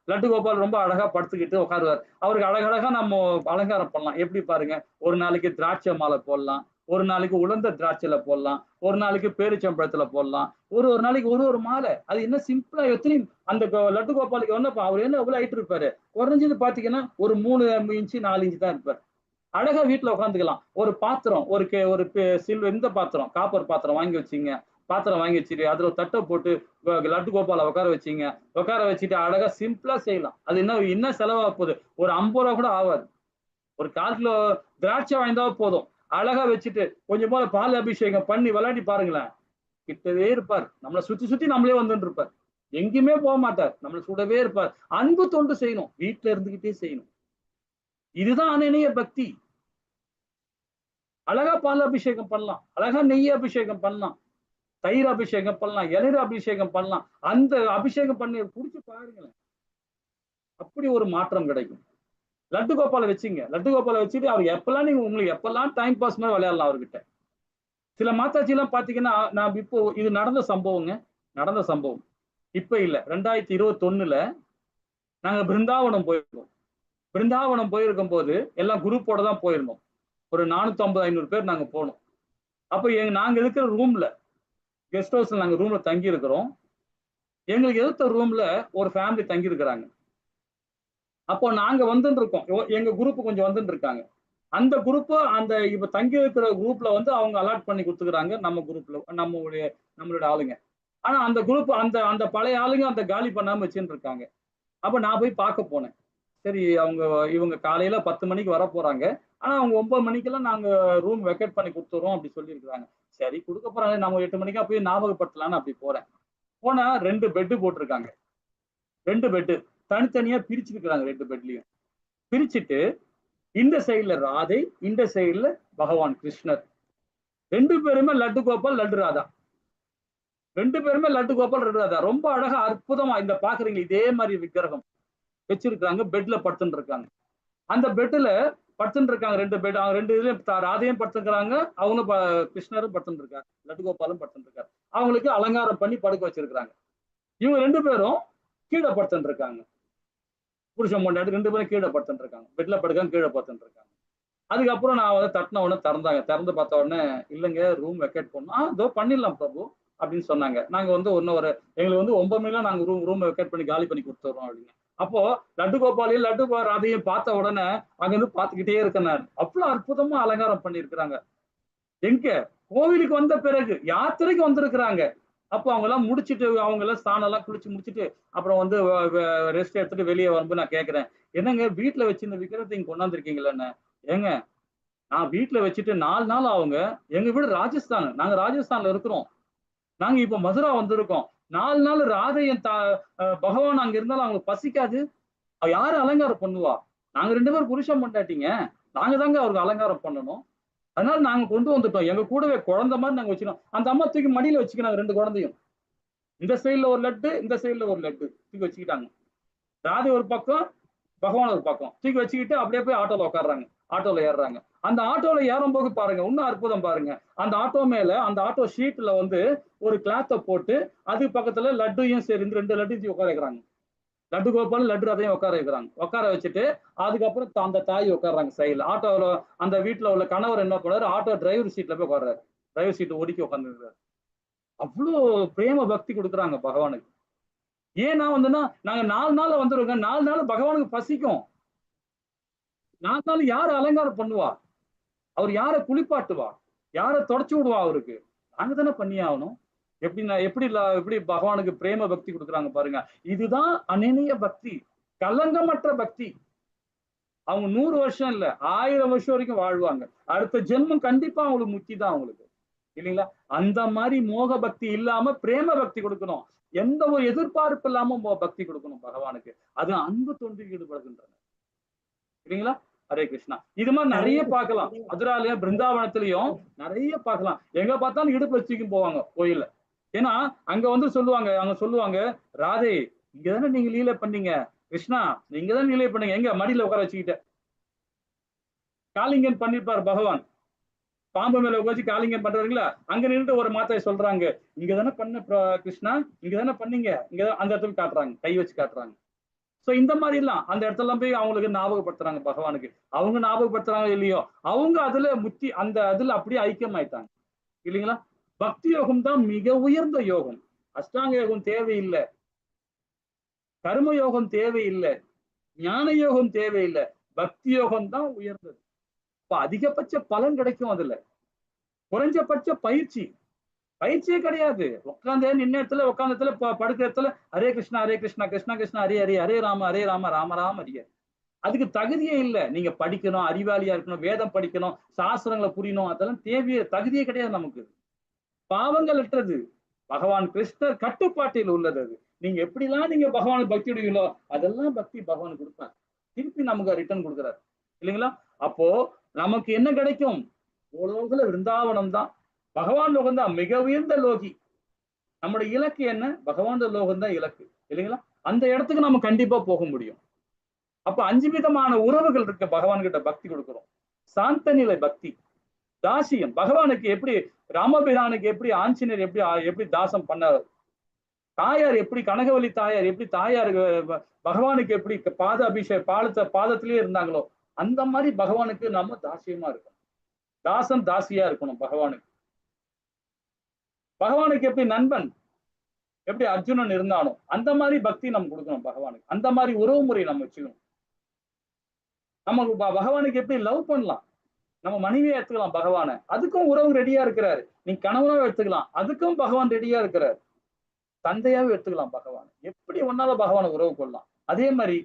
லட்டு கோபால் ரொம்ப அழகா படுத்துக்கிட்டு உட்காருவார். அவருக்கு அழகழகா நம்ம அலங்காரம் பண்ணலாம். எப்படி பாருங்க, ஒரு நாளைக்கு திராட்சை மாலை போடலாம், ஒரு நாளைக்கு உலர்ந்த திராட்சையில போடலாம், ஒரு நாளைக்கு பேரிச்சம்பழத்துல போடலாம், ஒரு நாளைக்கு ஒரு மாலை. அது என்ன சிம்பிளா எத்தனை அந்த லட்டு கோபாலுக்கு வந்து அவர் என்ன எவ்வளவு ஹைட் இருப்பாரு, குறைஞ்சது பாத்தீங்கன்னா ஒரு 3 இன்ச்சு 4 இன்ச்சு தான் இருப்பார். அழகா வீட்டுல உட்காந்துக்கலாம். ஒரு பாத்திரம், ஒரு சில்வர் இந்த பாத்திரம், காப்பர் பாத்திரம் வாங்கி வச்சுங்க, பாத்திரம் வாங்கி வச்சுட்டு அதுல தட்டை போட்டு லட்டு கோபால உட்கார வச்சிங்க, உட்கார வச்சுட்டு அழகா சிம்பிளா செய்யலாம். அது என்ன செலவா போகுது, ஒரு 50 ரூபா கூட ஆகாது. ஒரு 1/4 கிலோ திராட்சை வாய்ந்தா போதும். அழகா வச்சுட்டு கொஞ்சம் போல பால் அபிஷேகம் பண்ணி விளையாடி பாருங்களேன், கிட்டவே இருப்பார். நம்மளை சுத்தி நம்மளே வந்துட்டு இருப்பார். எங்கேயுமே போக மாட்டார், நம்மளை சுடவே இருப்பார். அன்பு தொண்டு செய்யணும், வீட்டுல இருந்துகிட்டே செய்யணும். இதுதான் அனநிய பக்தி. அழகா பால் அபிஷேகம் பண்ணலாம், அழகா நெய் அபிஷேகம் பண்ணலாம், தயிர் அபிஷேகம் பண்ணலாம், இளநீர் அபிஷேகம் பண்ணலாம். அந்த அபிஷேகம் பண்ணி குடிச்சு பாருங்களேன், அப்படி ஒரு மாற்றம் கிடைக்கும். லட்டு கோபால வச்சுங்க, லட்டு கோபால வச்சுட்டு அவர் எப்பெல்லாம் நீங்க உங்களுக்கு எப்பெல்லாம் டைம் பாஸ் மாதிரி விளையாடலாம் அவர்கிட்ட. சில மாதாஜி எல்லாம் பாத்தீங்கன்னா, நான் இப்போ இது நடந்த சம்பவம் இப்ப இல்ல, 2021 நாங்க பிருந்தாவனம் போயிருக்கோம். பிருந்தாவனம் போயிருக்கும் போது எல்லாம் குரூப்போட தான் போயிருந்தோம். ஒரு 450-500 பேர் நாங்க போனோம். அப்ப நாங்க இருக்கிற ரூம்ல, கெஸ்ட் ஹவுஸ்ல நாங்க ரூம்ல தங்கி இருக்கிறோம். எங்களுக்கு எதிர்த்த ரூம்ல ஒரு ஃபேமிலி தங்கி இருக்கிறாங்க. அப்போ நாங்க வந்துட்டு இருக்கோம், எங்க குரூப் கொஞ்சம் வந்துட்டு இருக்காங்க. அந்த குரூப் அந்த இப்ப தங்கி இருக்கிற குரூப்ல வந்து அவங்க அலாட் பண்ணி கொடுத்துக்கிறாங்க நம்ம குரூப்ல, நம்மளோட ஆளுங்க. ஆனா அந்த குரூப் அந்த பழைய ஆளுங்க அந்த காலி பண்ணாம வச்சுட்டு இருக்காங்க. அப்ப நான் போய் பார்க்க போனேன். சரி, இவங்க காலையில 10 மணிக்கு வர போறாங்க, ஆனா அவங்க 9 மணிக்கெல்லாம் நாங்க ரூம் வெக்கேட் பண்ணி கொடுத்துறோம் அப்படி சொல்லியிருக்காங்க. சரி கொடுக்க போறாங்க, நம்ம 8 மணிக்கா போய் ஞாபகப்படுத்தலான்னு அப்படி போனா 2 பெட்டு போட்டிருக்காங்க. 2 பெட்டு தனித்தனியா பிரிச்சுருக்காங்க. 2 பெட்லயும் பிரிச்சுட்டு இந்த சைடுல ராதை, இந்த சைடுல பகவான் கிருஷ்ணர். 2 பேருமே லட்டு கோபால் லட்டு ராதா. 2 பேருமே லட்டு கோபால் லட்டு ராதா. ரொம்ப அழகா அற்புதமா இந்த பாக்குறீங்க இதே மாதிரி விக்கிரகம் வச்சிருக்காங்க. பெட்ல படுத்துட்டு இருக்காங்க. அந்த பெட்ல படுத்துட்டு இருக்காங்க 2 பெட். 2 இதுலயும் ராதையும் படுத்துக்கிறாங்க, அவங்களும் கிருஷ்ணரும் படுத்துட்டு இருக்காங்க, லட்டு கோபாலும் படுத்துட்டு இருக்காரு. அவங்களுக்கு அலங்காரம் பண்ணி படுக்க வச்சிருக்காங்க. இவங்க 2 பேரும் கீழே படுத்துட்டு இருக்காங்க. புருஷன் பொண்டாட்டி 2 பேரும் கீழே படுத்துட்டு இருக்காங்க. பெட்ல படுக்காம கீழே படுத்துட்டு இருக்காங்க. அதுக்கப்புறம் நான் வந்து தட்டின உடனே திறந்து பார்த்த உடனே, இல்லைங்க ரூம் வெக்கேட் பண்ணோம். இதோ பண்ணிடலாம் பிரபு அப்படின்னு சொன்னாங்க. நாங்க வந்து எங்களுக்கு வந்து 9 மணிலாம் நாங்க ரூம் வெக்கேட் பண்ணி காலி பண்ணி கொடுத்துறோம் அப்படின்னு. அப்போ லட்டு கோபாலையும் லட்டு ராதையும் பார்த்த உடனே அங்க இருந்து பார்த்துக்கிட்டே இருக்கேன் நான். அவ்வளவு அற்புதமா அலங்காரம் பண்ணி இருக்கிறாங்க. எங்க கோவிலுக்கு வந்த பிறகு யாத்திரைக்கு வந்திருக்கிறாங்க. அப்போ அவங்க எல்லாம் முடிச்சுட்டு, அவங்க எல்லாம் ஸ்நானம் எல்லாம் குளிச்சு முடிச்சுட்டு அப்புறம் வந்து ரெஸ்ட் எடுத்துட்டு வெளியே வரும்போது நான் கேட்கிறேன், என்னங்க வீட்டுல வச்சு இந்த விக்கிரத்தை இங்க கொண்டாந்துருக்கீங்களேன்னு. ஏங்க நான் வீட்டுல வச்சுட்டு 4 நாள் ஆகுங்க. எங்க வீடு ராஜஸ்தான், நாங்க ராஜஸ்தான்ல இருக்கிறோம். நாங்க இப்ப மதுரா வந்திருக்கோம். 4 நாள் ராதையன் பகவான் அங்க இருந்தாலும் அவங்களுக்கு பசிக்காது. யாரு அலங்காரம் பண்ணுவா? நாங்க 2 பேரும் புருஷன் பொண்டாட்டிங்க, நாங்க தாங்க அவருக்கு அலங்காரம் பண்ணணும். அதனால நாங்க கொண்டு வந்துட்டோம். எங்க கூடவே குழந்தை மாதிரி நாங்க வச்சுக்கணும். அந்த அம்மா தூக்கி மடியில வச்சுக்கிறாங்க 2 குழந்தையும். இந்த சைட்ல ஒரு லட்டு, இந்த சைட்ல ஒரு லட்டு தூக்கி வச்சுக்கிட்டாங்க. ராதை ஒரு பக்கம், பகவான் ஒரு பக்கம் தூக்கி வச்சுக்கிட்டு அப்படியே போய் ஆட்டோல உட்காடுறாங்க, ஆட்டோல ஏறுறாங்க. அந்த ஆட்டோல ஏறும்போது பாருங்க, இன்னும் அற்புதம் பாருங்க. அந்த ஆட்டோ மேல, அந்த ஆட்டோ ஷீட்ல வந்து ஒரு கிளாத்தை போட்டு அது பக்கத்துல லட்டையும் சரி 2 லட்டையும் உட்கார வைக்கிறாங்க. லட்டு கோபால் லட்டு அதையும் உட்கார வைக்கிறாங்க. உட்கார வச்சுட்டு அதுக்கப்புறம் அந்த தாய் உட்காடுறாங்க சைடுல. ஆட்டோல அந்த வீட்டுல உள்ள கணவர் என்ன பண்ணாரு, ஆட்டோ டிரைவர் சீட்ல போய் உட்கார்றாரு. டிரைவர் சீட்டை ஒடுக்கி உட்காந்துருக்காரு. அவ்வளோ பிரேம பக்தி கொடுக்குறாங்க பகவானுக்கு. ஏன்னா வந்துன்னா நாங்க 4 நாள் வந்துருவோங்க. 4 நாள் பகவானுக்கு பசிக்கும். 4 நாள் யாரு அலங்காரம் பண்ணுவா? அவர் யாரை குளிப்பாட்டுவா? யாரை தொடச்சு விடுவா? அவருக்கு நாங்க தானே பண்ணி ஆகணும். எப்படி பகவானுக்கு பிரேம பக்தி கொடுக்குறாங்க பாருங்க. இதுதான் அனநிய பக்தி. கலங்கமற்ற பக்தி. அவங்க 100 வருஷம் இல்ல 1000 வருஷம் வரைக்கும் வாழ்வாங்க. அடுத்த ஜென்மம் கண்டிப்பா அவங்களுக்கு முக்தி தான் அவங்களுக்கு, இல்லைங்களா? அந்த மாதிரி மோக பக்தி இல்லாம பிரேம பக்தி கொடுக்கணும். எந்த ஒரு எதிர்பார்ப்பு இல்லாம பக்தி கொடுக்கணும் பகவானுக்கு. அது அன்பு தொண்டில் ஈடுபடுகின்றன, இல்லைங்களா? ஹரே கிருஷ்ணா. இது மாதிரி நிறைய பார்க்கலாம். மதுராலயம் பிருந்தாவனத்திலையும் நிறைய பார்க்கலாம். எங்க பார்த்தாலும் இடுப்பு வச்சுக்கும் போவாங்க கோயில்ல. ஏன்னா அங்க வந்து சொல்லுவாங்க, அவங்க சொல்லுவாங்க, ராதே இங்கதானே நீங்க லீலை பண்ணீங்க, கிருஷ்ணா நீங்க தான் லீலை பண்ணீங்க, எங்க மடியில உட்கார வச்சுக்கிட்ட. காளிங்கன் பண்ணிருப்பார் பகவான், பாம்பு மேல உட்காந்து காளிங்கன் பண்றாருங்களா, அங்க நின்று ஒரு மாத்தை சொல்றாங்க, இங்கதானே பண்ண கிருஷ்ணா, இங்கதானே பண்ணீங்க, இங்க அந்த இடத்துல காட்டுறாங்க, கை வச்சு காட்டுறாங்க. சோ இந்த மாதிரி எல்லாம் அந்த இடத்துல போய் அவங்களுக்கு ஞாபகப்படுத்துறாங்க பகவானுக்கு. அவங்க ஞாபகப்படுத்துறாங்க இல்லையோ, அவங்க அதுல முத்தி அந்த அதுல அப்படியே ஐக்கியம் ஆயிட்டாங்க, இல்லைங்களா? பக்தி யோகம் தான் மிக உயர்ந்த யோகம். அஷ்டாங்க யோகம் தேவையில்லை, கர்ம யோகம் தேவையில்லை, ஞான யோகம் தேவையில்லை, பக்தி யோகம் தான் உயர்ந்தது. இப்ப அதிகபட்ச பலன் கிடைக்கும். அதுல குறைஞ்சபட்ச பயிற்சியே கிடையாது. உட்காந்து நின்ன உட்காந்தத்துல படுக்கிற இடத்துல ஹரே கிருஷ்ணா கிருஷ்ணா கிருஷ்ணா ஹரே ஹரே, ஹரே ராம ராம ராம ஹரியே. அதுக்கு தகுதியே இல்லை. நீங்க படிக்கணும், அறிவாளியா இருக்கணும், வேதம் படிக்கணும், சாஸ்திரங்களை புரியணும், அதெல்லாம் தகுதியே கிடையாது நமக்கு. பாவங்கள் அற்றது. பகவான் கிருஷ்ணர் கட்டுப்பாட்டில் உள்ளது. அது நீங்க எப்படிலாம் நீங்க பகவானுக்கு பக்தி விடுவீங்களோ அதெல்லாம் பக்தி பகவான் கொடுப்பார், திருப்பி நமக்கு ரிட்டர்ன் கொடுக்குறாரு, இல்லைங்களா? அப்போ நமக்கு என்ன கிடைக்கும்? லோகத்துல விருந்தாவனம் தான், பகவான் லோகம் தான் மிக உயர்ந்த லோகி. நம்முடைய இலக்கு என்ன? பகவான் லோகம் தான் இலக்கு, இல்லைங்களா? அந்த இடத்துக்கு நம்ம கண்டிப்பா போக முடியும். அப்ப 5 விதமான உறவுகள் இருக்கு. பகவான் கிட்ட பக்தி கொடுக்கிறோம். சாந்த நிலை பக்தி, தாசியம். பகவானுக்கு எப்படி ராமபிரானுக்கு எப்படி ஆஞ்சநேயர் எப்படி தாசம் பண்ணார், தாயார் எப்படி கனகவல்லி தாயார் எப்படி தாயார் பகவானுக்கு எப்படி பாத அபிஷேக பாதத்திலேயே இருந்தாங்களோ அந்த மாதிரி பகவானுக்கு நம்ம தாசியமா இருக்கணும், தாசம் தாசியா இருக்கணும் பகவானுக்கு. பகவானுக்கு எப்படி நண்பன் எப்படி அர்ஜுனன் இருந்தானோ அந்த மாதிரி பக்தி நம்ம கொடுக்கணும் பகவானுக்கு. அந்த மாதிரி உறவு முறை நம்ம வச்சுக்கணும். நம்ம பகவானுக்கு எப்படி லவ் பண்ணலாம், நம்ம மனைவியை எடுத்துக்கலாம் பகவானை, அதுக்கும் உறவு ரெடியா இருக்கிறாரு. நீ கணவனாவே எடுத்துக்கலாம், அதுக்கும் பகவான் ரெடியா இருக்கிறாரு. தந்தையாவே எடுத்துக்கலாம் பகவான். எப்படி ஒன்னால பகவானை உறவு கொள்ளலாம். அதே மாதிரி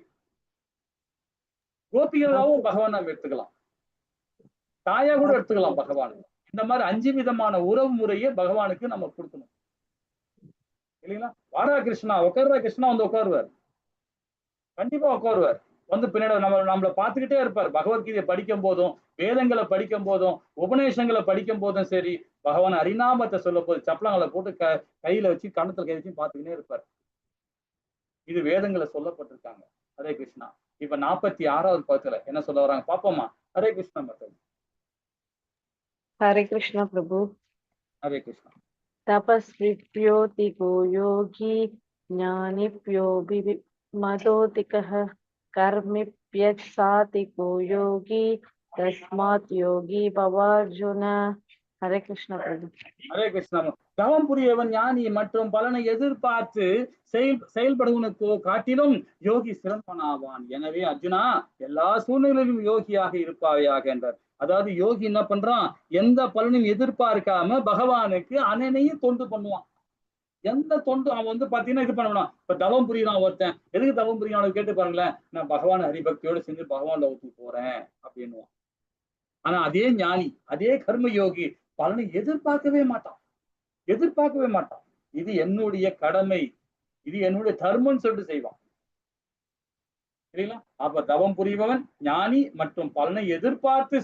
கோபிகளாவும் பகவான் நம்ம எடுத்துக்கலாம், தாயா கூட எடுத்துக்கலாம் பகவான். இந்த மாதிரி 5 விதமான உறவு முறையை பகவானுக்கு நம்ம கொடுக்கணும், இல்லைங்களா? வாடா கிருஷ்ணா, உட்காருவா கிருஷ்ணா வந்து உட்காருவார், கண்டிப்பா உட்காருவார். வந்து பின்னாடி நம்மளை பார்த்துக்கிட்டே இருப்பார். பகவத்கீதையை படிக்கும் போதும், வேதங்களை படிக்கும் போதும், உபநேசங்களை படிக்கும் போதும் சரி, பகவான் ஹரிநாமத்தை சொல்ல போது சப்பளங்களை போட்டு கையில வச்சு கண்ணத்துல கை வச்சு பார்த்துக்கிட்டே இருப்பார். இது வேதங்களை சொல்லப்பட்டிருக்காங்க. ஹரே கிருஷ்ணா. இப்ப 46வது பக்கத்துல என்ன சொல்ல வராங்க பாப்போமா? ஹரே கிருஷ்ணா மக்கள். ஹரே கிருஷ்ணா பிரபு. ஹரே கிருஷ்ணா. தபஸ்விப்யோதிகோ யோகி ஞானிப்யோ மதோதிகः கர்மிப்யசாதிகோ யோகி தஸ்மாத் யோகி பவார்ஜுன. ஹரே கிருஷ்ணா பிரபு. ஹரே கிருஷ்ணா. தவம் புரியவன் ஞானி மற்றும் பலனை எதிர்பார்த்து செயல்படுவனுக்கு காட்டிலும் யோகி சிறந்தவனாவான். எனவே அர்ஜுனா எல்லா சூழ்நிலையிலும் யோகியாக இருப்பாயாக என்றார். அதாவது யோகி என்ன பண்றான்? எந்த பலனையும் எதிர்பார்க்காம பகவானுக்கு அனைனையும் தொண்டு பண்ணுவான். எந்த தொண்டு அவன் வந்து பாத்தீங்கன்னா இது பண்ணணும். இப்ப தவம் புரியறான் ஒருத்தன், எதுக்கு தவம் புரியணும் கேட்டு பாருங்களேன். நான் பகவான் ஹரிபக்தியோட செஞ்சு பகவான் லோகத்துக்கு போறேன் அப்படின்னுவான். ஆனா அதே ஞானி, அதே கர்ம யோகி பலனை எதிர்பார்க்கவே மாட்டான். இது என்னுடைய கடமை, இது என்னுடைய தர்மம்னு சொல்லிட்டு செய்வான், சரிங்களா? அப்ப தவம் புரிபவன் ஞானி மற்றும் பலனை எதிர்பார்த்து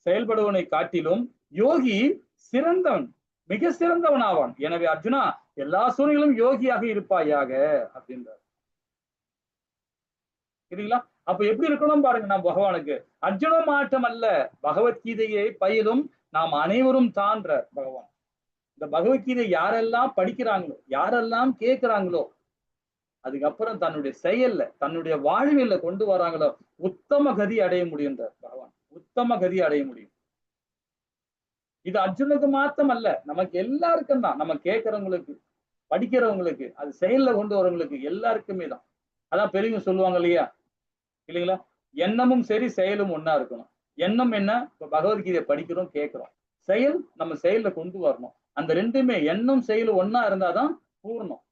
செயல்படுவனை காட்டிலும் யோகி சிறந்தவன், மிக சிறந்தவன் ஆவான். எனவே அர்ஜுனா எல்லா சூழ்நிலையிலும் யோகியாக இருப்பாயாக அப்படின்றார், சரிங்களா? அப்ப எப்படி இருக்கணும் பாருங்க. நாம் பகவானுக்கு அர்ஜுன மாற்றம் அல்ல, பகவத்கீதையை பயிலும் நாம் அனைவரும் தான்ற பகவான். இந்த பகவத்கீதை யாரெல்லாம் படிக்கிறாங்களோ, யாரெல்லாம் கேட்கிறாங்களோ, அதுக்கப்புறம் தன்னுடைய செயல்ல, தன்னுடைய வாழ்வியல்ல கொண்டு வராங்களோ, உத்தம கதி அடைய முடியுன்றார் பகவான். உத்தம கதி அடைய முடியும். இது அர்ஜுனுக்கு மாத்தம் அல்ல, நமக்கு எல்லாருக்கும் தான். நம்ம கேட்கறவங்களுக்கு, படிக்கிறவங்களுக்கு, அது செயல்ல கொண்டு வரவங்களுக்கு எல்லாருக்குமே தான். அதான் பெரியவங்க சொல்லுவாங்க இல்லையா, இல்லைங்களா? எண்ணமும் சரி செயலும் ஒன்னா இருக்கணும். எண்ணம் என்ன? இப்ப பகவத்கீதையை படிக்கிறோம், கேட்கிறோம். செயல் நம்ம செயல்ல கொண்டு வரணும். அந்த ரெண்டுமே எண்ணம் செயலும் ஒன்னா இருந்தாதான் பூர்ணம்.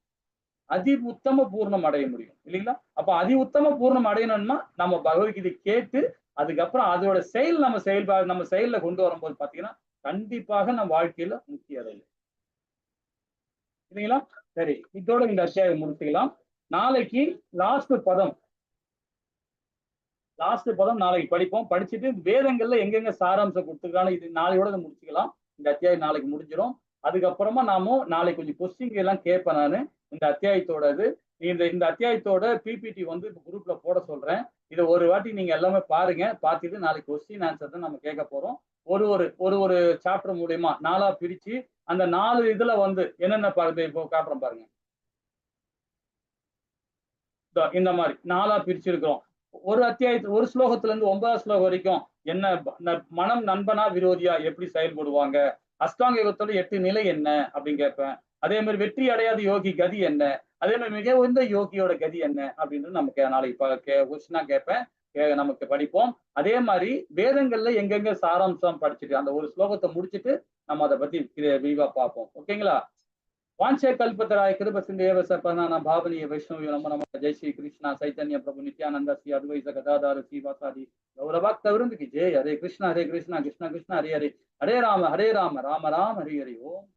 அதி உத்தம பூர்ணம் அடைய முடியும் இல்லைங்களா? அப்ப அதி உத்தம பூர்ணம் அடையணும்னா நம்ம பகவத்கீதை கேட்டு அதுக்கப்புறம் அதோட செயல் நம்ம செயல்ல கொண்டு வரும்போது பாத்தீங்கன்னா கண்டிப்பாக நம்ம வாழ்க்கையில முக்கிய அடையும் இல்லைங்களா? சரி, இதோட இந்த அத்தியாயம் முடிச்சுக்கலாம். நாளைக்கு லாஸ்ட் பதம் நாளைக்கு படிப்போம். படிச்சுட்டு வேதங்கள்ல எங்கெங்க சாராம்சம் கொடுத்துருக்காங்க இது நாளையோட முடிச்சுக்கலாம். இந்த அத்தியாயம் நாளைக்கு முடிஞ்சிடும். அதுக்கப்புறமா நாளைக்கு கொஞ்சம் கொஸ்டின் எல்லாம் கேட்பேன் நானு இந்த அத்தியாயத்தோடது. இந்த அத்தியாயத்தோட பிபிடி வந்து குரூப்ல போட சொல்றேன். இதை ஒரு வாட்டி நீங்க எல்லாமே பாருங்க. பார்த்துட்டு நாளைக்கு கொஸ்டின் ஆன்சர் தான் நம்ம கேட்க போறோம். ஒரு சாப்டர் மூலியமா 4ஆ பிரிச்சு அந்த 4 இதுல வந்து என்னென்ன இப்போ காட்டுறோம் பாருங்க. இந்த மாதிரி 4ஆ பிரிச்சிருக்கிறோம். ஒரு அத்தியாயத்து ஒரு ஸ்லோகத்துல இருந்து 9ஆவது ஸ்லோகம் வரைக்கும் என்ன மனம் நண்பனா விரோதியா எப்படி செயல்படுவாங்க, அஷ்டாங்க யோகத்தோட 8 நிலை என்ன அப்படின்னு கேட்பேன். அதே மாதிரி வெற்றி அடையாத யோகி கதி என்ன, அதே மாதிரி மிக உயர்ந்த யோகியோட கதி என்ன அப்படின்றது நமக்கு நாளைக்கு கொஸ்டினா கேட்பேன். நமக்கு படிப்போம். அதே மாதிரி வேதங்கள்ல எங்கெங்க சாராம்சம் படிச்சுட்டு அந்த ஒரு ஸ்லோகத்தை முடிச்சுட்டு நம்ம அதை பத்தி விரிவா பார்ப்போம். ஓகேங்களா? वांछे कल्पतराय कृप सिंधेव सपना भावनीय वैष्णव नमो नमः। जय श्री कृष्णा चैतन्य प्रभु नित्यानंद श्री अद्वैत गदाधर श्रीवासादि गौरभक्त वृंद की जय। हरे कृष्णा कृष्णा कृष्णा हरे हरे, हरे राम राम राम हरे हरे। ओम